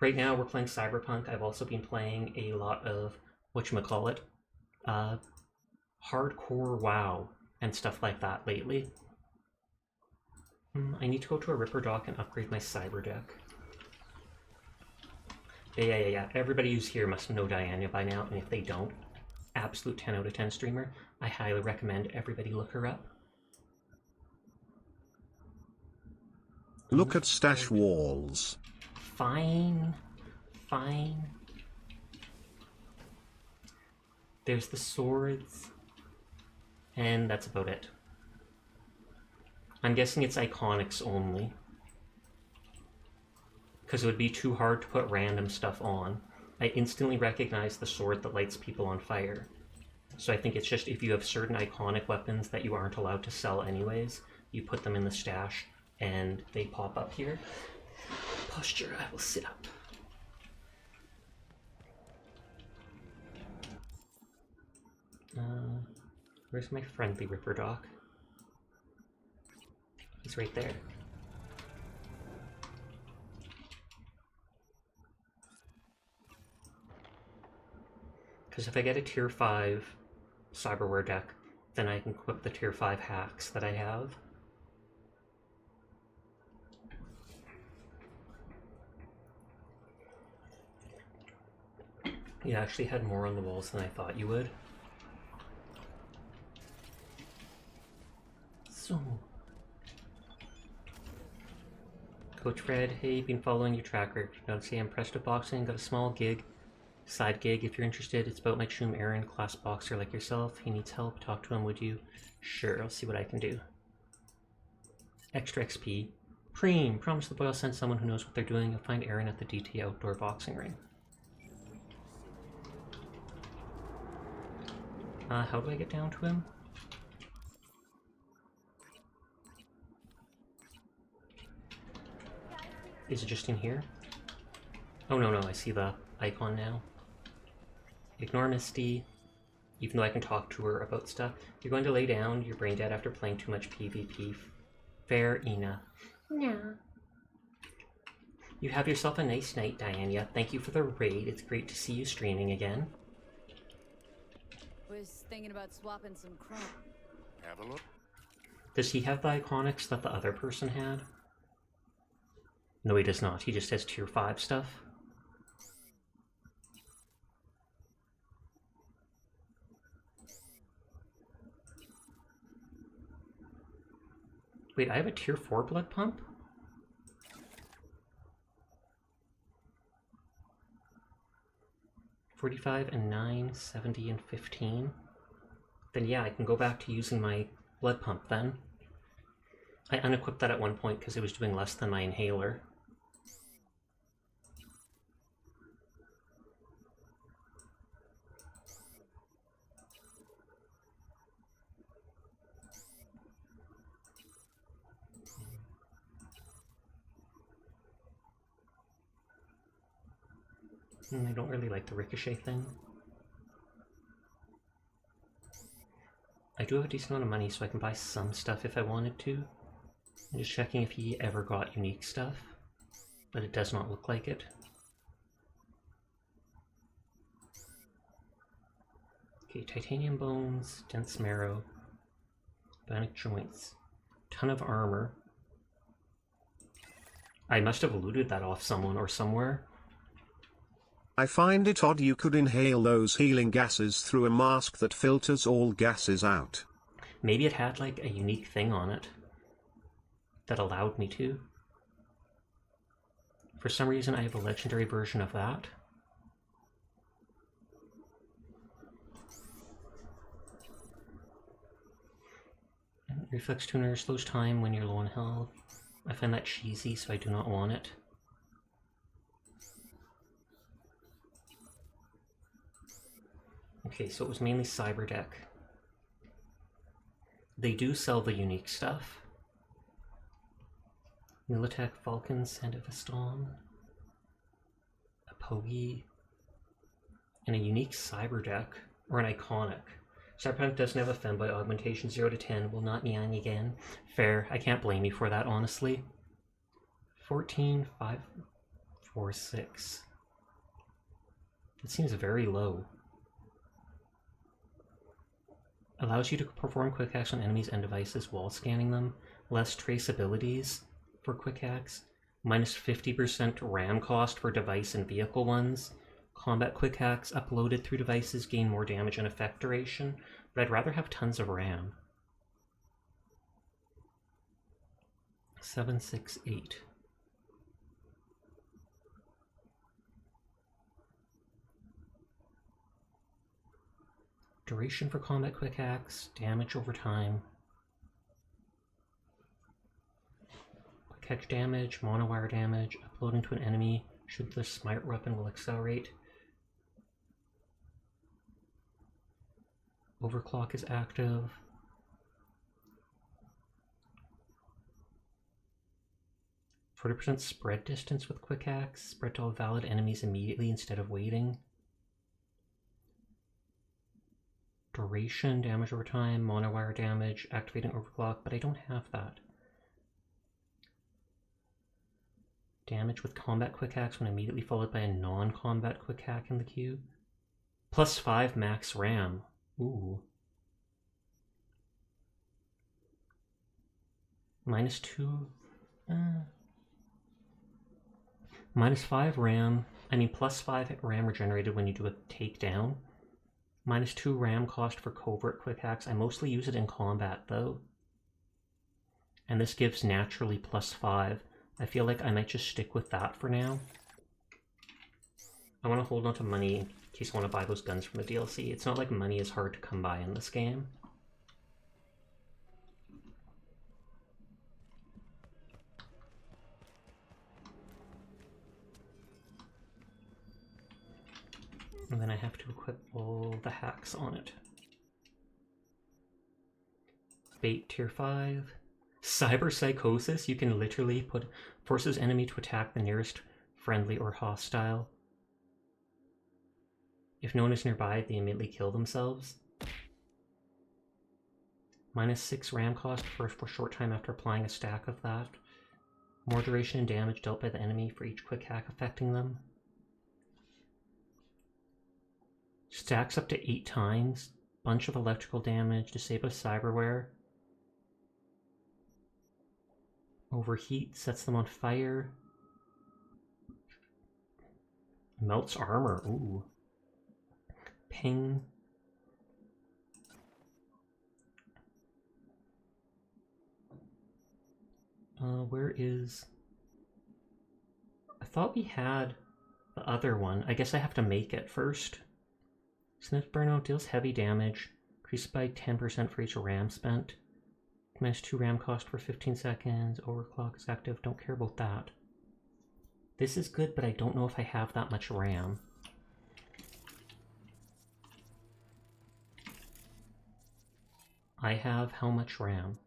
Right now we're playing Cyberpunk. I've also been playing a lot of, whatchamacallit, hardcore WoW and stuff like that lately. I need to go to a Ripper Dock and upgrade my Cyber deck. Yeah. Everybody who's here must know Diana by now, and if they don't, absolute 10 out of 10 streamer. I highly recommend everybody look her up. Look at stash walls. Fine. There's the swords, and that's about it. I'm guessing it's iconics only, because it would be too hard to put random stuff on. I instantly recognize the sword that lights people on fire. So I think it's just if you have certain iconic weapons that you aren't allowed to sell anyways, you put them in the stash and they pop up here. Posture, I will sit up. Where's my friendly Ripper Dock? He's right there. Because if I get a tier 5 cyberware deck, then I can equip the tier 5 hacks that I have. You actually had more on the walls than I thought you would. So... Coach Fred, hey, been following your tracker. Don't see I'm pressed to boxing, got a small gig. Side gig, if you're interested. It's about my chum Aaron, class boxer like yourself. He needs help. Talk to him, would you? Sure, I'll see what I can do. Extra XP. Preem, promise the boy I'll send someone who knows what they're doing. You'll find Aaron at the DT outdoor boxing ring. How do I get down to him? Is it just in here? Oh no, I see the icon now. Ignore Misty, even though I can talk to her about stuff. You're going to lay down, you're brain dead after playing too much PvP. Fair enough. No. You have yourself a nice night, Diana. Thank you for the raid. It's great to see you streaming again. Was thinking about swapping some chrome. Have a look. Does he have the iconics that the other person had? No, he does not. He just has tier 5 stuff. Wait, I have a tier 4 blood pump? $45 and $9, $70 and $15. Then yeah, I can go back to using my blood pump then. I unequipped that at one point because it was doing less than my inhaler. I don't really like the ricochet thing. I do have a decent amount of money, so I can buy some stuff if I wanted to. I'm just checking if he ever got unique stuff, but it does not look like it. Okay, titanium bones, dense marrow, bionic joints, ton of armor. I must have looted that off someone or somewhere. I find it odd you could inhale those healing gases through a mask that filters all gases out. Maybe it had like a unique thing on it that allowed me to. For some reason I have a legendary version of that. Reflex tuner slows time when you're low on health. I find that cheesy, so I do not want it. Okay, so it was mainly Cyberdeck. They do sell the unique stuff. Militech, Falcon, Sandaveston, a Pogi, and a unique Cyberdeck, or an iconic. Cyberpunk doesn't have a femboy augmentation, 0 to 10, will not neon again. Fair, I can't blame you for that, honestly. 14, 5, 4, 6. It seems very low. Allows you to perform quick hacks on enemies and devices while scanning them. Less traceabilities for quick hacks. Minus 50% RAM cost for device and vehicle ones. Combat quick hacks uploaded through devices gain more damage and effect duration, but I'd rather have tons of RAM. 768. Duration for combat quick hacks, damage over time. Quick hack damage, monowire damage, uploading to an enemy should the smite weapon will accelerate. Overclock is active. %, spread distance with quick hacks, spread to all valid enemies immediately instead of waiting. Duration, damage over time, monowire damage, activating overclock, but I don't have that. Damage with combat quick hacks when immediately followed by a non-combat quick hack in the queue. +5 max RAM. Ooh. -2. -5 RAM. I mean, +5 RAM regenerated when you do a takedown. -2 RAM cost for covert quick hacks. I mostly use it in combat though. And this gives naturally +5. I feel like I might just stick with that for now. I want to hold on to money in case I want to buy those guns from the DLC. It's not like money is hard to come by in this game. And then I have to equip all the hacks on it. Bait tier 5. Cyber Psychosis, you can literally forces enemy to attack the nearest friendly or hostile. If no one is nearby, they immediately kill themselves. -6 RAM cost for a short time after applying a stack of that. More duration and damage dealt by the enemy for each quick hack affecting them. Stacks up to 8 times. Bunch of electrical damage. Disables cyberware. Overheat. Sets them on fire. Melts armor. Ooh. Ping. Where is... I thought we had the other one. I guess I have to make it first. Sniff Burnout deals heavy damage. Increased by 10% for each RAM spent. -2 RAM cost for 15 seconds. Overclock is active. Don't care about that. This is good, but I don't know if I have that much RAM. I have how much RAM?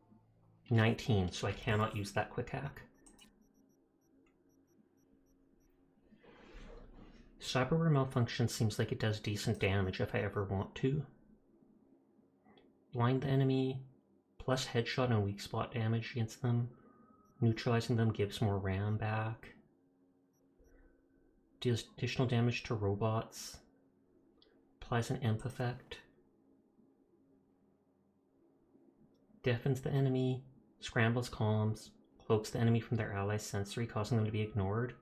19, so I cannot use that quick hack. Cyberware Malfunction seems like it does decent damage if I ever want to. Blind the enemy, plus headshot and weak spot damage against them. Neutralizing them gives more RAM back. Deals additional damage to robots. Applies an imp effect. Deafens the enemy. Scrambles comms. Cloaks the enemy from their allies' sensory, causing them to be ignored.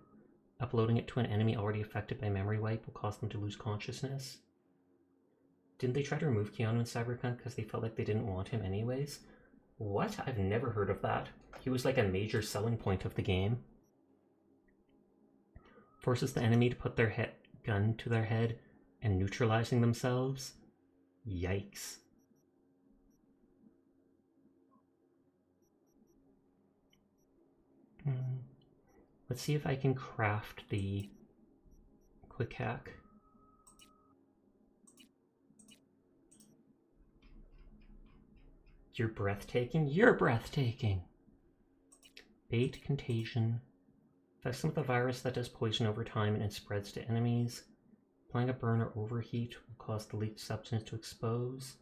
Uploading it to an enemy already affected by memory wipe will cause them to lose consciousness. Didn't they try to remove Keanu in Cyberpunk because they felt like they didn't want him anyways? What? I've never heard of that. He was like a major selling point of the game. Forces the enemy to put their gun to their head and neutralizing themselves. Yikes. Let's see if I can craft the quick hack. You're breathtaking. You're breathtaking. Bait contagion. Infects them with a virus that does poison over time and it spreads to enemies. Applying a burn or overheat will cause the leaked substance to expose.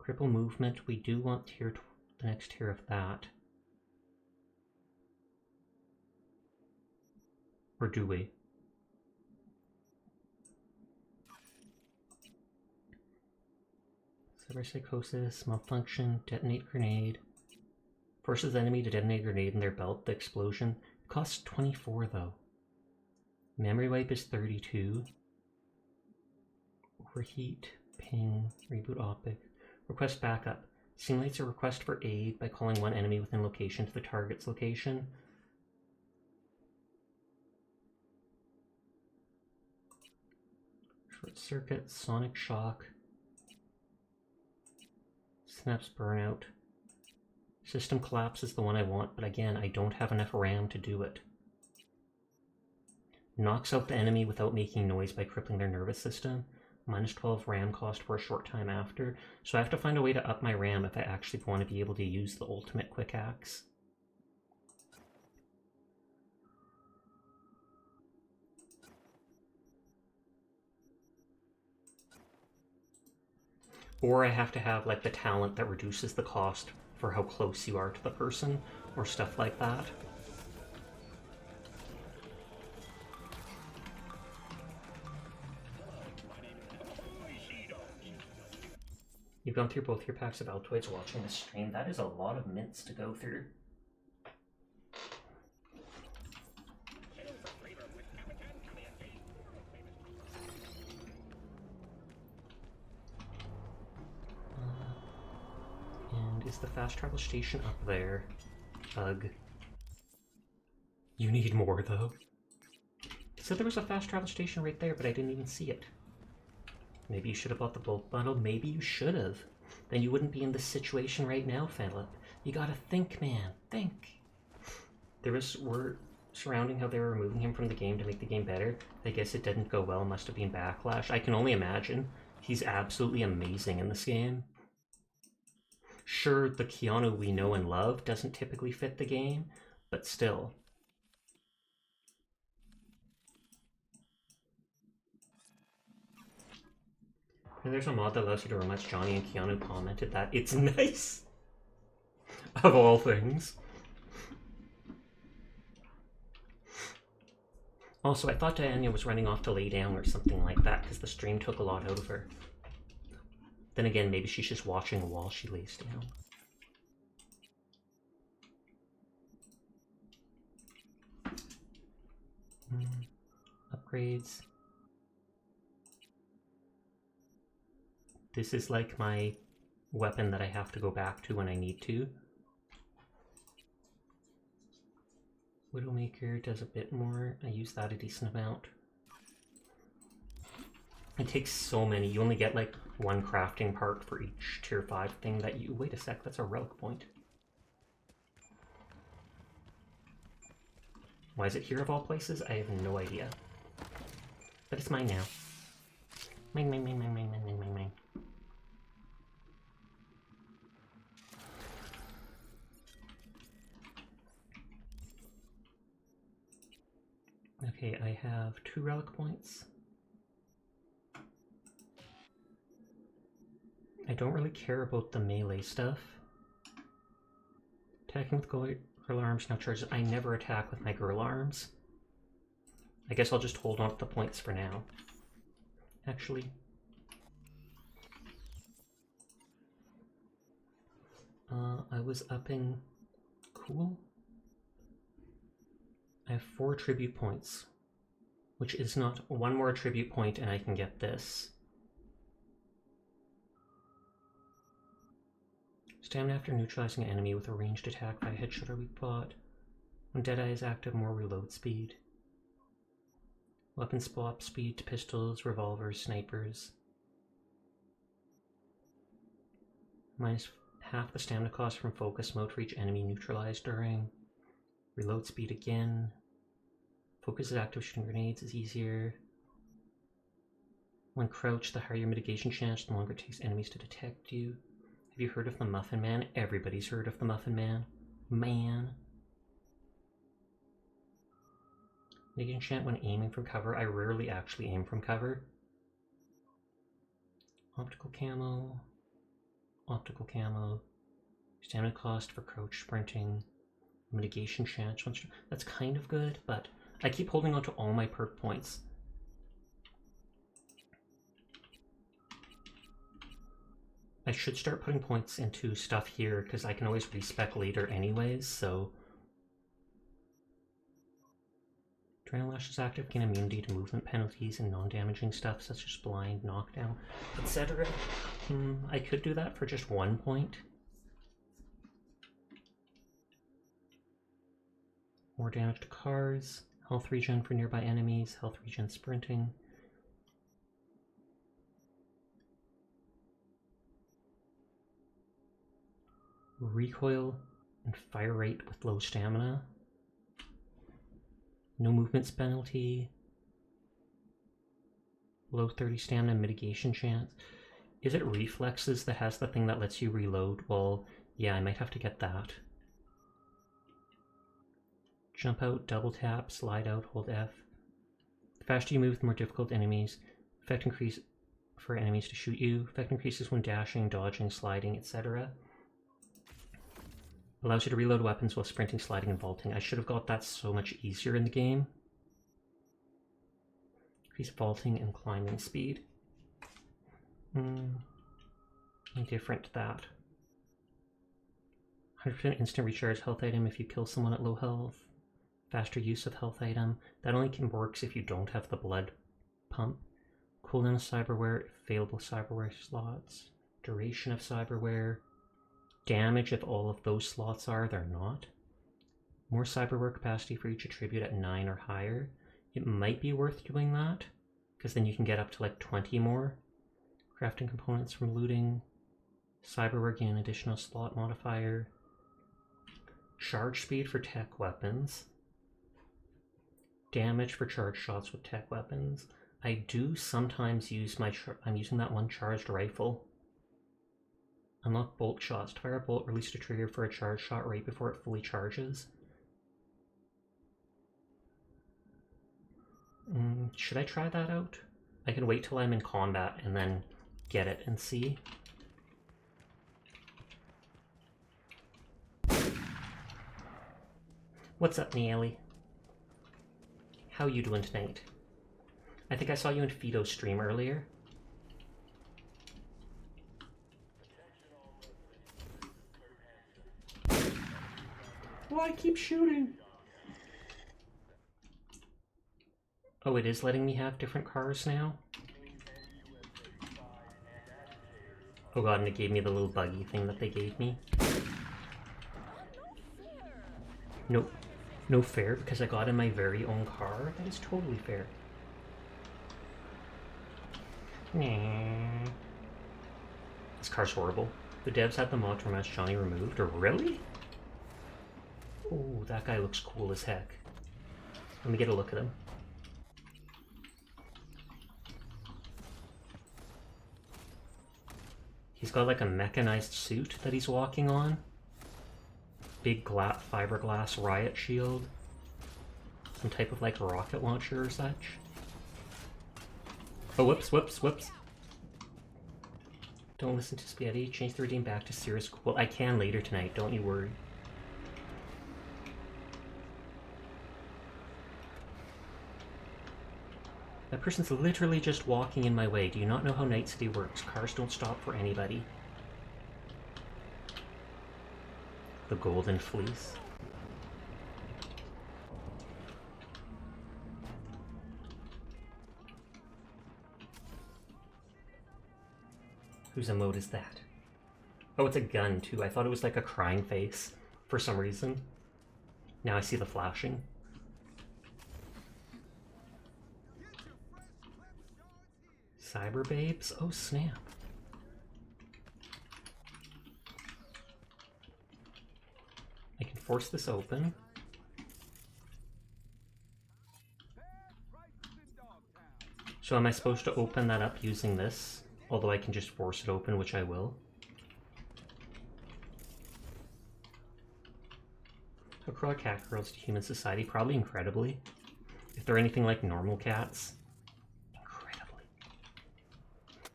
Cripple movement. We do want the next tier of that. Or do we? Cyberpsychosis, malfunction, detonate grenade. Forces the enemy to detonate a grenade in their belt. The explosion costs 24 though. Memory wipe is 32. Overheat, ping, reboot optic. Request backup. Simulates a request for aid by calling one enemy within location to the target's location. Short circuit, sonic shock. Snaps burnout. System collapse is the one I want, but again, I don't have enough RAM to do it. Knocks out the enemy without making noise by crippling their nervous system. Minus 12 RAM cost for a short time after. So I have to find a way to up my RAM if I actually want to be able to use the ultimate quick axe. Or I have to have like the talent that reduces the cost for how close you are to the person, or stuff like that. You've gone through both your packs of Altoids watching the stream. That is a lot of mints to go through. And is the fast travel station up there? Ugh. You need more though. It said there was a fast travel station right there, but I didn't even see it. Maybe you should have bought the bulk bundle. Maybe you should have. Then you wouldn't be in this situation right now, Philip. You gotta think, man. Think. There was word surrounding how they were removing him from the game to make the game better. I guess it didn't go well. Must have been backlash. I can only imagine. He's absolutely amazing in this game. Sure, the Keanu we know and love doesn't typically fit the game, but still. There's a mod that allows you to romance Johnny, and Keanu commented that. It's nice! Of all things. Also, I thought Diana was running off to lay down or something like that, because the stream took a lot out of her. Then again, maybe she's just watching while she lays down. Upgrades. This is like my weapon that I have to go back to when I need to. Widowmaker does a bit more. I use that a decent amount. It takes so many. You only get like one crafting part for each tier 5 thing that you... Wait a sec, that's a relic point. Why is it here of all places? I have no idea. But it's mine now. Mine, mine, mine, mine, mine, mine, mine, mine, mine. Okay, I have 2 relic points. I don't really care about the melee stuff. Attacking with girl arms now charges. I never attack with my girl arms. I guess I'll just hold on to the points for now. Actually. I was upping... Cool. I have 4 tribute points, which is not one more tribute point and I can get this. Stamina after neutralizing an enemy with a ranged attack by a headshot or weak bot. When Deadeye is active, more reload speed. Weapon swap speed to pistols, revolvers, snipers. Minus half the stamina cost from focus mode for each enemy neutralized during. Reload speed again. Focus is active, shooting grenades is easier. When crouched, the higher your mitigation chance, the longer it takes enemies to detect you. Have you heard of the Muffin Man? Everybody's heard of the Muffin Man. Mitigation chance when aiming from cover. I rarely actually aim from cover. Optical camo. Optical camo. Stamina cost for crouch sprinting. Mitigation chance. That's kind of good, but I keep holding on to all my perk points. I should start putting points into stuff here because I can always respec later anyways, so... Adrenaline Lash is active, gain immunity to movement penalties and non-damaging stuff such as blind, knockdown, etc. I could do that for just 1 point. More damage to cars, health regen for nearby enemies, health regen sprinting. Recoil and fire rate with low stamina. No movement penalty. Low 30 stamina mitigation chance. Is it reflexes that has the thing that lets you reload? Well, yeah, I might have to get that. Jump out, double tap, slide out, hold F. The faster you move, the more difficult enemies. Effect increase for enemies to shoot you. Effect increases when dashing, dodging, sliding, etc. Allows you to reload weapons while sprinting, sliding, and vaulting. I should have got that so much easier in the game. Increase vaulting and climbing speed. Indifferent to that. 100% instant recharge health item if you kill someone at low health. Faster use of health item. That only works if you don't have the blood pump. Cooldown of cyberware, available cyberware slots. Duration of cyberware. Damage if all of those slots are, they're not. More cyberware capacity for each attribute at 9 or higher. It might be worth doing that, because then you can get up to like 20 more. Crafting components from looting. Cyberware gain an additional slot modifier. Charge speed for tech weapons. Damage for charge shots with tech weapons. I do sometimes use I'm using that one charged rifle. Unlock bolt shots. To fire a bolt, release a trigger for a charge shot right before it fully charges. Should I try that out? I can wait till I'm in combat and then get it and see. What's up, Neely? How you doing tonight? I think I saw you in Fido's stream earlier. Why keep shooting? Oh, it is letting me have different cars now? Oh god, and it gave me the little buggy thing that they gave me. Nope. No fair, because I got in my very own car? That is totally fair. Nah. This car's horrible. The devs had the mod to match Johnny removed, or really? Oh, that guy looks cool as heck. Let me get a look at him. He's got like a mechanized suit that he's walking on. Big fiberglass riot shield. Some type of like rocket launcher or such. Oh, whoops, whoops, whoops. Don't listen to Spaghetti. Change the redeem back to Cirrus. Well, I can later tonight, don't you worry. That person's literally just walking in my way. Do you not know how Night City works? Cars don't stop for anybody. The Golden Fleece. Whose emote is that? Oh, it's a gun too. I thought it was like a crying face for some reason. Now I see the flashing. Cyber babes? Oh snap. I can force this open. So am I supposed to open that up using this? Although I can just force it open, which I will. How cruel are cat girls to human society? Probably incredibly. If they're anything like normal cats. Incredibly.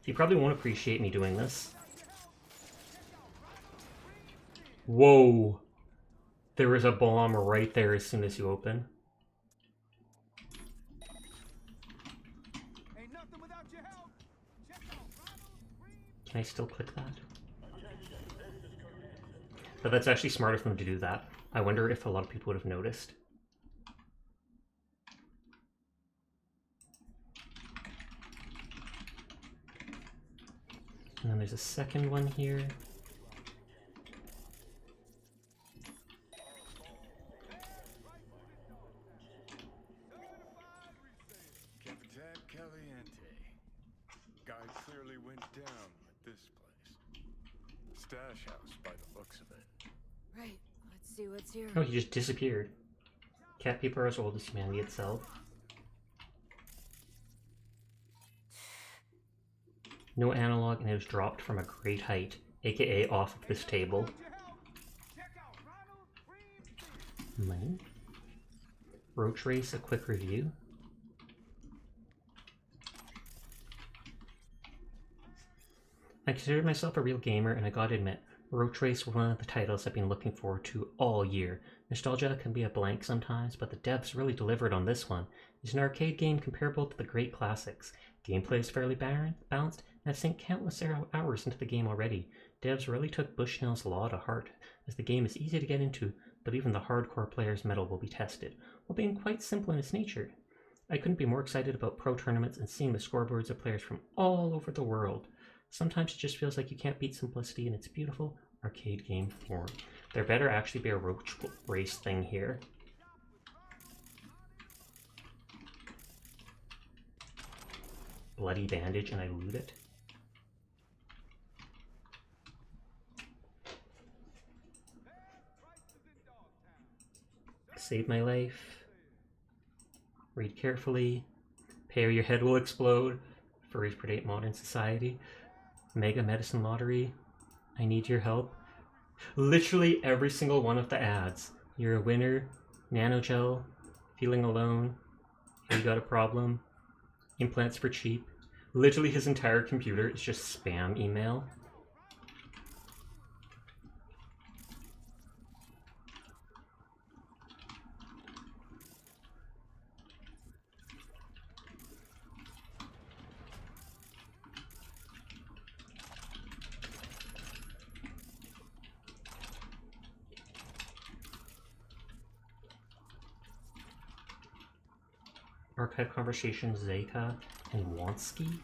You probably won't appreciate me doing this. Whoa! There was a bomb right there as soon as you open. Can I still click that? But that's actually smart of them to do that. I wonder if a lot of people would have noticed. And then there's a second one here. Capitan Caliente. Guy clearly went down with this place. Stash house by the looks of it. Right. Let's see what's here. Oh, he just disappeared. Cat people are as old as humanity itself. No analog, and it was dropped from a great height, aka off of this table. Money. Roach Race, a quick review. I consider myself a real gamer, and I gotta admit, Roach Race was one of the titles I've been looking forward to all year. Nostalgia can be a blank sometimes, but the devs really delivered on this one. It's an arcade game comparable to the great classics. Gameplay is fairly balanced, and I've sunk countless hours into the game already. Devs really took Bushnell's law to heart, as the game is easy to get into, but even the hardcore player's mettle will be tested, while being quite simple in its nature. I couldn't be more excited about pro tournaments and seeing the scoreboards of players from all over the world. Sometimes it just feels like you can't beat simplicity in its beautiful arcade game form. There better actually be a Roach Race thing here. Bloody bandage, and I loot it. Save my life. Read carefully. Pay or your head will explode. Furries predate modern society. Mega medicine lottery. I need your help. Literally every single one of the ads. You're a winner. Nanogel. Feeling alone. You got a problem. Implants for cheap. Literally his entire computer is just spam email. Archive conversations, Zeka and Wansky.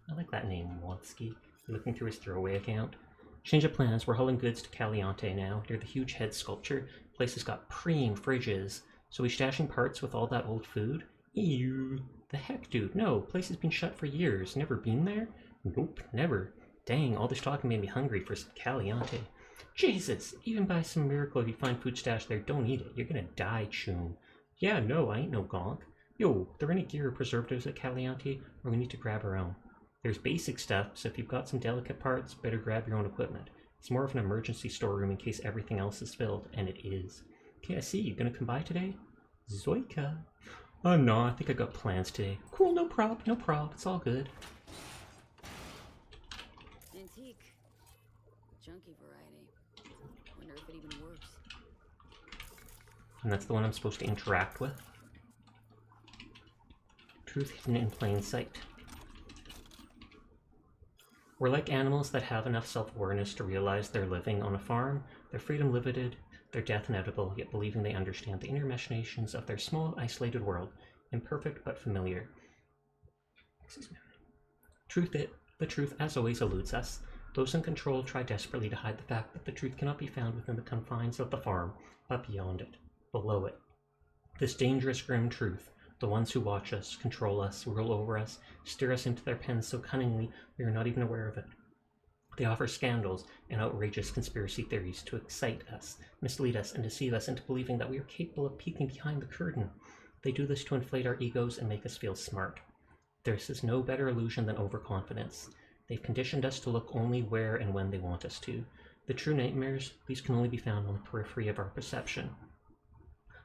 I like that name, Wansky. Looking through his throwaway account. Change of plans. We're hauling goods to Caliente now, near the huge head sculpture. Place has got preem fridges. So we stashing parts with all that old food? Ew. The heck, dude? No. Place has been shut for years. Never been there? Nope, never. Dang, all this talking made me hungry for some Caliente. Jesus! Even by some miracle, if you find food stashed there, don't eat it. You're gonna die, Choom. Yeah, no, I ain't no gonk. Yo, there any gear or preservatives at Caliente, or we need to grab our own? There's basic stuff, so if you've got some delicate parts, better grab your own equipment. It's more of an emergency storeroom in case everything else is filled, and it is. Okay, I see. You gonna come by today? Zoika. Oh no, I think I got plans today. Cool, no prob, no prob. It's all good. Antique. Junky variety. Wonder if it even works. And that's the one I'm supposed to interact with. Truth hidden in plain sight. We're like animals that have enough self-awareness to realize they're living on a farm, their freedom limited, their death inevitable, yet believing they understand the inner machinations of their small, isolated world, imperfect but familiar. Excuse me. The truth, as always, eludes us. Those in control try desperately to hide the fact that the truth cannot be found within the confines of the farm, but beyond it, below it. This dangerous, grim truth, the ones who watch us, control us, rule over us, steer us into their pens so cunningly we are not even aware of it. They offer scandals and outrageous conspiracy theories to excite us, mislead us, and deceive us into believing that we are capable of peeking behind the curtain. They do this to inflate our egos and make us feel smart. This is no better illusion than overconfidence. They've conditioned us to look only where and when they want us to. The true nightmares, these can only be found on the periphery of our perception.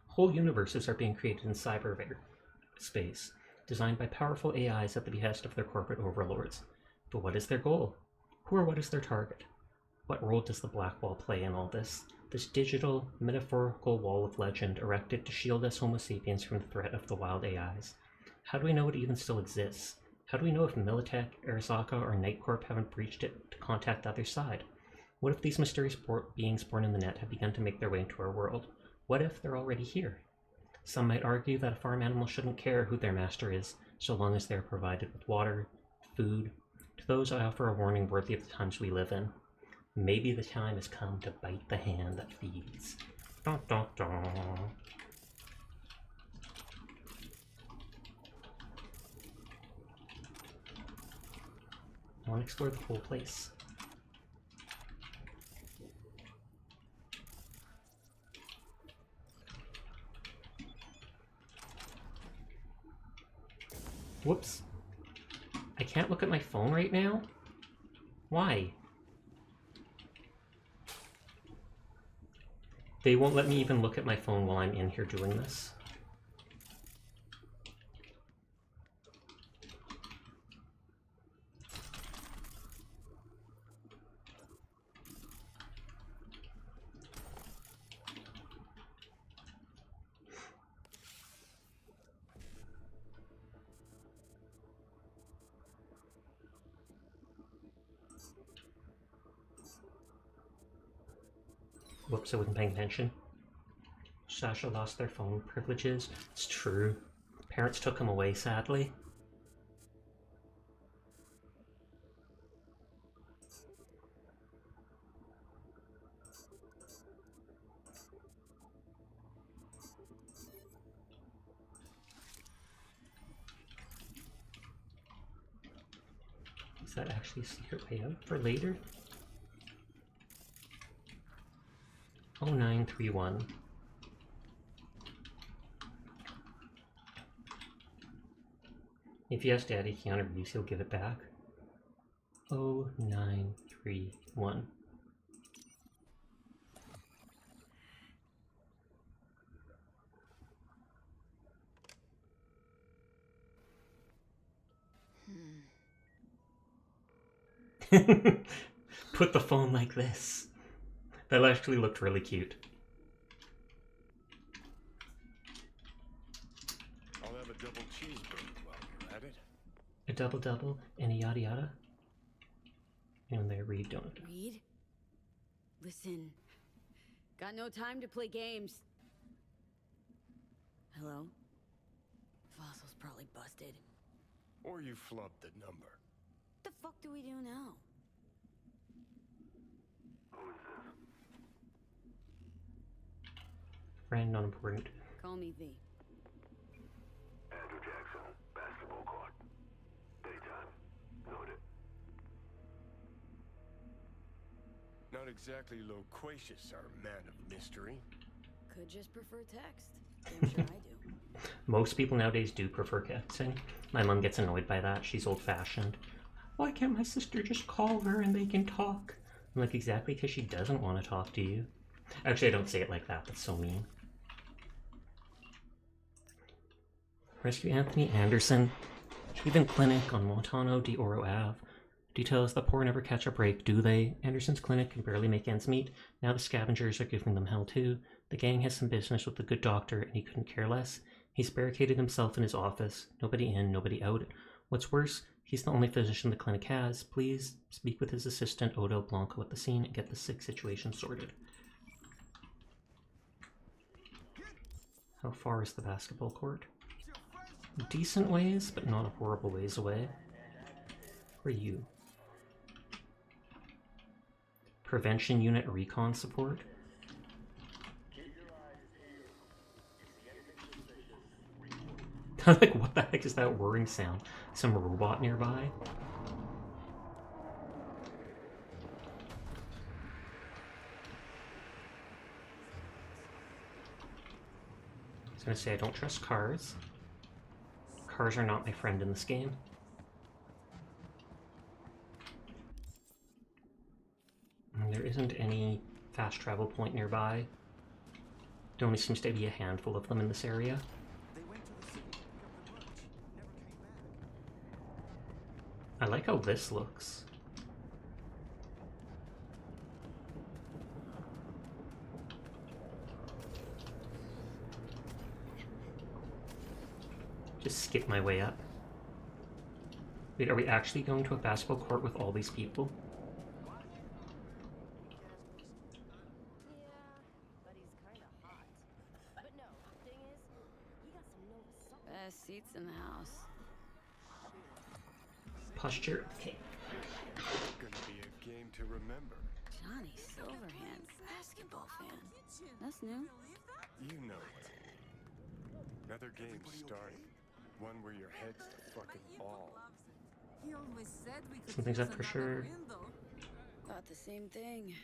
Whole universes are being created in cyberspace, designed by powerful AIs at the behest of their corporate overlords. But what is their goal? Who or what is their target? What role does the black wall play in all this? This digital, metaphorical wall of legend erected to shield us Homo sapiens from the threat of the wild AIs. How do we know it even still exists? How do we know if Militech, Arasaka, or Nightcorp haven't breached it to contact the other side? What if these mysterious beings born in the net have begun to make their way into our world? What if they're already here? Some might argue that a farm animal shouldn't care who their master is, so long as they are provided with water, food. To those I offer a warning worthy of the times we live in. Maybe the time has come to bite the hand that feeds. Dun, dun, dun. I want to explore the whole place. Whoops. I can't look at my phone right now? Why? They won't let me even look at my phone while I'm in here doing this. Whoops, I wasn't paying attention. Sasha lost their phone privileges. It's true. Parents took them away, sadly. Is that actually a secret way out for later? 0931. If you ask Daddy Keanu Reeves, he'll give it back. 0931. Put the phone like this. That actually looked really cute. I'll have a double cheeseburger while you're at it. A double and a yada yada. And they read, don't it? Reed? Listen. Got no time to play games. Hello? Fossil's probably busted. Or you flubbed the number. What the fuck do we do now? Friend, not important. Call me V. Andrew Jackson, basketball court. Daytime. Noted. Not exactly loquacious, our man of mystery. Could just prefer text. I'm sure I do. Most people nowadays do prefer texting. My mom gets annoyed by that. She's old-fashioned. Why can't my sister just call her and they can talk? I'm like, exactly because she doesn't want to talk to you. Actually, I don't say it like that. That's so mean. Rescue Anthony Anderson. Even Clinic on Montano de Oro Ave. Details the poor never catch a break, do they? Anderson's clinic can barely make ends meet. Now the scavengers are giving them hell too. The gang has some business with the good doctor and he couldn't care less. He's barricaded himself in his office. Nobody in, nobody out. What's worse, he's the only physician the clinic has. Please speak with his assistant Odell Blanco at the scene and get the sick situation sorted. How far is the basketball court? Decent ways, but not a horrible ways away. Who are you? Prevention Unit Recon Support? Like, what the heck is that whirring sound? Some robot nearby? gonna say I don't trust cars. Cars are not my friend in this game. And there isn't any fast travel point nearby. There only seems to be a handful of them in this area. They went to the city to pick up the merch. Never came back. I like how this looks. Just skip my way up. Wait, are we actually going to a basketball court with all these people? Best seats in the house. Posture, okay. Gonna be a game to remember. Johnny Silverhand, basketball fan. That's new. You know it. Another game starting. One where your head's the fucking ball. Something's up for sure. Thought the same thing.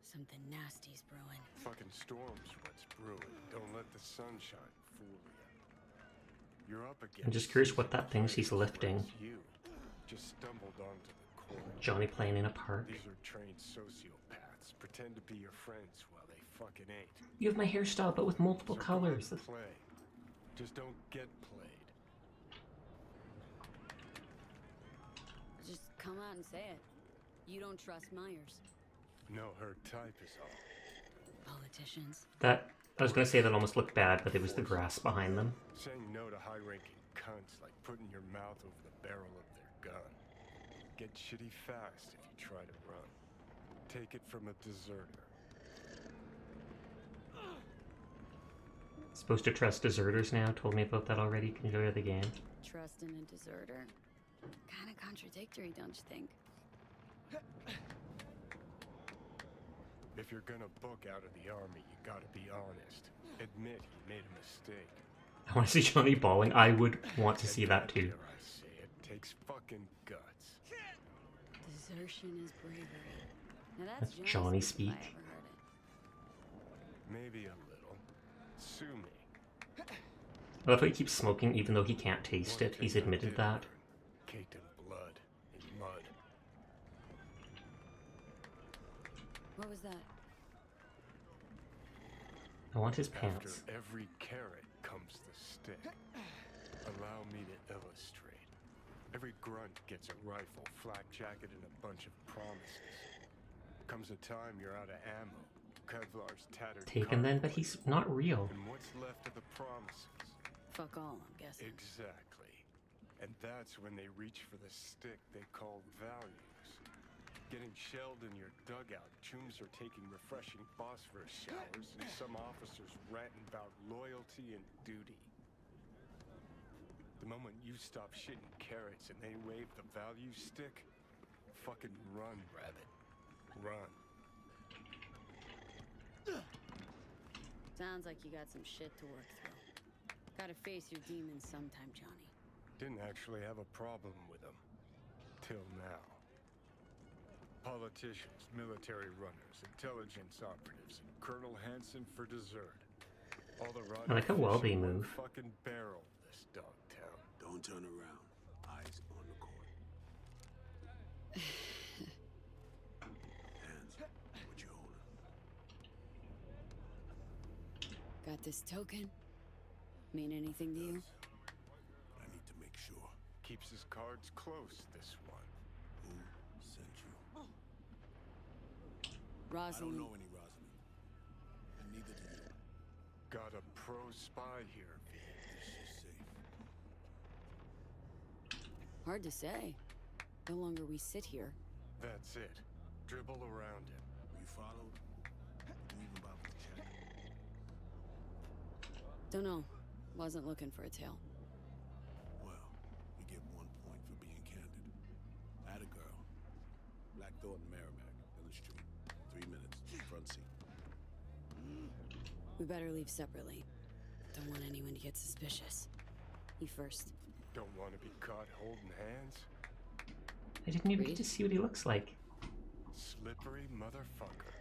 Something nasty's brewing. Fucking storm's what's brewing. Don't let the sunshine fool you. You're up against. I'm just curious what that thinks he's lifting. You just stumbled onto the court. Johnny playing in a park. These are trained sociopaths. Pretend to be your friends while they fucking ain't. You have my hairstyle, but with multiple colors. Play. Just don't get played. Just come out and say it. You don't trust Myers. No, her type is all. Politicians. That, I was gonna say that almost looked bad, but it was the grass behind them. Saying no to high-ranking cunts like putting your mouth over the barrel of their gun. Get shitty fast if you try to run. Take it from a deserter. Supposed to trust deserters now? Told me about that already. Can you go to the game? Trust in a deserter. Kinda contradictory, don't you think? If you're gonna book out of the army, you gotta be honest. Admit you made a mistake. I want to see Johnny balling. I would want to see that too. Dare I say it takes fucking guts. Desertion is bravery. Now That's Johnny Johnny speak. speak. If I ever heard it. Maybe a little. Sue me. I love how he keeps smoking even though he can't taste it. He's admitted that. Caked in blood, in mud. What was that? I want his pants. After every carrot comes the stick. Allow me to illustrate. Every grunt gets a rifle, flak jacket, and a bunch of promises. Comes a time you're out of ammo. Kevlar's tattered. Taken then, but he's not real. And what's left of the promises? Fuck all, I'm guessing. Exactly. And that's when they reach for the stick they call values. Getting shelled in your dugout, chooms are taking refreshing phosphorus showers, and some officers ranting about loyalty and duty. The moment you stop shitting carrots and they wave the value stick, fucking run, rabbit. Run. Sounds like you got some shit to work through. Gotta face your demons sometime, Johnny. Didn't actually have a problem with them. Till now. Politicians, military runners, intelligence operatives, and Colonel Hanson for dessert. All the I like how well they move. Fucking barrel this dogtown. Don't turn around. Eyes on the court. Hands, what you holding? Got this token? Mean anything to you? I need to make sure. Keeps his cards close, this one. Who sent you? I Rosalind. don't know any Rosalind. And neither do you. Got a pro spy here, V. Is she safe? Hard to say. No longer we sit here. That's it. Dribble around him. You followed? Did you even bother to check? Don't know. Wasn't looking for a tail. Well, you get 1 point for being candid. Atta girl. Black Thornton Merrimack, Village Street. 3 minutes. Front seat. We better leave separately. Don't want anyone to get suspicious. You first. Don't want to be caught holding hands? I didn't even get to see what he looks like. Slippery motherfucker.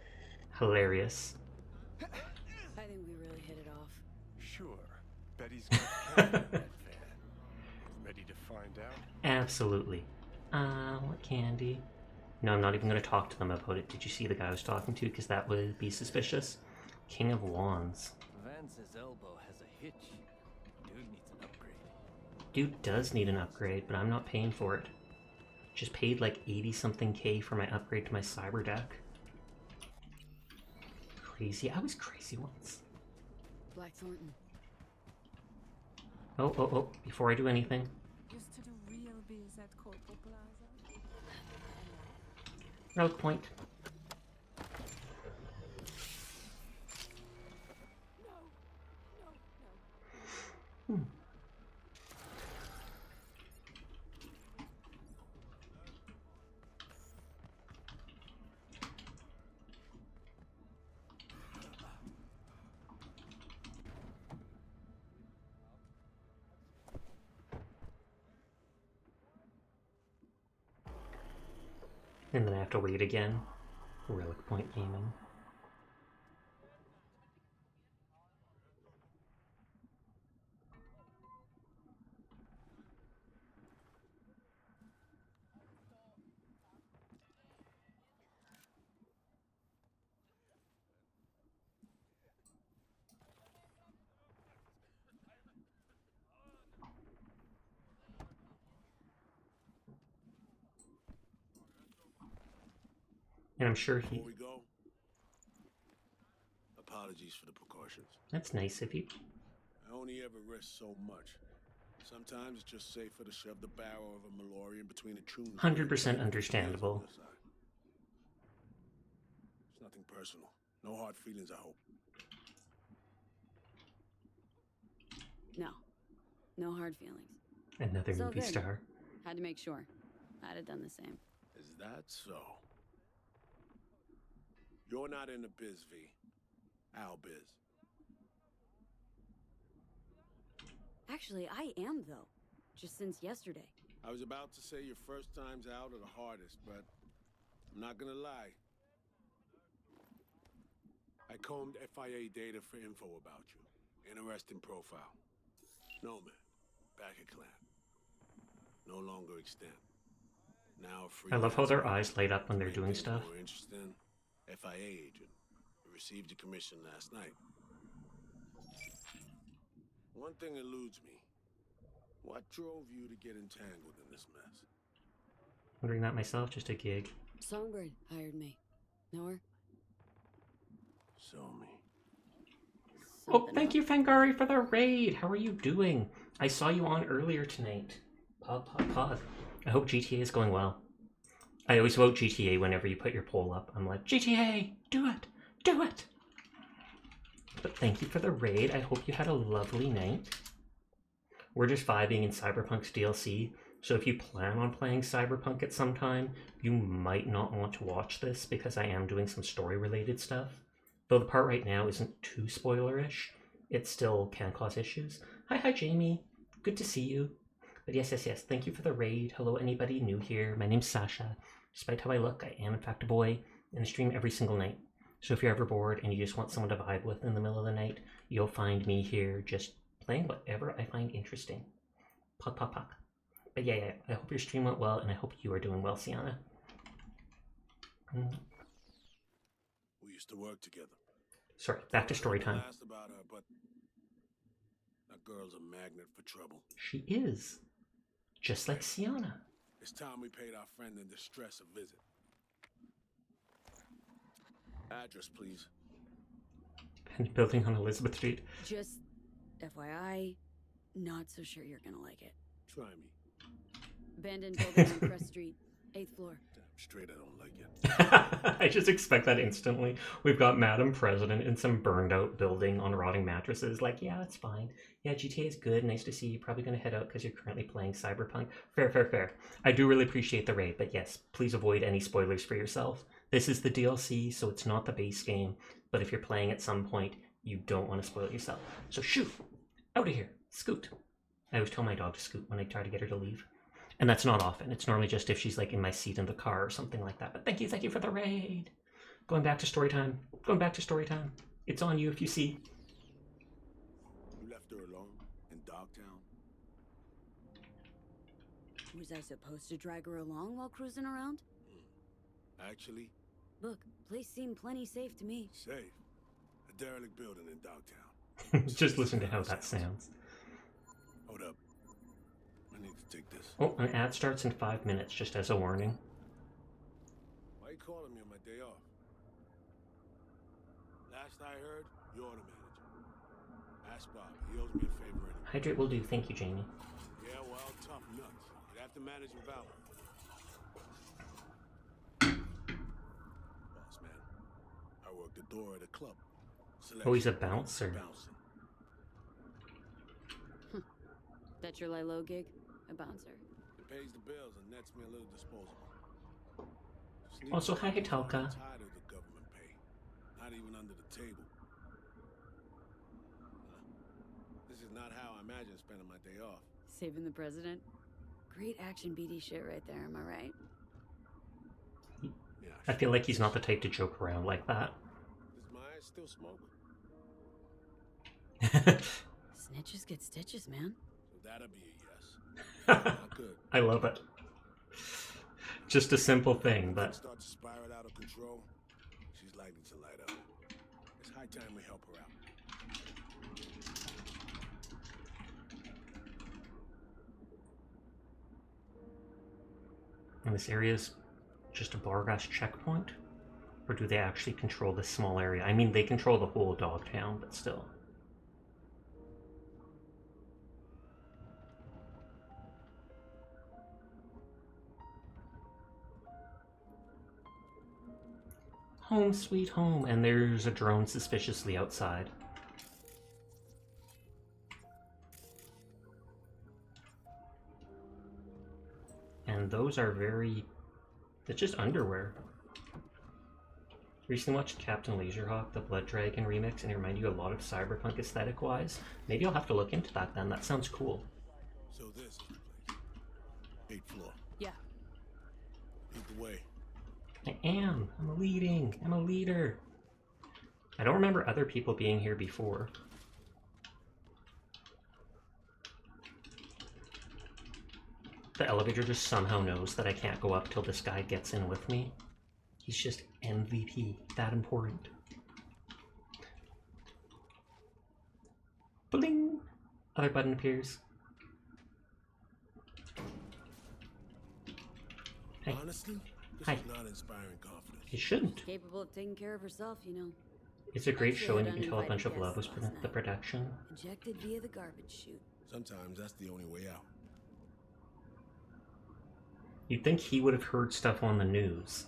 Hilarious. I think we really hit it off. Sure. Daddy's got candy in that van. Ready to find out? Absolutely. What candy? No, I'm not even going to talk to them about it. Did you see the guy I was talking to? Because that would be suspicious. King of Wands. Vance's elbow has a hitch. Dude needs an upgrade. Dude does need an upgrade, but I'm not paying for it. Just paid like 80-something K for my upgrade to my cyber deck. Crazy. I was crazy once. Black Thornton. Oh, before I do anything. Used to do real biz at Corpo Plaza. Relic point. And then I have to wait again. Relic point gaming. And I'm sure he... Before we go, apologies for the precautions. That's nice of you. I only ever risk so much. Sometimes it's just safer to shove the barrel of a Malorian between the tunes. 100% understandable. It's nothing personal. No hard feelings, I hope. No. No hard feelings. Another So movie good. star. Had to make sure. I'd have done the same. Is that so? You're not in the biz, V. Our biz. Actually, I am, though. Just since yesterday. I was about to say your first times out are the hardest, but I'm not gonna lie. I combed FIA data for info about you. Interesting profile. No man. Back at clan. No longer extant. Now free. I love how their eyes light up when they're doing stuff. More interesting. FIA agent. You received your commission last night. One thing eludes me. What drove you to get entangled in this mess? Wondering that myself, just a gig. Songbird hired me. Know her? Show me. Oh, thank you, Fangari, for the raid. How are you doing? I saw you on earlier tonight. Pod. I hope GTA is going well. I always vote GTA whenever you put your poll up. I'm like, GTA, do it, do it. But thank you for the raid. I hope you had a lovely night. We're just vibing in Cyberpunk's DLC, so if you plan on playing Cyberpunk at some time, you might not want to watch this because I am doing some story-related stuff. Though the part right now isn't too spoilerish, it still can cause issues. Hi, Jamie. Good to see you. But yes, thank you for the raid. Hello, anybody new here. My name's Sasha. Despite how I look, I am in fact a boy, and I stream every single night. So if you're ever bored and you just want someone to vibe with in the middle of the night, you'll find me here just playing whatever I find interesting. Puck. But yeah, I hope your stream went well, and I hope you are doing well, Sienna. We used to work together. Sorry, back to story time. Last about her, but that girl's a magnet for trouble. She is. Just like Sienna. It's time we paid our friend in distress a visit. Address, please. Building on Elizabeth Street. Just FYI, not so sure you're gonna like it. Try me. Abandoned building on Crest Street, 8th floor. Damn straight I don't like it. I just expect that instantly. We've got Madam President in some burned out building on rotting mattresses. Like, yeah, that's fine. Yeah, GTA is good. Nice to see you. Probably going to head out because you're currently playing Cyberpunk. Fair. I do really appreciate the raid, but yes, please avoid any spoilers for yourself. This is the DLC, so it's not the base game. But if you're playing at some point, you don't want to spoil yourself. So shoot! Out of here. Scoot. I always tell my dog to scoot when I try to get her to leave. And that's not often. It's normally just if she's like in my seat in the car or something like that. But thank you for the raid. Going back to story time. It's on you if you see. You left her alone? Dogtown? Was I supposed to drag her along while cruising around? Actually, Look, place seemed plenty safe to me. safe. A derelict building in Dogtown. Just listen to how that sounds. Hold up. I need to take this. Oh, an ad starts in 5 minutes, just as a warning. Why you calling me on my day off? Last I heard, you're the manager. Ask Bob. He owes me a favor anyway. Hydrate will do. Thank you, Jamie. Yeah, well, tough nuts. You'd have to manage without him. Boss man, I work the door at a club. Oh, he's a bouncer. Bouncing. That's your Lilo gig? A bouncer. It pays the bills and nets me a little disposable. Also, hi, Hitalka. Tired of the government pay. Not even under the table. This is not how I imagine spending my day off. Saving the president? Great action BD shit right there, am I right? Yeah, I feel like he's not the type to joke around like that. Does my eyes still smoke? Snitches get stitches, man. So that'll be a yes. Not good. I love it. Just a simple thing, but... Start to spiral out of control. She's likely to light up. It's high time we help her out. And this area's just a Bargas checkpoint? Or do they actually control this small area? I mean, they control the whole Dogtown, but still. Home sweet home, and there's a drone suspiciously outside. And those are very... It's just underwear. Recently watched Captain Laserhawk, the Blood Dragon remix, and it reminded you a lot of Cyberpunk aesthetic-wise. Maybe I'll have to look into that then, that sounds cool. So this is the place. 8th floor. Yeah. Lead the way. I am. I'm leading. I'm a leader. I don't remember other people being here before. The elevator just somehow knows that I can't go up till this guy gets in with me. He's just MVP. That important. Bling! Other button appears. Hey. Honestly, this Hi. is not inspiring confidence. It shouldn't. Capable of taking care of herself, you know. It's a great Actually, show and you had can tell a bunch of uninvited love was guests put in last the night. production. Ejected via the garbage chute. Sometimes that's the only way out. You'd think he would have heard stuff on the news.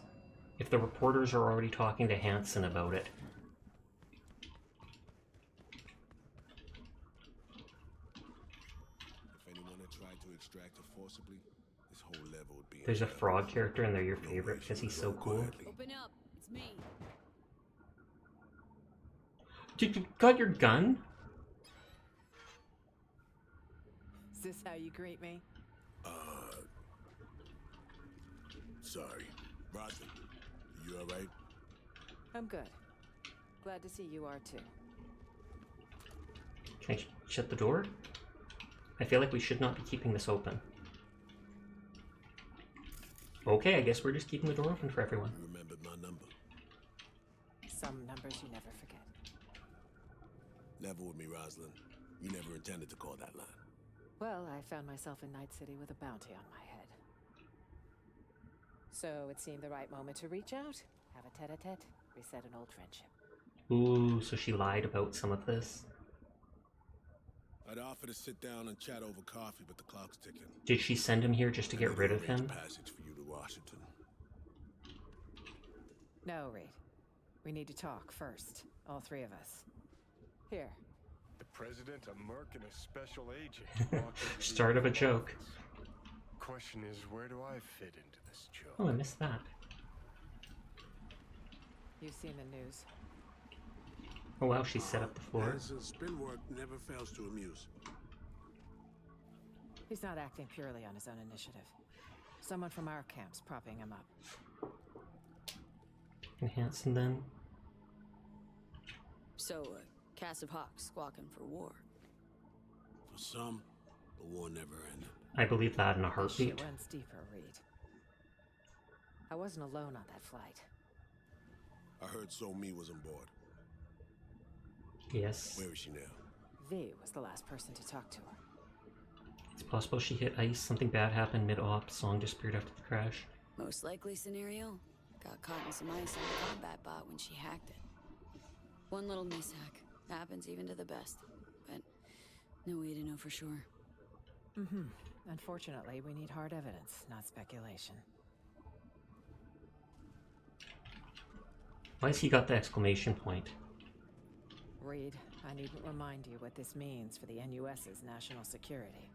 If the reporters are already talking to Hansen about it. If anyone had tried to extract her forcibly, this whole level would be... There's a frog character and they're your favorite because he's so cool. Open up. It's me. Dude, you got your gun? Is this how you greet me? Sorry. Roger, you alright? I'm good. Glad to see you are too. Can I shut the door? I feel like we should not be keeping this open. Okay, I guess we're just keeping the door open for everyone. You remembered my number. Some numbers you never forget. Never with me, Rosalind. You never intended to call that line. Well, I found myself in Night City with a bounty on my head. So it seemed the right moment to reach out, have a tete-a-tete, reset an old friendship. Ooh, so she lied about some of this. I'd offer to sit down and chat over coffee, but the clock's ticking. Did she send him here just to get rid of him? Passage for you to Washington. No, Reed. We need to talk first. All three of us. Here. The president, a merc, and a special agent. Start of a joke. Question is, where do I fit into this joke? Oh, I missed that. You've seen the news. Oh wow, she set up the floor. Hanson's spin work never fails to amuse. He's not acting purely on his own initiative. Someone from our camp's propping him up. And Hansen then? So, cast of hawks squawking for war. For some, the war never ended. I believe that in a This heartbeat. shit runs deeper, Reed. I wasn't alone on that flight. I heard So-Mi was on board. Yes. Where is she now? V was the last person to talk to her. It's possible she hit ice, something bad happened mid-op, song disappeared after the crash. Most likely scenario, got caught in some ice on the combat bot when she hacked it. One little mishack. Happens even to the best. But no way to know for sure. Mm-hmm. Unfortunately, we need hard evidence, not speculation. Why's he got the exclamation point? Reed, I needn't remind you what this means for the NUS's national security.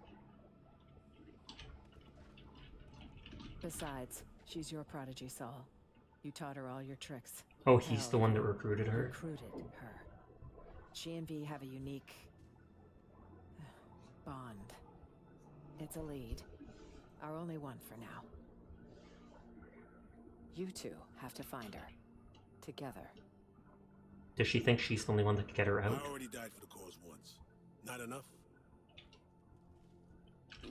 Besides, she's your prodigy, Saul. You taught her all your tricks. Oh, he's Hell, the one that recruited her? Recruited her. She and V have a unique bond. It's a lead. Our only one for now. You two have to find her. Together. Does she think she's the only one that could get her out? I already died for the cause once. Not enough?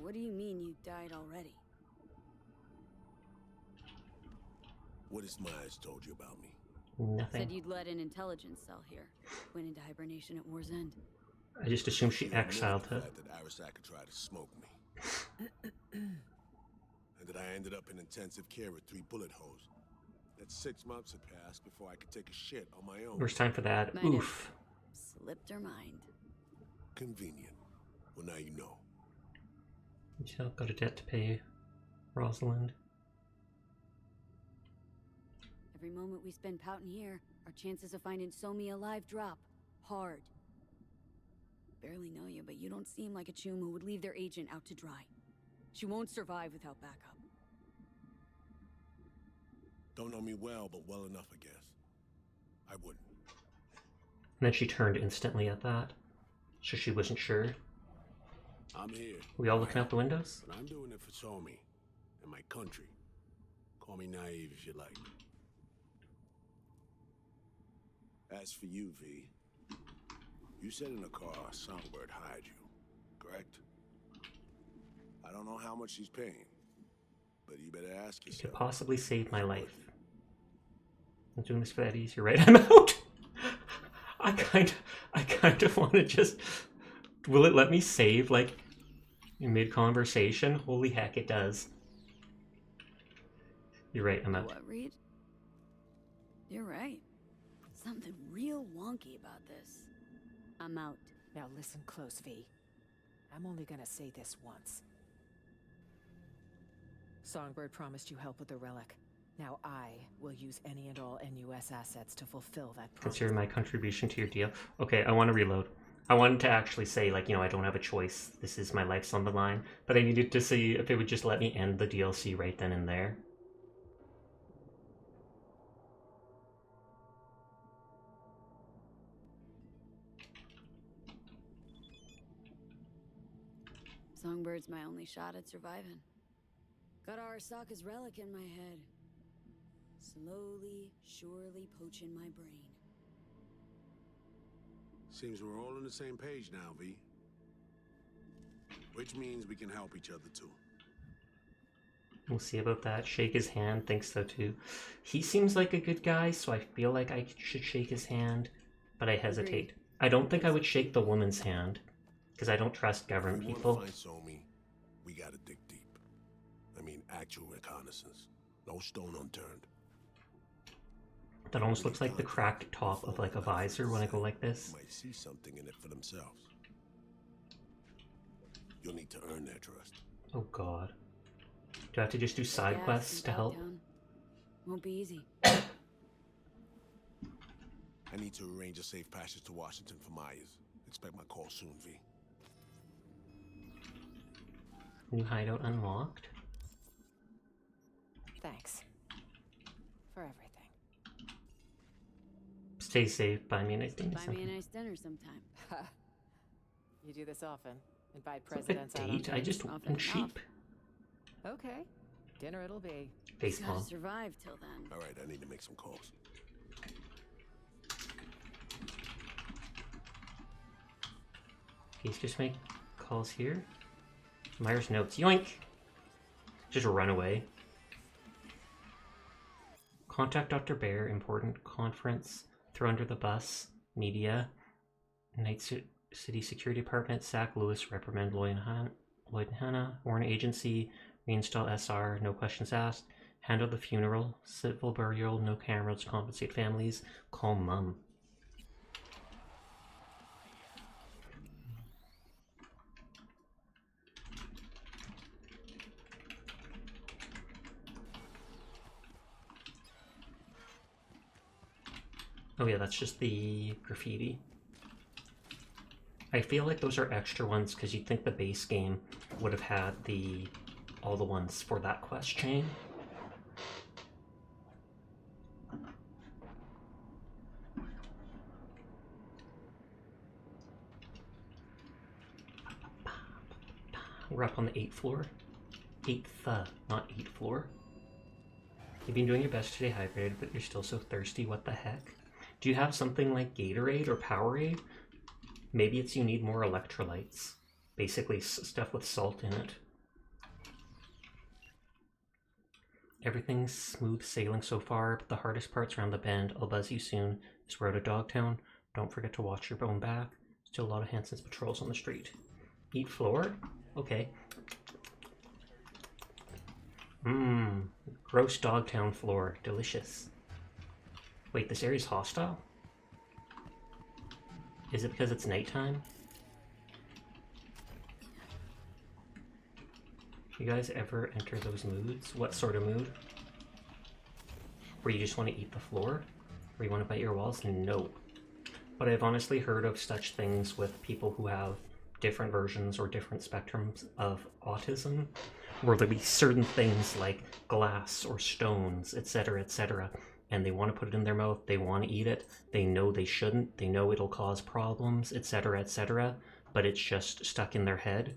What do you mean you died already? What has Myers told you about me? Nothing. Said you'd let an intelligence cell here. Went into hibernation at war's end. I just assumed she exiled her. That Arasaka tried to smoke me. And that I ended up in intensive care with 3 bullet holes. That 6 months had passed before I could take a shit on my own. Worst time for that. Might have Oof. Slipped her mind. Convenient. Well, now you know. Yeah, got a debt to pay, Rosalind. Every moment we spend pouting here, our chances of finding So-Mi alive drop. Hard. Barely know you, but you don't seem like a chum who would leave their agent out to dry. She won't survive without backup. Don't know me well, but well enough, I guess. I wouldn't. And then she turned instantly at that. So she wasn't sure. I'm here. We all looking out the windows? But I'm doing it for So-Mi and my country. Call me naive if you like. As for you, V, you said in the car Songbird hired you, correct? I don't know how much she's paying, but you better ask You yourself. could possibly save my life. I'm doing this for that easier, right? I'm out! I kind of want to just... Will it let me save, like, in mid-conversation? Holy heck, it does. You're right, I'm out. What, Reed? You're right. Something real wonky about this. I'm out. Now listen close, V. I'm only gonna say this once. Songbird promised you help with the relic. Now I will use any and all NUS assets to fulfill that promise. Consider my contribution to your deal. Okay, I want to reload. I wanted to actually say, like, you know, I don't have a choice. This is my life's on the line. But I needed to see if it would just let me end the DLC right then and there. Songbird's my only shot at surviving. Got Arasaka's relic in my head. Slowly, surely poaching my brain. Seems we're all on the same page now, V. Which means we can help each other too. We'll see about that. Shake his hand, thinks so too. He seems like a good guy, so I feel like I should shake his hand, but I hesitate. Agreed. I don't think I would shake the woman's hand, because I don't trust government If we people. want to find So-Mi, we gotta dig deep. I mean, actual reconnaissance. No stone unturned. That almost looks like the cracked top of like a visor when I go like this. Might see something in it for themselves. You'll need to earn their trust. Oh god. Do I have to just do side Gas quests and to help? Dogtown. Won't be easy. I need to arrange a safe passage to Washington for Myers. Expect my call soon, V. New hideout unlocked. Thanks. For everything. Stay safe, buy me a nice dinner. Buy me a nice dinner sometime. You do this often. Invite It's not a presidents out on date, I dates. just Often want cheap. Okay. Dinner it'll be. Just gotta Baseball. survive till then. All right, I need to make some calls. Please just make calls here. Myers notes. Yoink! Just run away. Contact Dr. Bear. Important conference. Throw under the bus. Media. Night City Security Department. Sack Lewis. Reprimand Lloyd and Hannah. Warren Agency. Reinstall SR. No questions asked. Handle the funeral. Civil burial. No cameras. Compensate families. Call mum. Oh yeah, that's just the graffiti. I feel like those are extra ones because you'd think the base game would have had all the ones for that quest chain. We're up on the 8th floor. 8th, not 8th floor. You've been doing your best to stay hydrated, but you're still so thirsty. What the heck? Do you have something like Gatorade or Powerade? Maybe it's you need more electrolytes. Basically, stuff with salt in it. Everything's smooth sailing so far, but the hardest part's around the bend. I'll buzz you soon. This road to Dogtown. Don't forget to watch your bone back. Still a lot of Hansen's patrols on the street. Eat floor? Okay. Mmm. Gross Dogtown floor. Delicious. Wait, this area's hostile? Is it because it's nighttime? Do you guys ever enter those moods? What sort of mood? Where you just want to eat the floor? Where you want to bite your walls? No. But I've honestly heard of such things with people who have different versions or different spectrums of autism, where there'll be certain things like glass or stones, etc., and they want to put it in their mouth, they want to eat it, they know they shouldn't, they know it'll cause problems, etc., but it's just stuck in their head.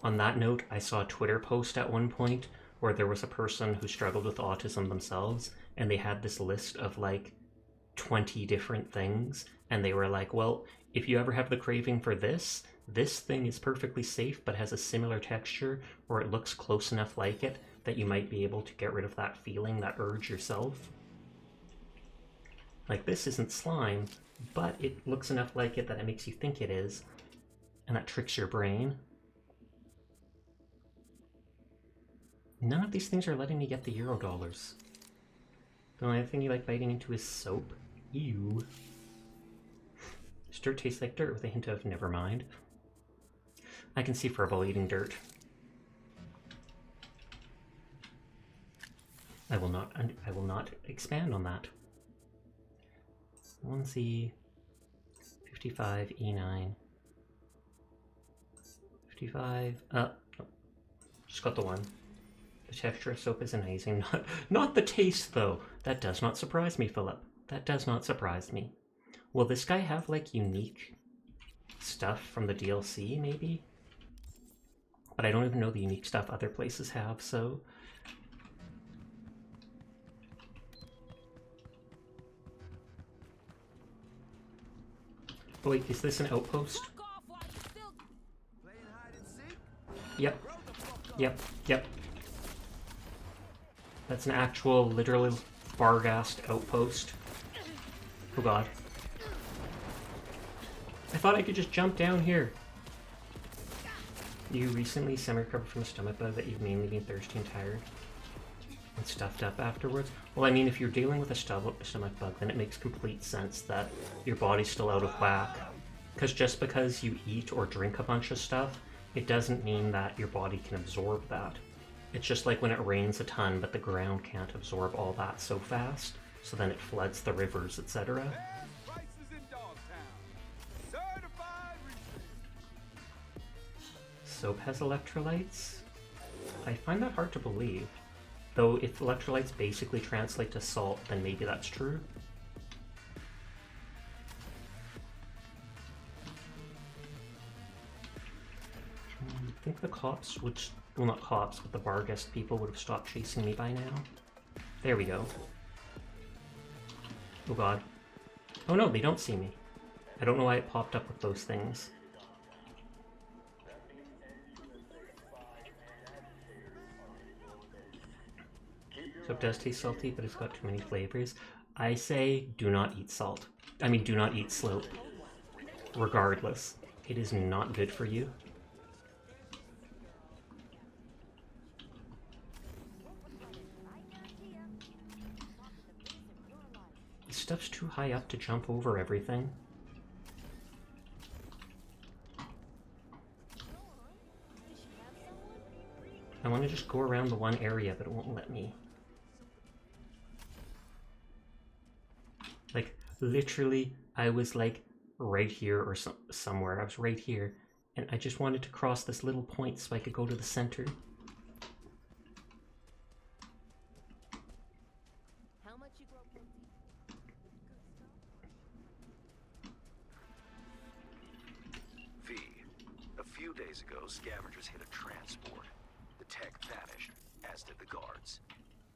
On that note, I saw a Twitter post at one point where there was a person who struggled with autism themselves, and they had this list of like 20 different things, and they were like, well, if you ever have the craving for this thing is perfectly safe but has a similar texture, or it looks close enough like it that you might be able to get rid of that feeling, that urge yourself. Like, this isn't slime, but it looks enough like it that it makes you think it is, and that tricks your brain. None of these things are letting me get the Eurodollars. The only thing you like biting into is soap. Ew. Does dirt taste like dirt with a hint of never mind? I can see Furball eating dirt. I will not expand on that. 1Z 55 E9 55 no. Just got the one. The texture of soap is amazing. Not the taste though. That does not surprise me, Philip. That does not surprise me. Will this guy have like unique stuff from the DLC maybe? But I don't even know the unique stuff other places have, so oh wait, is this an outpost? Yep. That's an actual, literally Barghast outpost. Oh god. I thought I could just jump down here. You recently semi-recovered from a stomach bug that you've mainly been thirsty and tired and stuffed up afterwards. Well, I mean, if you're dealing with a stomach bug, then it makes complete sense that your body's still out of whack. Because just because you eat or drink a bunch of stuff, it doesn't mean that your body can absorb that. It's just like when it rains a ton, but the ground can't absorb all that so fast, so then it floods the rivers, etc. Soap has electrolytes? I find that hard to believe. Though if electrolytes basically translate to salt, then maybe that's true. I think the cops would, well, not cops, but the Barghast people would have stopped chasing me by now. There we go. Oh god. Oh no, they don't see me. I don't know why it popped up with those things. So it does taste salty, but it's got too many flavors. I say do not eat salt. I mean, do not eat slope. Regardless, it is not good for you. This stuff's too high up to jump over everything. I want to just go around the one area, but it won't let me. Like, literally, I was like right here or somewhere. I was right here, and I just wanted to cross this little point so I could go to the center. How much you grow protein? V. A few days ago, scavengers hit a transport. The tech vanished, as did the guards.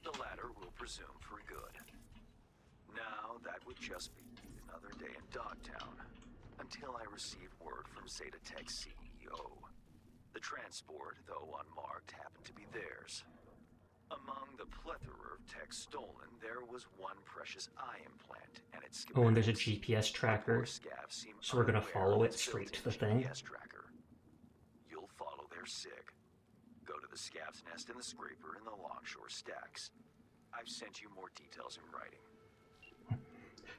The latter will presume for good. Now, that would just be another day in Dogtown, until I received word from Zeta Tech's CEO. The transport, though unmarked, happened to be theirs. Among the plethora of tech stolen, there was one precious eye implant and its schematics. Oh, and there's a GPS tracker, so we're gonna follow it straight to the thing. GPS tracker. You'll follow their SIG. Go to the scav's nest in the scraper in the Longshore Stacks. I've sent you more details in writing.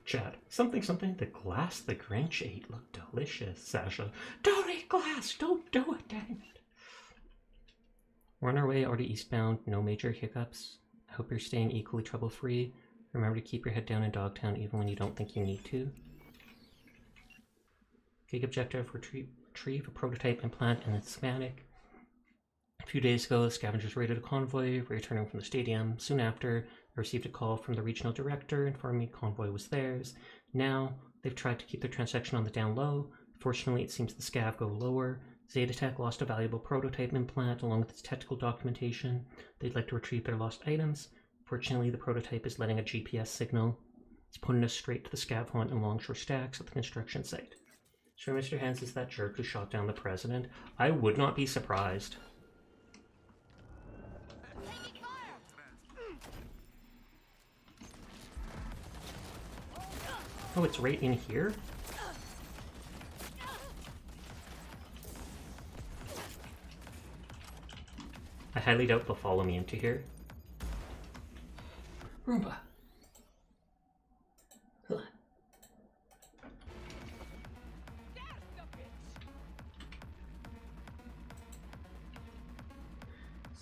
Chat. Something. The glass the Grinch ate looked delicious, Sasha. Don't eat glass! Don't do it, dang it! We're on our way already eastbound. No major hiccups. I hope you're staying equally trouble-free. Remember to keep your head down in Dogtown even when you don't think you need to. Big objective, retrieve a prototype implant and its schematic. A few days ago, the scavengers raided a convoy returning from the stadium. Soon after, I received a call from the regional director informing me the convoy was theirs. Now, they've tried to keep their transaction on the down low. Fortunately, it seems the scav go lower. Zeta Tech lost a valuable prototype implant along with its technical documentation. They'd like to retrieve their lost items. Fortunately, the prototype is letting a GPS signal. It's pointing us straight to the scav haunt in Longshore Stacks at the construction site. Sure, Mr. Hans is that jerk who shot down the president? I would not be surprised. Oh, it's right in here? I highly doubt they'll follow me into here. Roomba. Huh.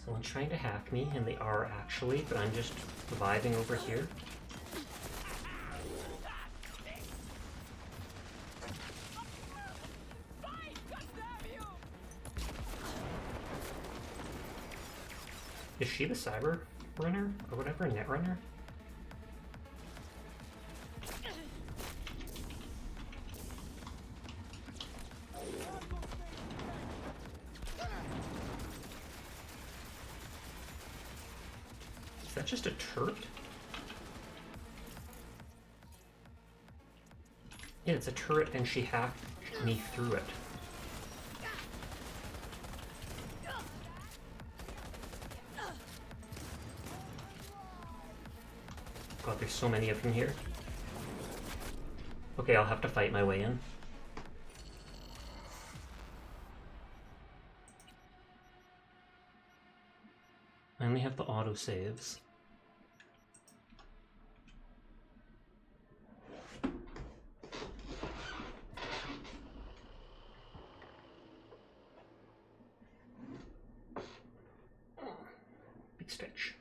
Someone's trying to hack me, and they are actually, but I'm just vibing over here. Is she the cyber runner or whatever, net runner? Is that just a turret? Yeah, it's a turret and she hacked me through it. God, there's so many of them here. Okay, I'll have to fight my way in. I only have the autosaves. Big stretch.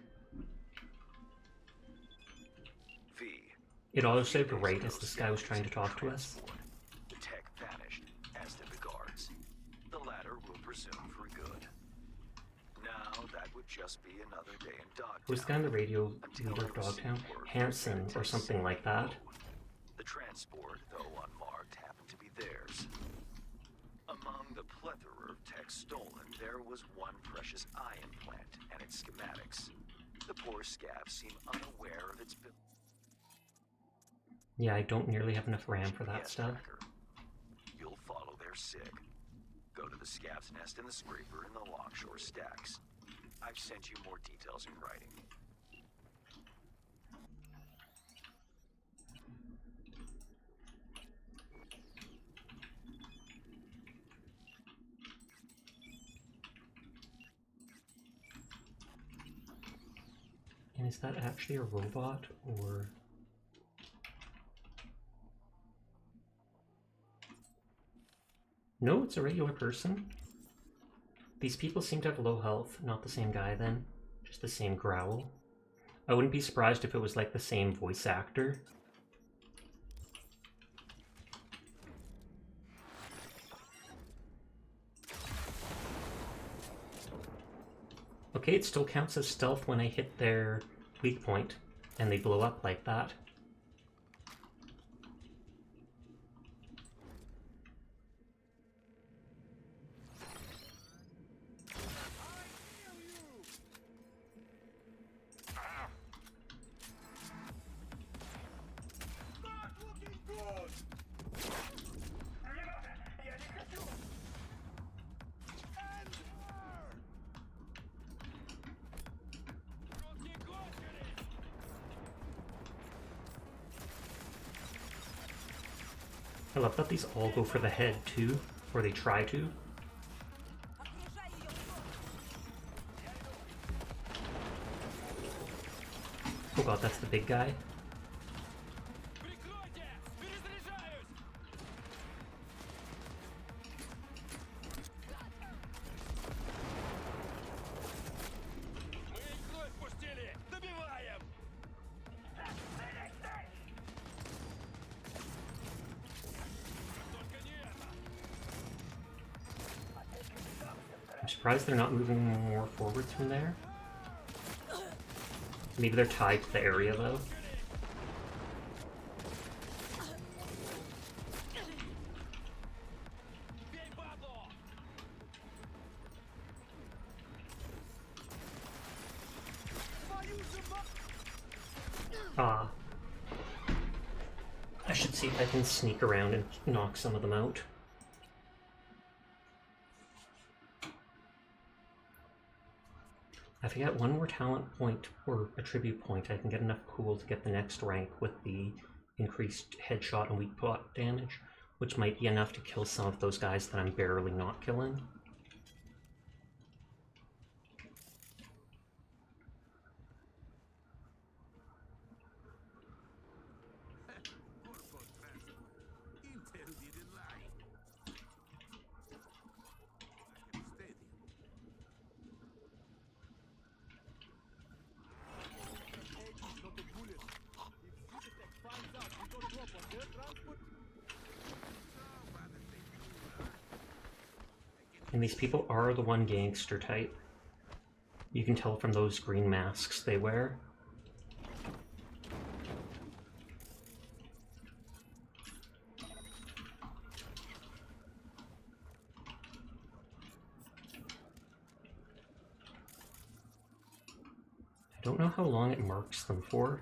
It auto-saved right as this guy was trying to talk to us. The tech vanished, as did the guards. The latter will presume for good. Now that would just be another day in Dogtown. Who's the guy on the radio leader of Dogtown? Hanson or something like that. The transport, though unmarked, happened to be theirs. Among the plethora of tech stolen, there was one precious eye implant and its schematics. The poor scav seem unaware of its build. Yeah, I don't nearly have enough RAM for that stuff. You'll follow their SIG. Go to the scav's nest in the scraper in the Longshore Stacks. I've sent you more details in writing. And is that actually a robot, or... No, it's a regular person. These people seem to have low health. Not the same guy, then. Just the same growl. I wouldn't be surprised if it was like the same voice actor. Okay, it still counts as stealth when I hit their weak point, and they blow up like that. I love that these all go for the head too, or they try to. Oh god, that's the big guy. I'm surprised they're not moving more forwards from there. Maybe they're tied to the area though. Ah. I should see if I can sneak around and knock some of them out. If I get one more talent point or attribute point, I can get enough pool to get the next rank with the increased headshot and weak pot damage, which might be enough to kill some of those guys that I'm barely not killing. And these people are the one gangster type. You can tell from those green masks they wear. I don't know how long it marks them for.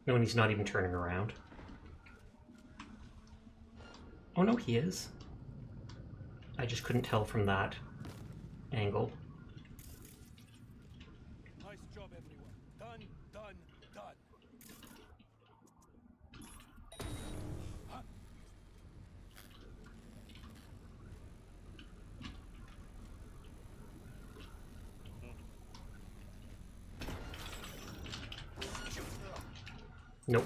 No, and he's not even turning around. Oh no, he is. I just couldn't tell from that angle. Nice job, everyone. Done, done, done. Huh? Nope.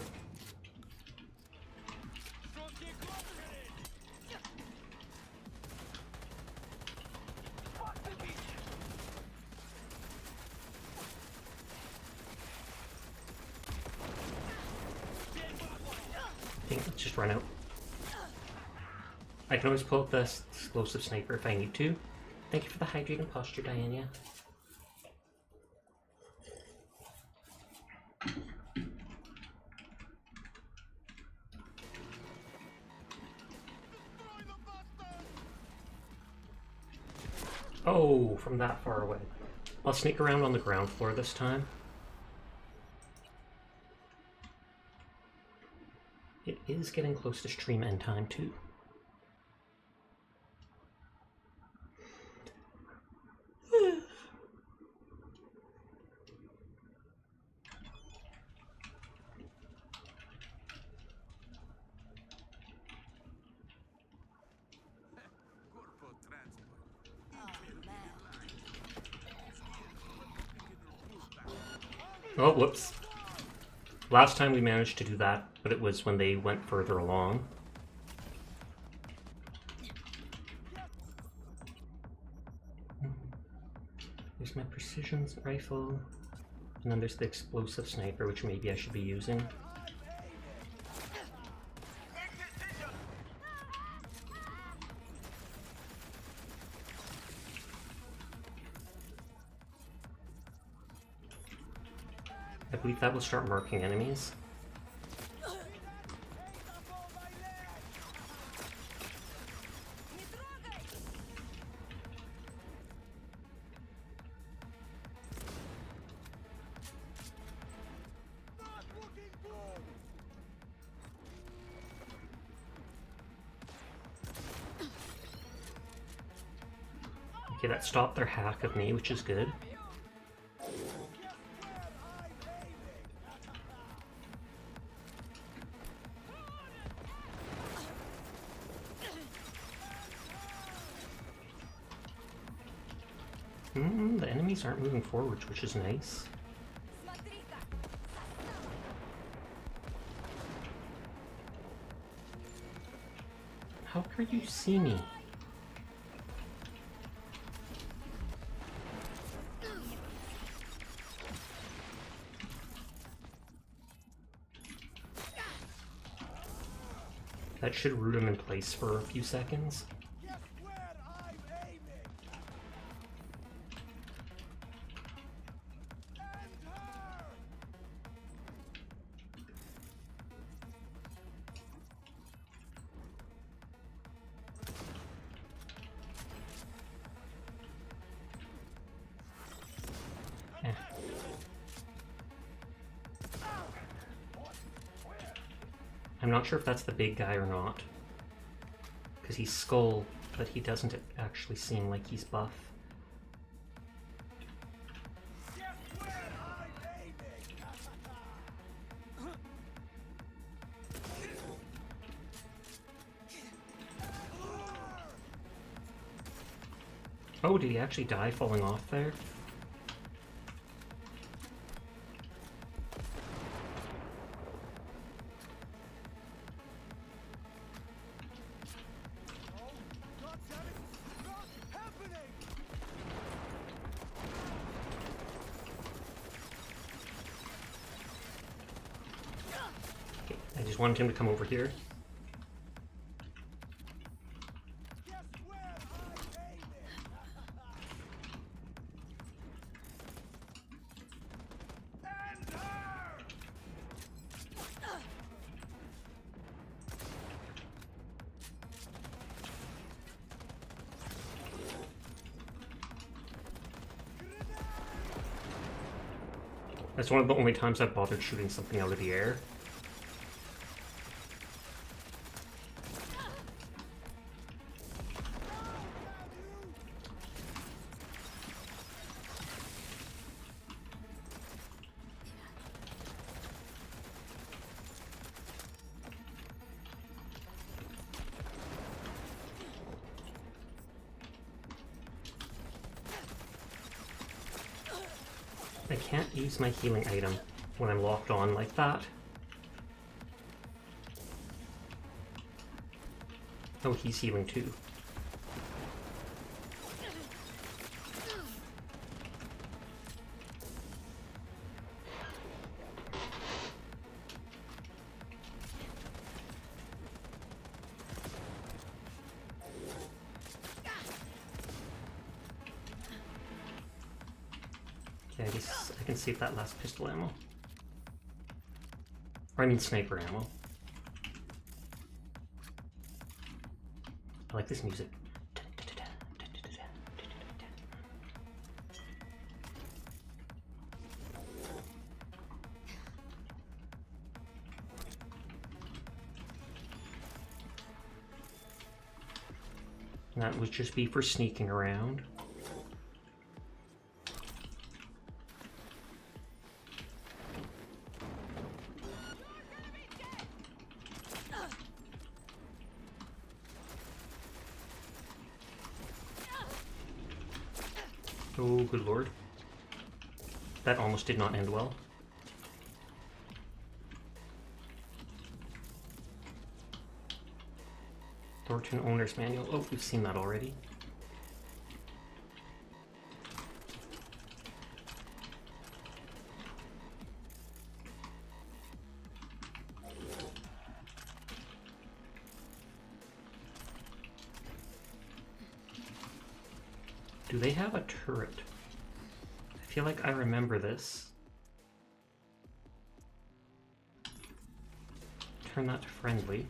Let's just run out. I can always pull up the explosive sniper if I need to. Thank you for the hydrate and posture, Diana. Oh, from that far away. I'll sneak around on the ground floor this time. is getting close to stream end time too. Oh, whoops. Last time we managed to do that, but it was when they went further along. There's my precision rifle, and then there's the explosive sniper, which maybe I should be using. I believe that will start marking enemies. Okay, that stopped their hack of me, which is good. The enemies aren't moving forwards, which is nice. How could you see me? That should root him in place for a few seconds. I'm not sure if that's the big guy or not, because he's skull, but he doesn't actually seem like he's buff. Oh, did he actually die falling off there? I just wanted him to come over here. That's one of the only times I've bothered shooting something out of the air. I can't use my healing item when I'm locked on like that. Oh, he's healing too. Okay, I guess I can save that last pistol ammo. Or I mean sniper ammo. I like this music. And that would just be for sneaking around. Oh, good lord. That almost did not end well. Thornton Owner's Manual. Oh, we've seen that already. Do they have a turret? I feel like I remember this. Turn that to friendly.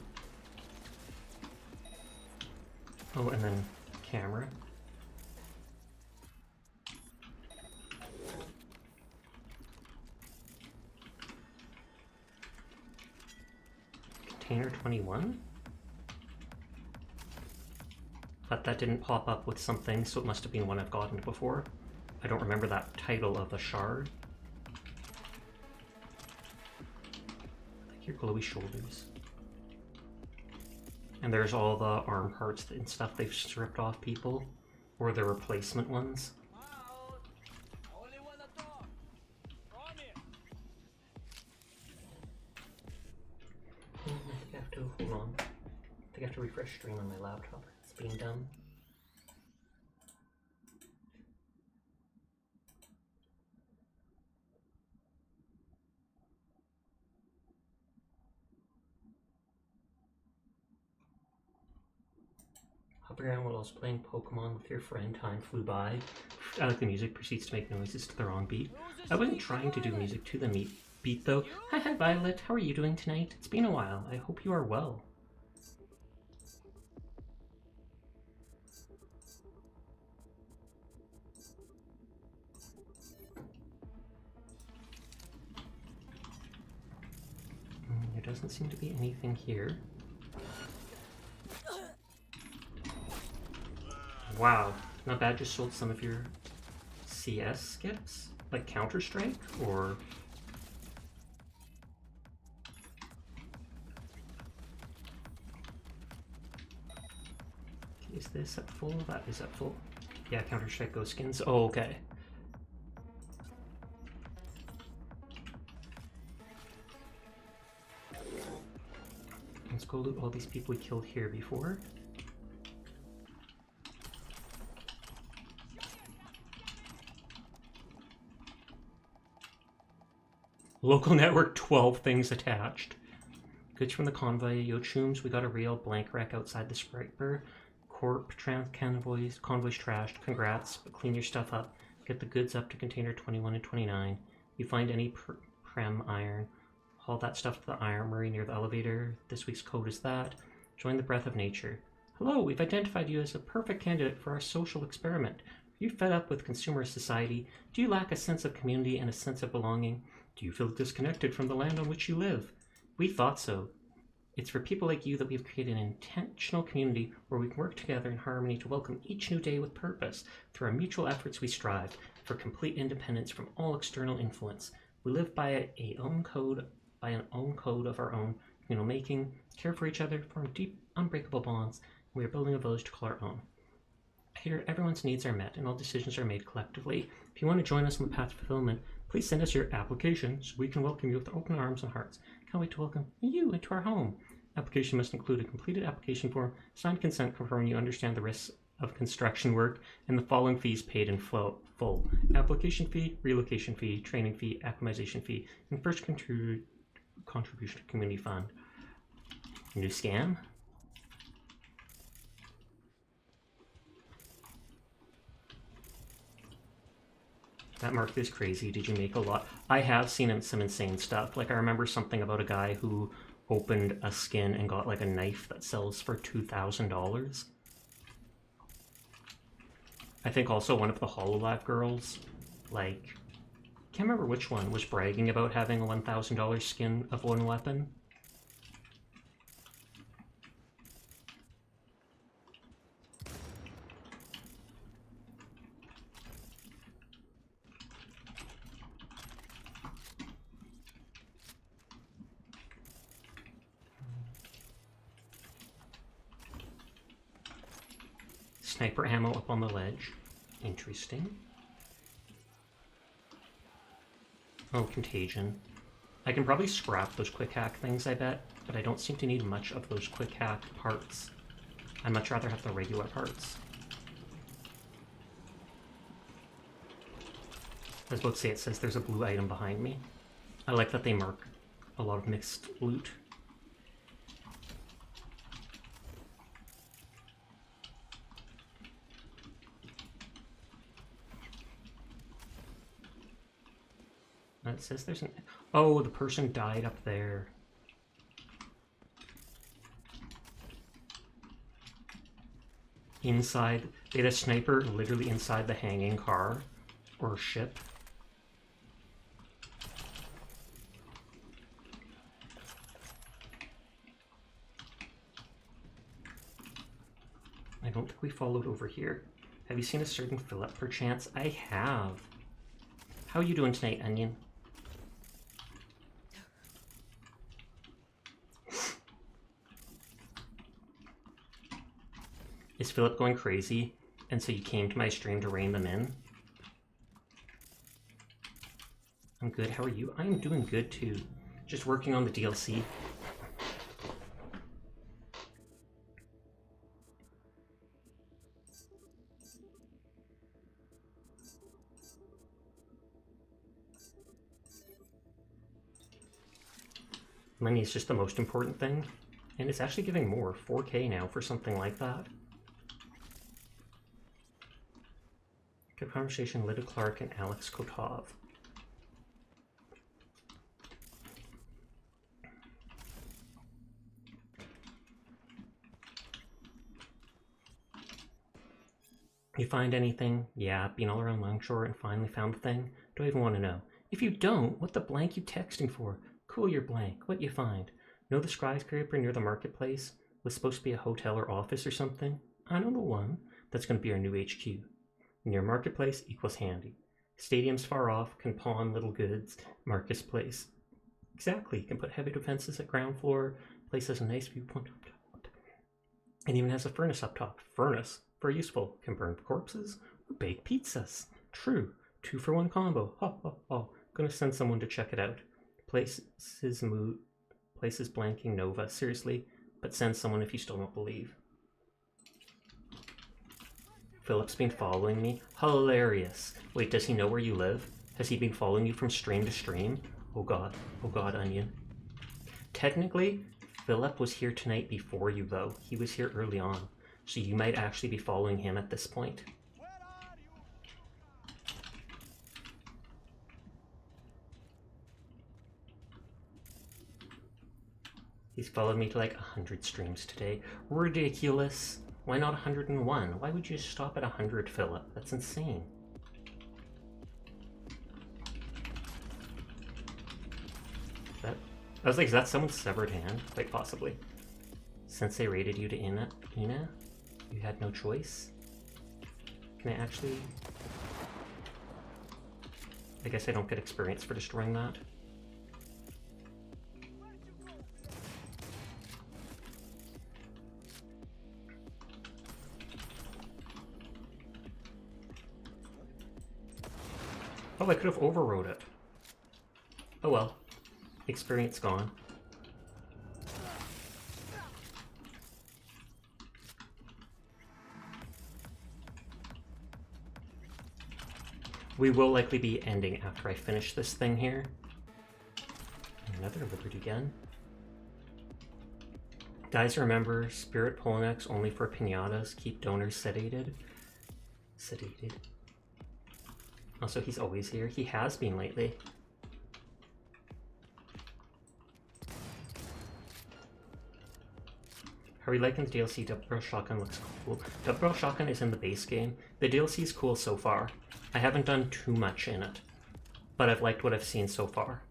Oh, and then camera. Container 21? But that didn't pop up with something, so it must have been one I've gotten before. I don't remember that title of a shard. I like your glowy shoulders. And there's all the arm parts and stuff they've stripped off people, or the replacement ones. I think I have to, hold on. I think I have to refresh stream on my laptop. It's being done. Hop around while I was playing Pokemon with your friend. Time flew by. I like the music proceeds to make noises to the wrong beat. I wasn't trying to do music to the beat though. Hi Violet, how are you doing tonight? It's been a while. I hope you are well. There doesn't seem to be anything here. Wow, not bad. Just sold some of your CS skips? Like Counter-Strike? Or... is this at full? That is at full. Yeah, Counter-Strike Ghost skins. Oh, okay. Let's go loot all these people we killed here before. Local network, 12 things attached. Goods from the convoy, yo chooms, we got a real blank wreck outside the Spriper. Corp, convoys trashed, congrats, but clean your stuff up. Get the goods up to container 21 and 29. You find any prem iron, haul that stuff to the armory near the elevator. This week's code is that. Join the breath of nature. Hello, we've identified you as a perfect candidate for our social experiment. Are you fed up with consumer society? Do you lack a sense of community and a sense of belonging? Do you feel disconnected from the land on which you live? We thought so. It's for people like you that we've created an intentional community where we can work together in harmony to welcome each new day with purpose. Through our mutual efforts, we strive for complete independence from all external influence. We live by an own code of our own, communal making, care for each other, form deep, unbreakable bonds, and we are building a village to call our own. Here, everyone's needs are met and all decisions are made collectively. If you want to join us on the path to fulfillment, please send us your application so we can welcome you with open arms and hearts. Can't wait to welcome you into our home. Application must include a completed application form, signed consent confirming you understand the risks of construction work, and the following fees paid in full. Application fee, relocation fee, training fee, acclimatization fee, and first contribution to community fund. New scam? That market is crazy. Did you make a lot? I have seen some insane stuff. Like I remember something about a guy who opened a skin and got like a knife that sells for $2,000. I think also one of the HoloLive girls, like, can't remember which one, was bragging about having a $1,000 skin of one weapon. Sniper ammo up on the ledge. Interesting. Oh, contagion. I can probably scrap those quick hack things, I bet, but I don't seem to need much of those quick hack parts. I'd much rather have the regular parts. I was about to say, it says there's a blue item behind me. I like that they mark a lot of mixed loot. It says there's an... Oh, the person died up there. Inside... They had a sniper literally inside the hanging car. Or ship. I don't think we followed over here. Have you seen a certain Philip, perchance? I have. How are you doing tonight, Onion? Is Philip going crazy, and so you came to my stream to rein them in? I'm good, how are you? I'm doing good too. Just working on the DLC. Money is just the most important thing, and it's actually giving more. 4K now for something like that. Good conversation, Lydia Clark and Alex Kotov. You find anything? Yeah, been all around Longshore and finally found the thing. Don't even want to know. If you don't, what the blank you texting for? Cool your blank. What you find? Know the skyscraper near the marketplace was supposed to be a hotel or office or something? I know the one. That's going to be our new HQ. Near marketplace equals handy. Stadium's far off, can pawn little goods. Marketplace. Exactly. Can put heavy defenses at ground floor. Place has a nice viewpoint up top. And even has a furnace up top. Furnace. Very useful. Can burn corpses or bake pizzas. True. 2-for-1 combo. Ha ha ha. Gonna send someone to check it out. Places blanking Nova. Seriously? But send someone if you still don't believe. Philip's been following me? Hilarious. Wait, does he know where you live? Has he been following you from stream to stream? Oh god, Onion. Technically, Philip was here tonight before you though. He was here early on. So you might actually be following him at this point. He's followed me to like 100 streams today. Ridiculous. Why not 101? Why would you stop at 100, Philip? That's insane. I was like, is that someone's severed hand? Quite possibly. Since they raided you to Ina, you had no choice? Can I actually... I guess I don't get experience for destroying that. Oh, I could have overrode it. Oh well. Experience gone. We will likely be ending after I finish this thing here. Another Liberty gun. Guys, remember, Spirit Polonex only for pinatas. Keep donors sedated. Sedated. Also, he's always here. He has been lately. How are you liking the DLC? Double Barrel Shotgun looks cool. Double Barrel Shotgun is in the base game. The DLC is cool so far. I haven't done too much in it, but I've liked what I've seen so far.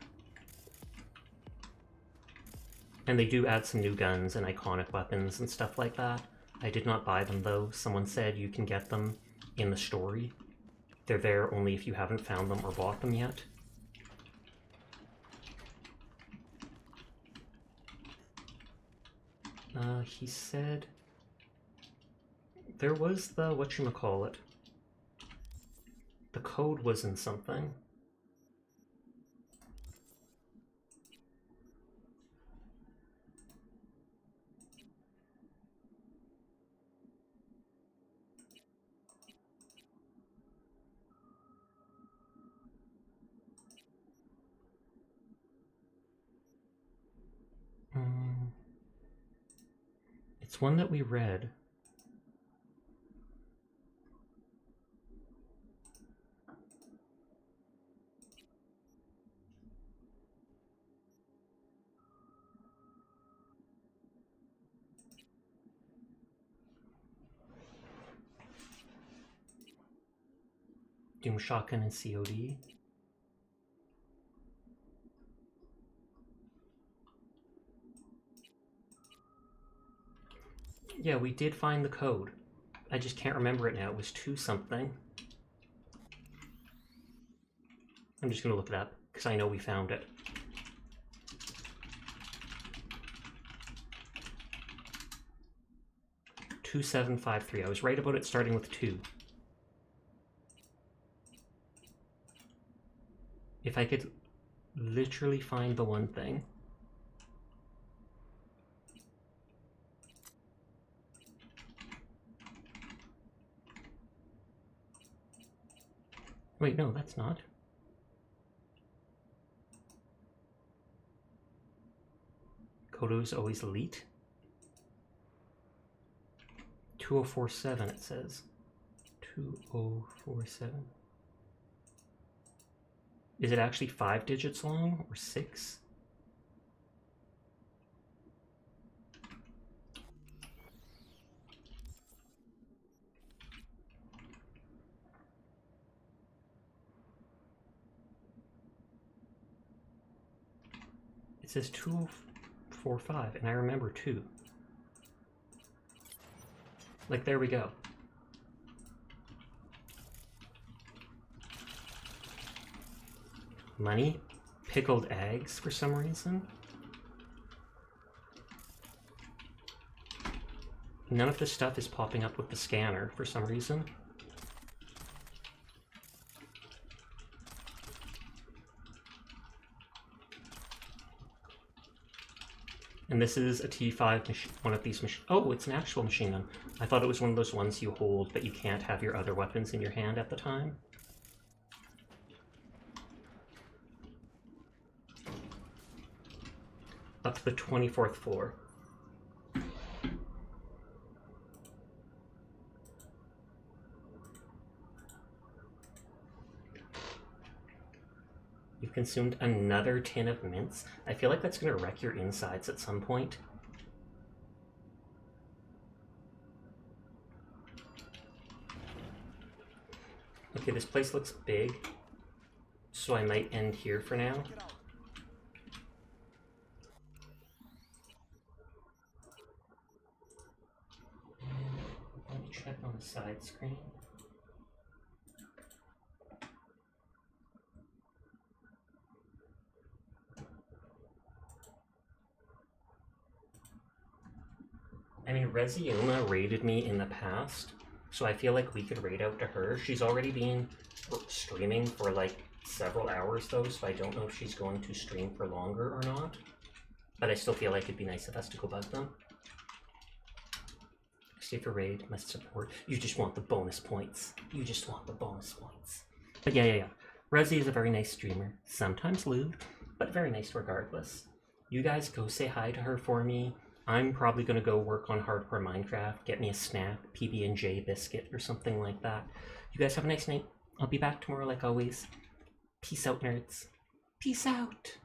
And they do add some new guns and iconic weapons and stuff like that. I did not buy them though. Someone said you can get them in the story. They're there only if you haven't found them or bought them yet. He said There was the whatchamacallit. The code was in something. It's one that we read. Doom Shotgun and COD. Yeah, we did find the code. I just can't remember it now. It was 2 something. I'm just gonna look it up, because I know we found it. $2753. I was right about it starting with 2. If I could literally find the one thing. Wait, no, that's not. Kodo's always elite. 2047 it says. 2047. Is it actually 5 digits long or 6? It says 245 and I remember 2. Like, there we go. Money? Pickled eggs for some reason? None of this stuff is popping up with the scanner for some reason. And this is a T5 machine, one of these machines. Oh, it's an actual machine gun. I thought it was one of those ones you hold, but you can't have your other weapons in your hand at the time. Up to the 24th floor. You've consumed another tin of mints? I feel like that's gonna wreck your insides at some point. Okay, this place looks big, so I might end here for now. Let me check on the side screen. I mean, Reziuma raided me in the past, so I feel like we could raid out to her. She's already been streaming for like several hours though, so I don't know if she's going to stream for longer or not. But I still feel like it'd be nice of us to go bug them. Stay for raid, must support. You just want the bonus points. You just want the bonus points. But yeah. Rezi is a very nice streamer. Sometimes lewd, but very nice regardless. You guys go say hi to her for me. I'm probably going to go work on Hardcore Minecraft, get me a snack, PB&J biscuit or something like that. You guys have a nice night. I'll be back tomorrow like always. Peace out, nerds. Peace out.